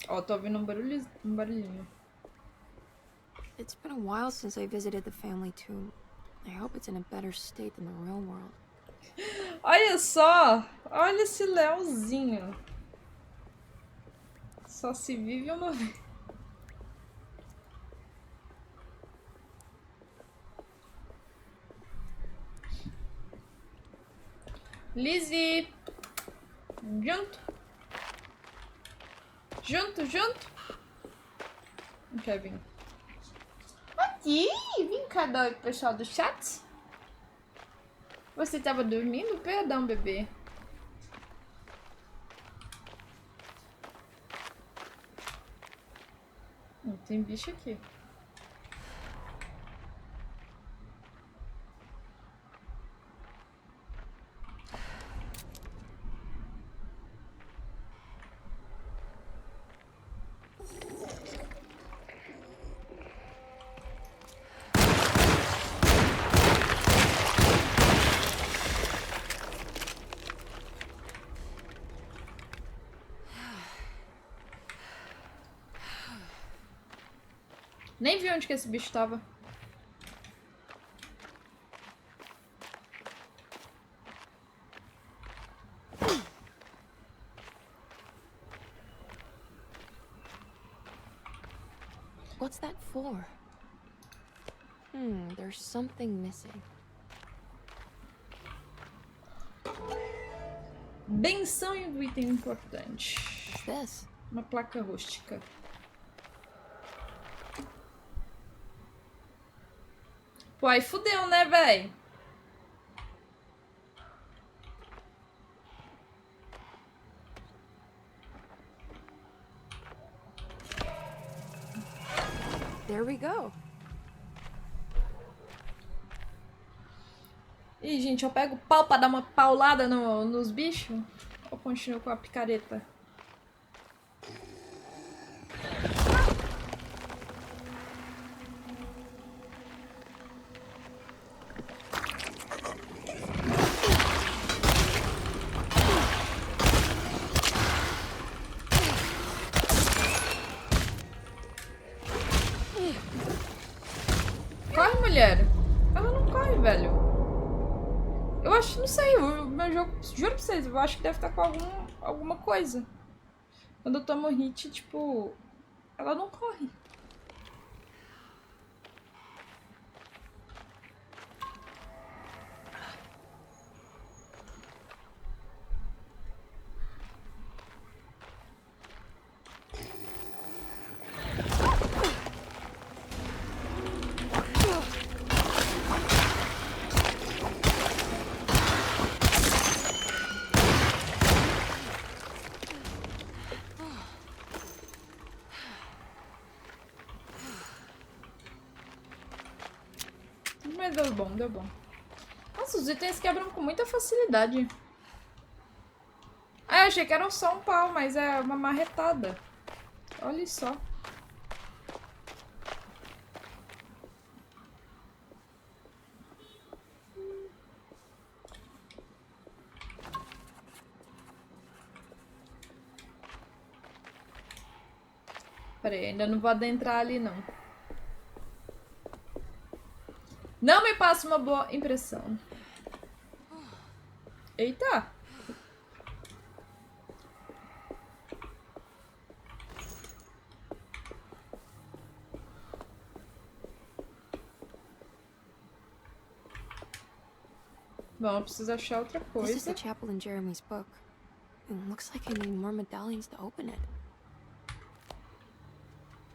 Ó, tô ouvindo um barulhinho. It's been a while since I visited the family tomb. I hope it's in a better state than the real world. Olha só! Olha esse leãozinho. Só se vive uma vez. Lizzie! Junto! Junto! Não quer vir. Aqui! Vem cá, pessoal do chat. Você tava dormindo? Perdão, bebê. Tem bicho aqui. Nem vi onde que esse bicho tava. What's that for? There's something missing. Benção do item importante. What's this? Uma placa rústica. Pô, aí fudeu, né, véi? There we go. Ih, gente, eu pego o pau pra dar uma paulada nos bichos? Ou continuo com a picareta? Corre, mulher! Ela não corre, velho. Eu acho, não sei, o meu jogo, juro pra vocês, eu acho que deve estar com alguma coisa. Quando eu tomo hit, tipo, ela não corre. Mas deu bom, deu bom. Nossa, os itens quebram com muita facilidade. Ah, eu achei que era só um pau, mas é uma marretada. Olha só. Pera aí, ainda não vou adentrar ali, não. Não me passa uma boa impressão. Eita! Bom, eu preciso achar outra This is coisa. the chapel in Jeremy's book. It looks like I need more medallions to open it.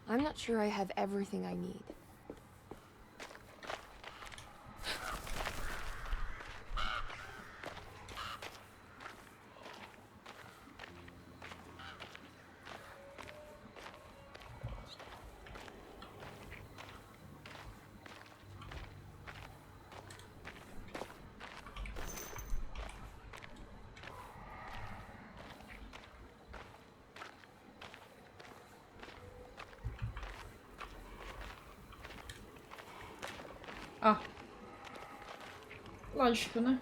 I'm not sure I have everything I need. Ah. Lógico, né?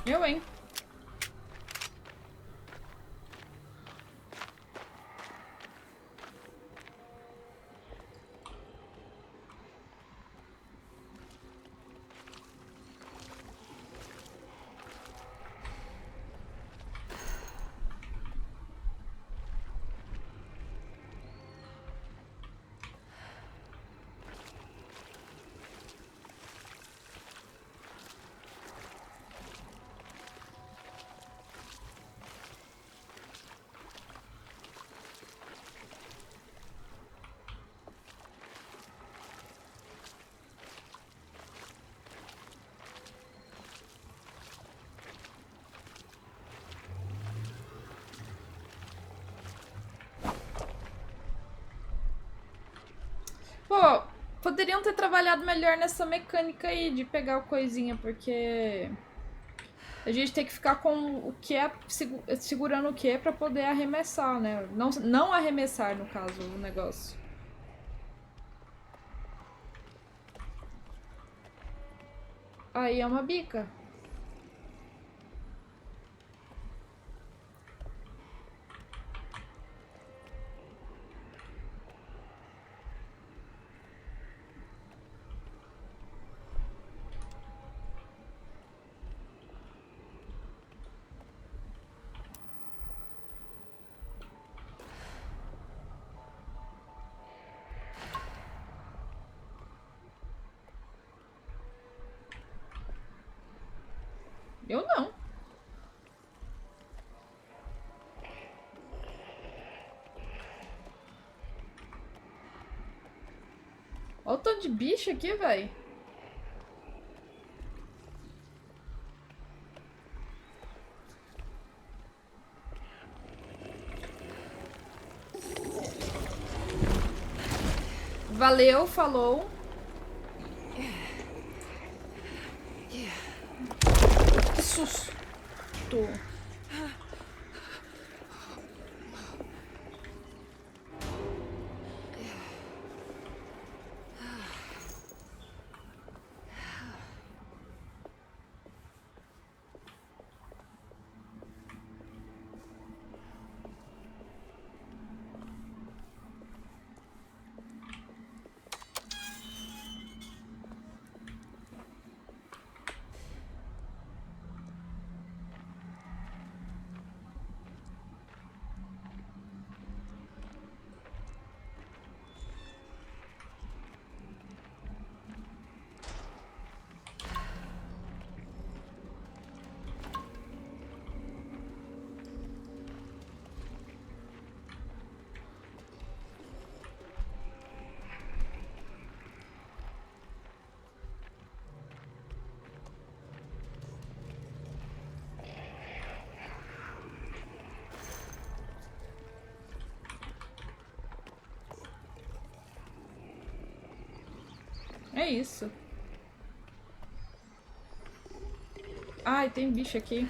Eu, hein? Pô, poderiam ter trabalhado melhor nessa mecânica aí de pegar a coisinha, porque a gente tem que ficar com o que é segurando o que é pra poder arremessar, né? Não arremessar, no caso, o negócio. Aí é uma bica. Eu não. Olha o tanto de bicho aqui, velho. Valeu, falou. Que susto. É isso. Ai, tem bicho aqui.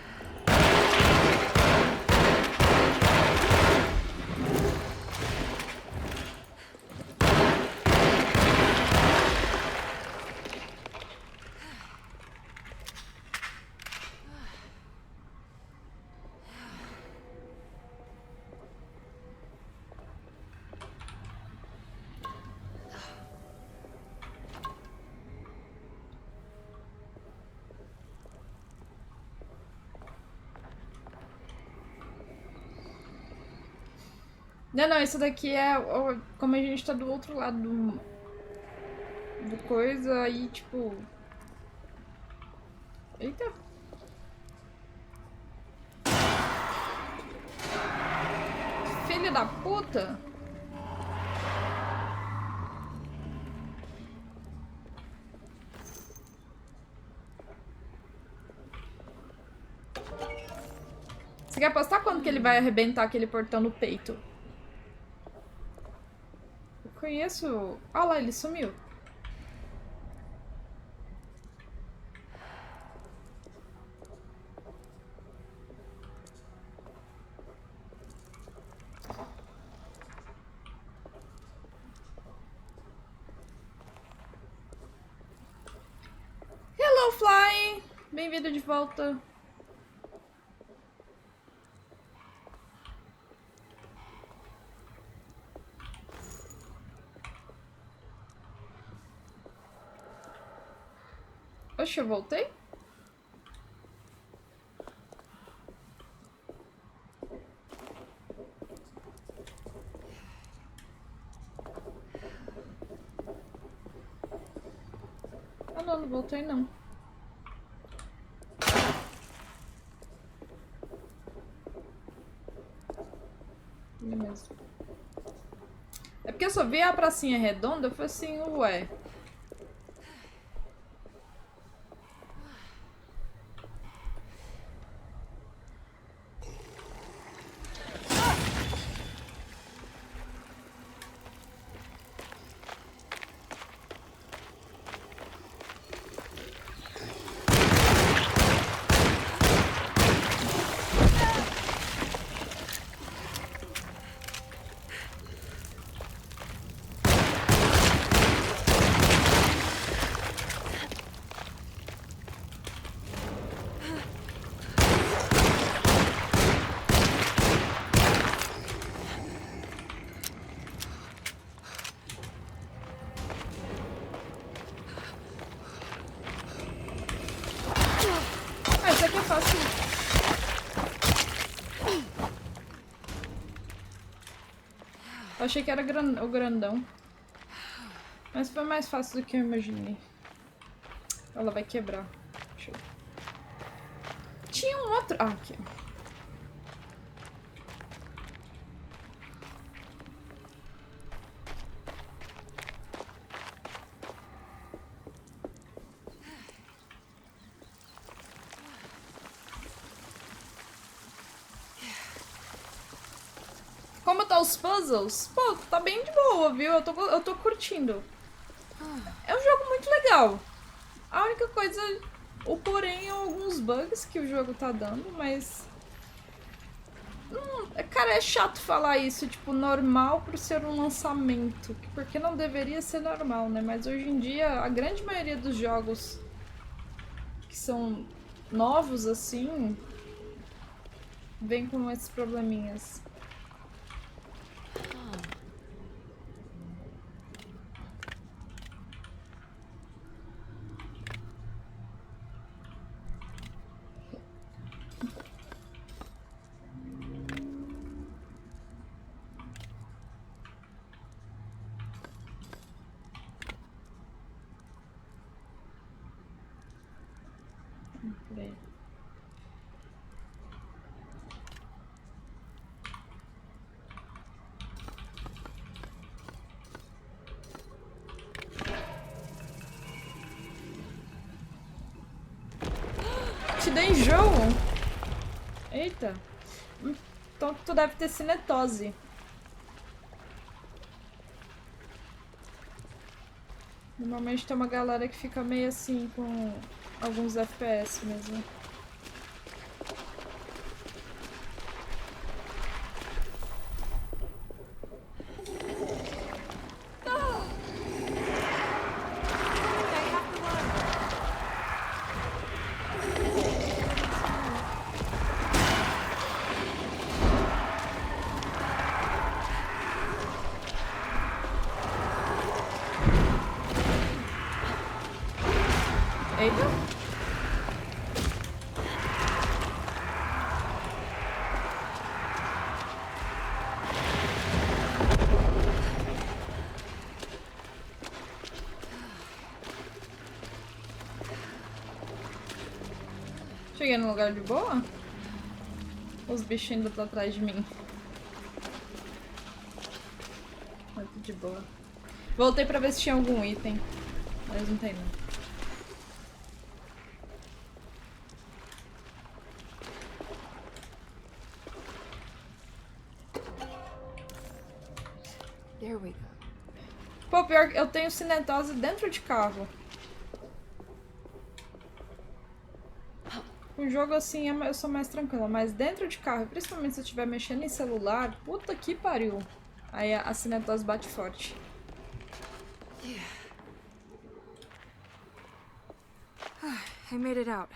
Não, isso daqui é como a gente tá do outro lado do coisa, aí tipo... Eita! Filho da puta! Você quer apostar quando que ele vai arrebentar aquele portão no peito? Eu conheço... Ah lá, ele sumiu. Hello, Flying! Bem-vindo de volta. Oxe, eu voltei? Ah, não voltei não. Mesmo. É porque eu só vi a pracinha redonda, eu falei assim, ué. Ah, isso aqui é fácil. Eu achei que era o grandão. Mas foi mais fácil do que eu imaginei. Ela vai quebrar. Deixa eu... Tinha um outro... Ah, aqui. Como tá os puzzles? Pô, tá bem de boa, viu? Eu tô curtindo. É um jogo muito legal. A única coisa... O porém é alguns bugs que o jogo tá dando, mas... Cara, é chato falar isso, tipo, normal por ser um lançamento. Porque não deveria ser normal, né? Mas hoje em dia, a grande maioria dos jogos que são novos, assim... Vem com esses probleminhas. Peraí. Te dei enjoo? Eita. Então tu deve ter cinetose. Normalmente tem uma galera que fica meio assim com alguns FPS mesmo. Eita! Cheguei num lugar de boa? Os bichinhos ainda estão atrás de mim. Muito de boa. Voltei pra ver se tinha algum item. Mas não tem não. There we go. Pô, pior que eu tenho cinetose dentro de carro. O jogo assim eu sou mais tranquila, mas dentro de carro, principalmente se eu estiver mexendo em celular, puta que pariu. Aí a cinetose bate forte. I made it out.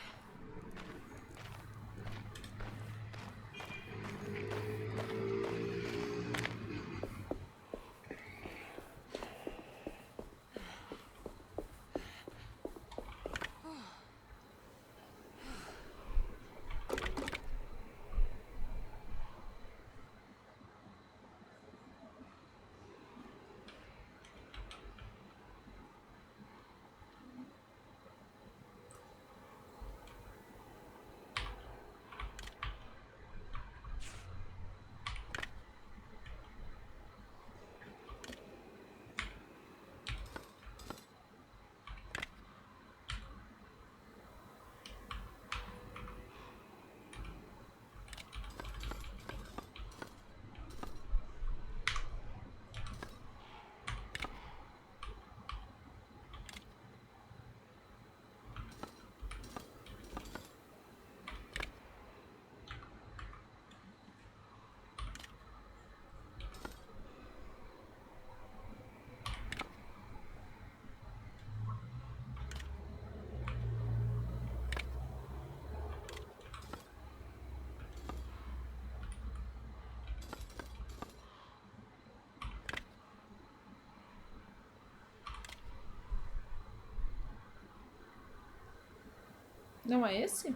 Não é esse?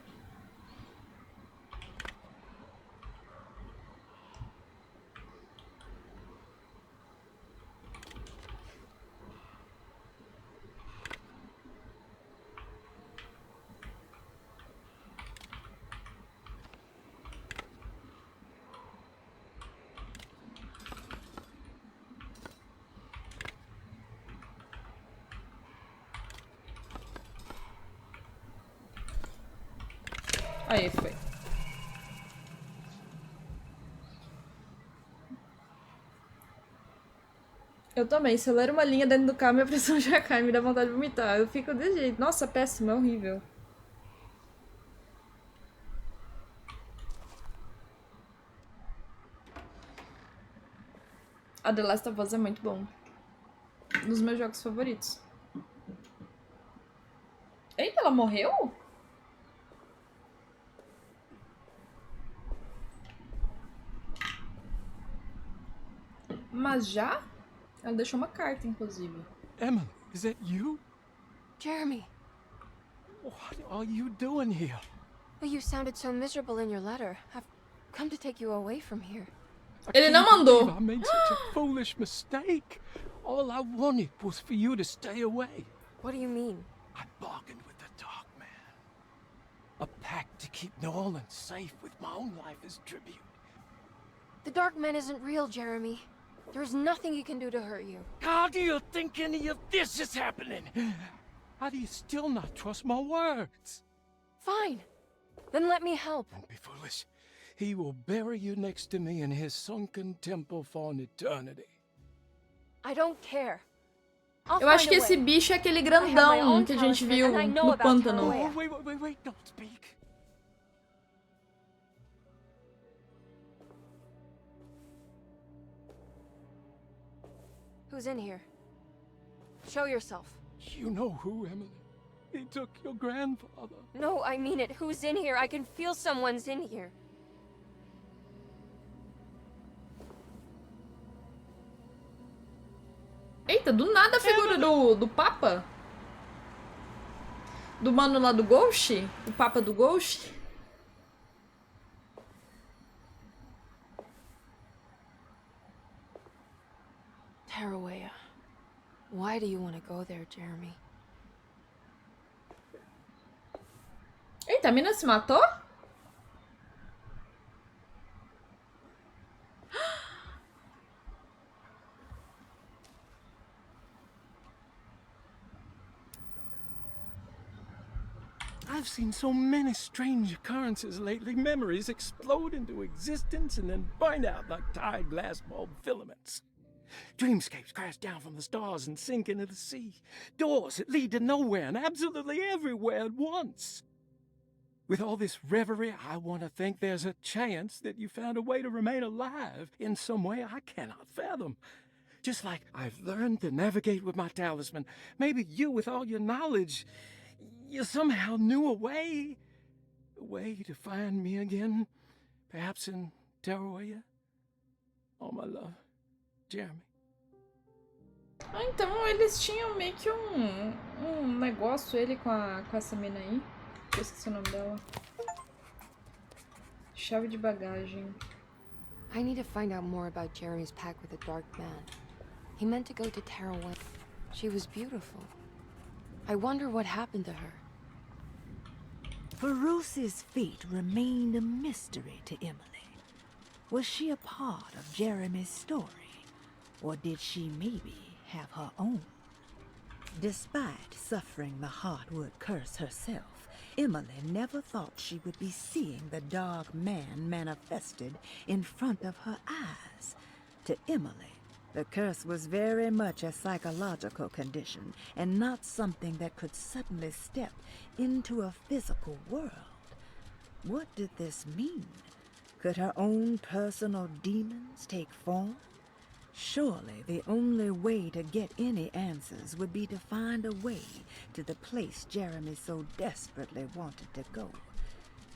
Aí, foi. Eu também. Se eu ler uma linha dentro do carro, minha pressão já cai, me dá vontade de vomitar. Eu fico desse jeito. Nossa, péssimo, é horrível. A The Last of Us é muito bom. Um dos meus jogos favoritos. Eita, ela morreu? Mas já? Ela deixou uma carta, inclusive. Emily, is that you? Jeremy, What are you doing here? you sounded so miserable in your letter. I've come to take you away from here. Ele não can't believe mandou. I made such a foolish mistake. All I wanted was for you to stay away. What do you mean? I bargained with the Dark Man. A pact to keep New Orleans safe with my own life as tribute. The Dark Man isn't real, Jeremy. There's nothing he can do to hurt you. How do you think any of this is happening? How do you still not trust my words? Fine. Then let me help. Don't be foolish. He will bury you next to me in his sunken temple for an eternity. I don't care. Eu acho que esse bicho é aquele grandão que a gente viu no pântano. Wait, don't speak. Who's in here? Show yourself. You know who, Emily. He took your grandfather. No, I mean it. Who's in here? I can feel someone's in here. Eita, do nada a figura do Papa? Do mano lá do Ghost? O Papa do Ghost? Tarawea. Why do you want to go there, Jeremy? Eita, a mina se matou? I've seen so many strange occurrences lately. Memories explode into existence and then burn out like tired glass bulb filaments. Dreamscapes crash down from the stars and sink into the sea. Doors that lead to nowhere and absolutely everywhere at once. With all this reverie, I want to think there's a chance that you found a way to remain alive in some way I cannot fathom. Just like I've learned to navigate with my talisman, maybe you, with all your knowledge, you somehow knew a way to find me again, perhaps in Tarawea. Oh, my love, Jeremy. Ah, então eles tinham meio que um negócio, ele com essa mina aí. Eu esqueci o nome dela. Chave de bagagem. I need to find out more about Jeremy's pact with the Dark Man. He meant to go to Tarawea. She was beautiful. I wonder what happened to her. Ferruce's fate remained a mystery to Emily. Was she a part of Jeremy's story, or did she maybe have her own? Despite suffering the Heartwood curse herself, Emily never thought she would be seeing the Dark Man manifested in front of her eyes. To Emily, the curse was very much a psychological condition and not something that could suddenly step into a physical world. What did this mean? Could her own personal demons take form? Surely the only way to get any answers would be to find a way to the place Jeremy so desperately wanted to go.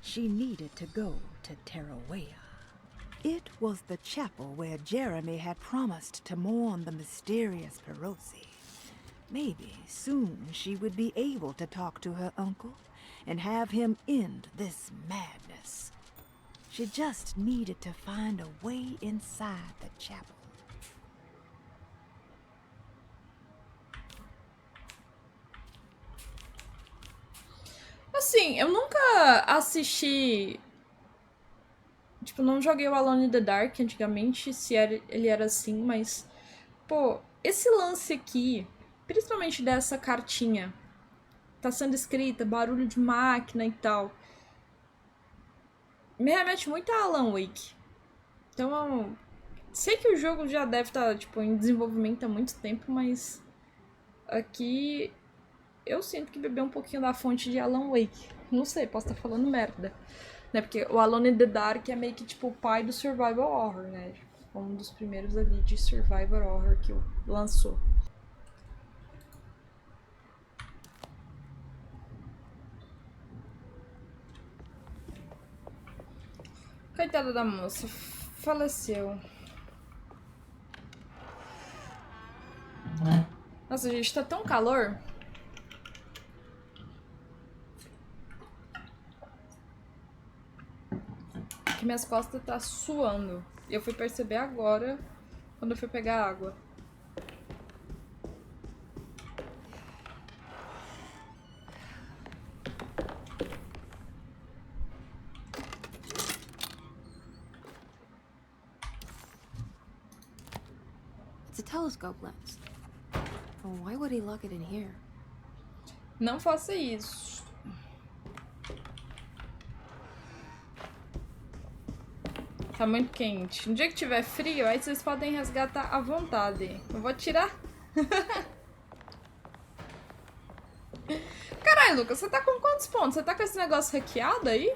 She needed to go to Tarawea. It was the chapel where Jeremy had promised to mourn the mysterious Perosi. Maybe soon she would be able to talk to her uncle and have him end this madness. She just needed to find a way inside the chapel. Assim, eu nunca assisti... Tipo, não joguei o Alone in the Dark antigamente, se ele era assim, mas... Pô, esse lance aqui, principalmente dessa cartinha, tá sendo escrita, barulho de máquina e tal, me remete muito a Alan Wake. Então, sei que o jogo já deve estar, tipo, em desenvolvimento há muito tempo, mas... Aqui... Eu sinto que bebeu um pouquinho da fonte de Alan Wake. Não sei, posso estar falando merda. Né? Porque o Alone in the Dark é meio que tipo o pai do survival horror, né? Um dos primeiros ali de survival horror que lançou. Coitada da moça, faleceu. Nossa, gente, tá tão calor. Que minhas costas tá suando. E eu fui perceber agora, quando eu fui pegar água. It's a telescope lens. Well, why would he lock it in here? Não faça isso. Tá muito quente. No dia que tiver frio, aí vocês podem resgatar à vontade. Eu vou tirar. Caralho, Lucas, você tá com quantos pontos? Você tá com esse negócio hackeado aí?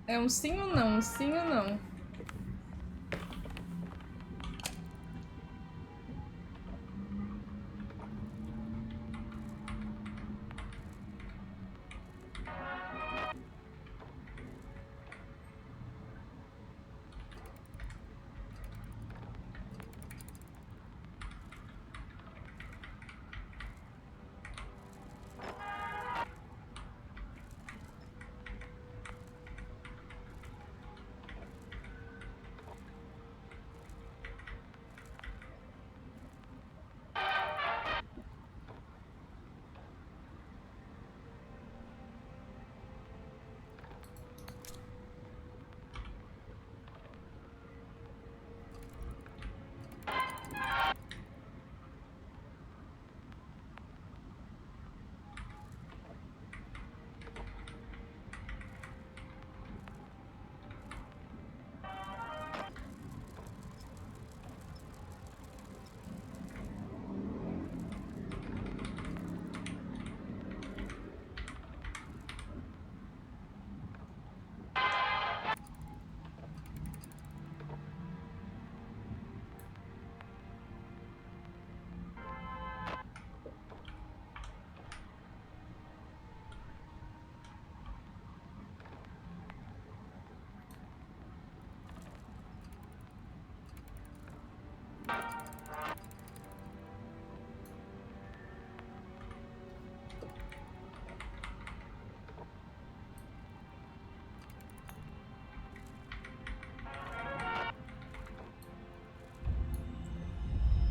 É um sim ou não, um sim ou não.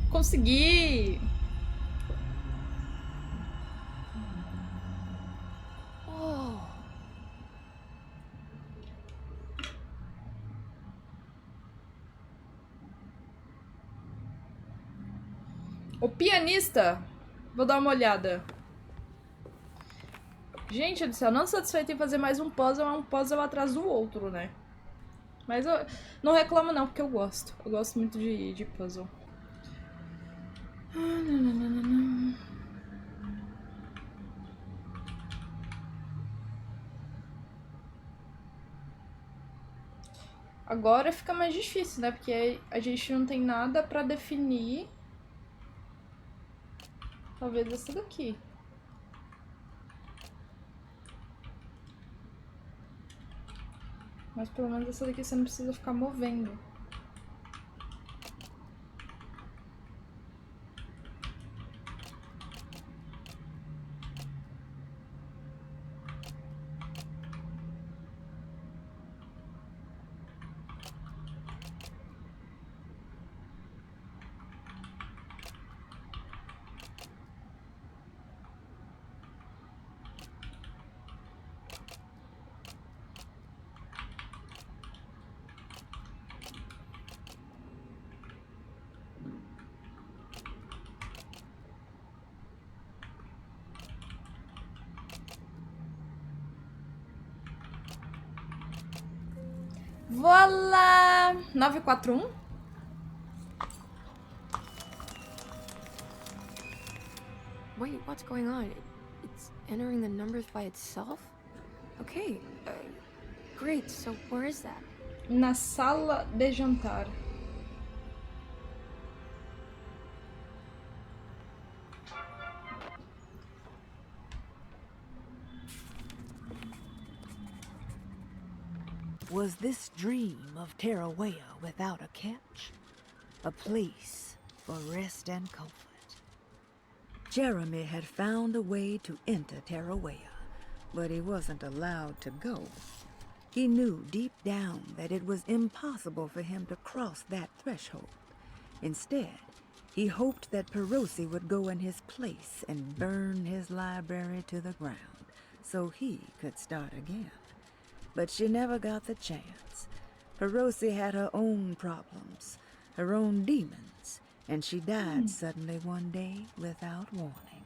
Consegui! Oh. O pianista. Vou dar uma olhada. Gente do céu, não satisfeito em fazer mais um puzzle, é um puzzle atrás do outro, né? Mas eu não reclamo não, porque eu gosto. Eu gosto muito de puzzle. Agora fica mais difícil, né? Porque a gente não tem nada pra definir. Talvez essa daqui. Mas pelo menos essa daqui você não precisa ficar movendo. Voilà! 941? Wait, what's going on? It's entering the numbers by itself? Okay, great, so where is that? Na sala de jantar. Was this dream of Tarawea without a catch? A place for rest and comfort. Jeremy had found a way to enter Tarawea, but he wasn't allowed to go. He knew deep down that it was impossible for him to cross that threshold. Instead, he hoped that Perosi would go in his place and burn his library to the ground so he could start again. But she never got the chance. Perosi had her own problems, her own demons, and she died suddenly one day without warning.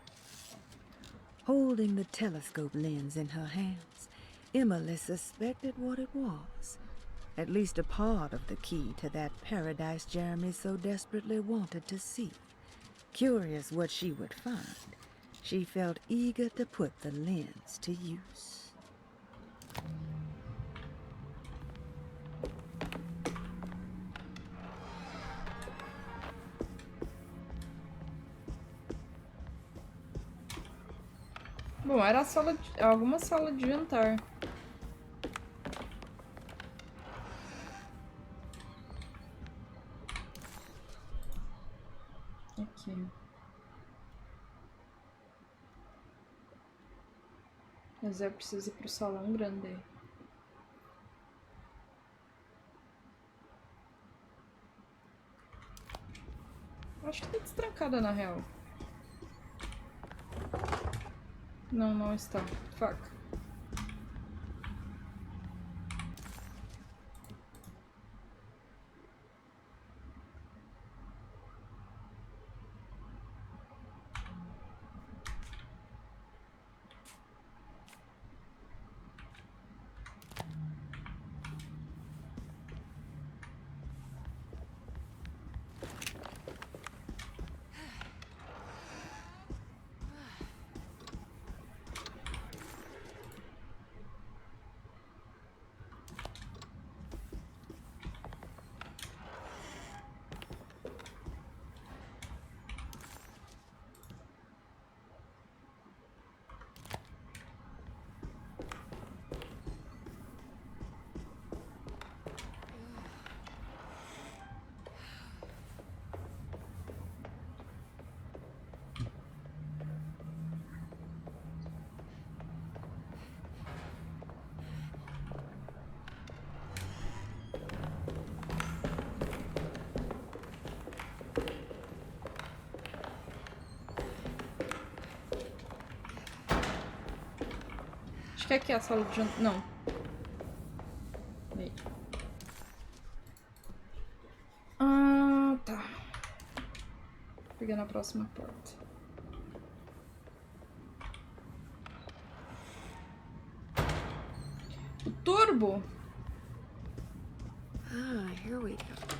Holding the telescope lens in her hands, Emily suspected what it was. At least a part of the key to that paradise Jeremy so desperately wanted to see. Curious what she would find, she felt eager to put the lens to use. Bom, era a sala de, alguma sala de jantar. Aqui. Mas eu preciso ir pro salão grande. Acho que tá destrancada na real. Não, não está. Fuck. Acho que aqui é a sala de jantar. Não. Aí. Ah, tá. Vou pegar na próxima porta. O turbo. Ah, here we go.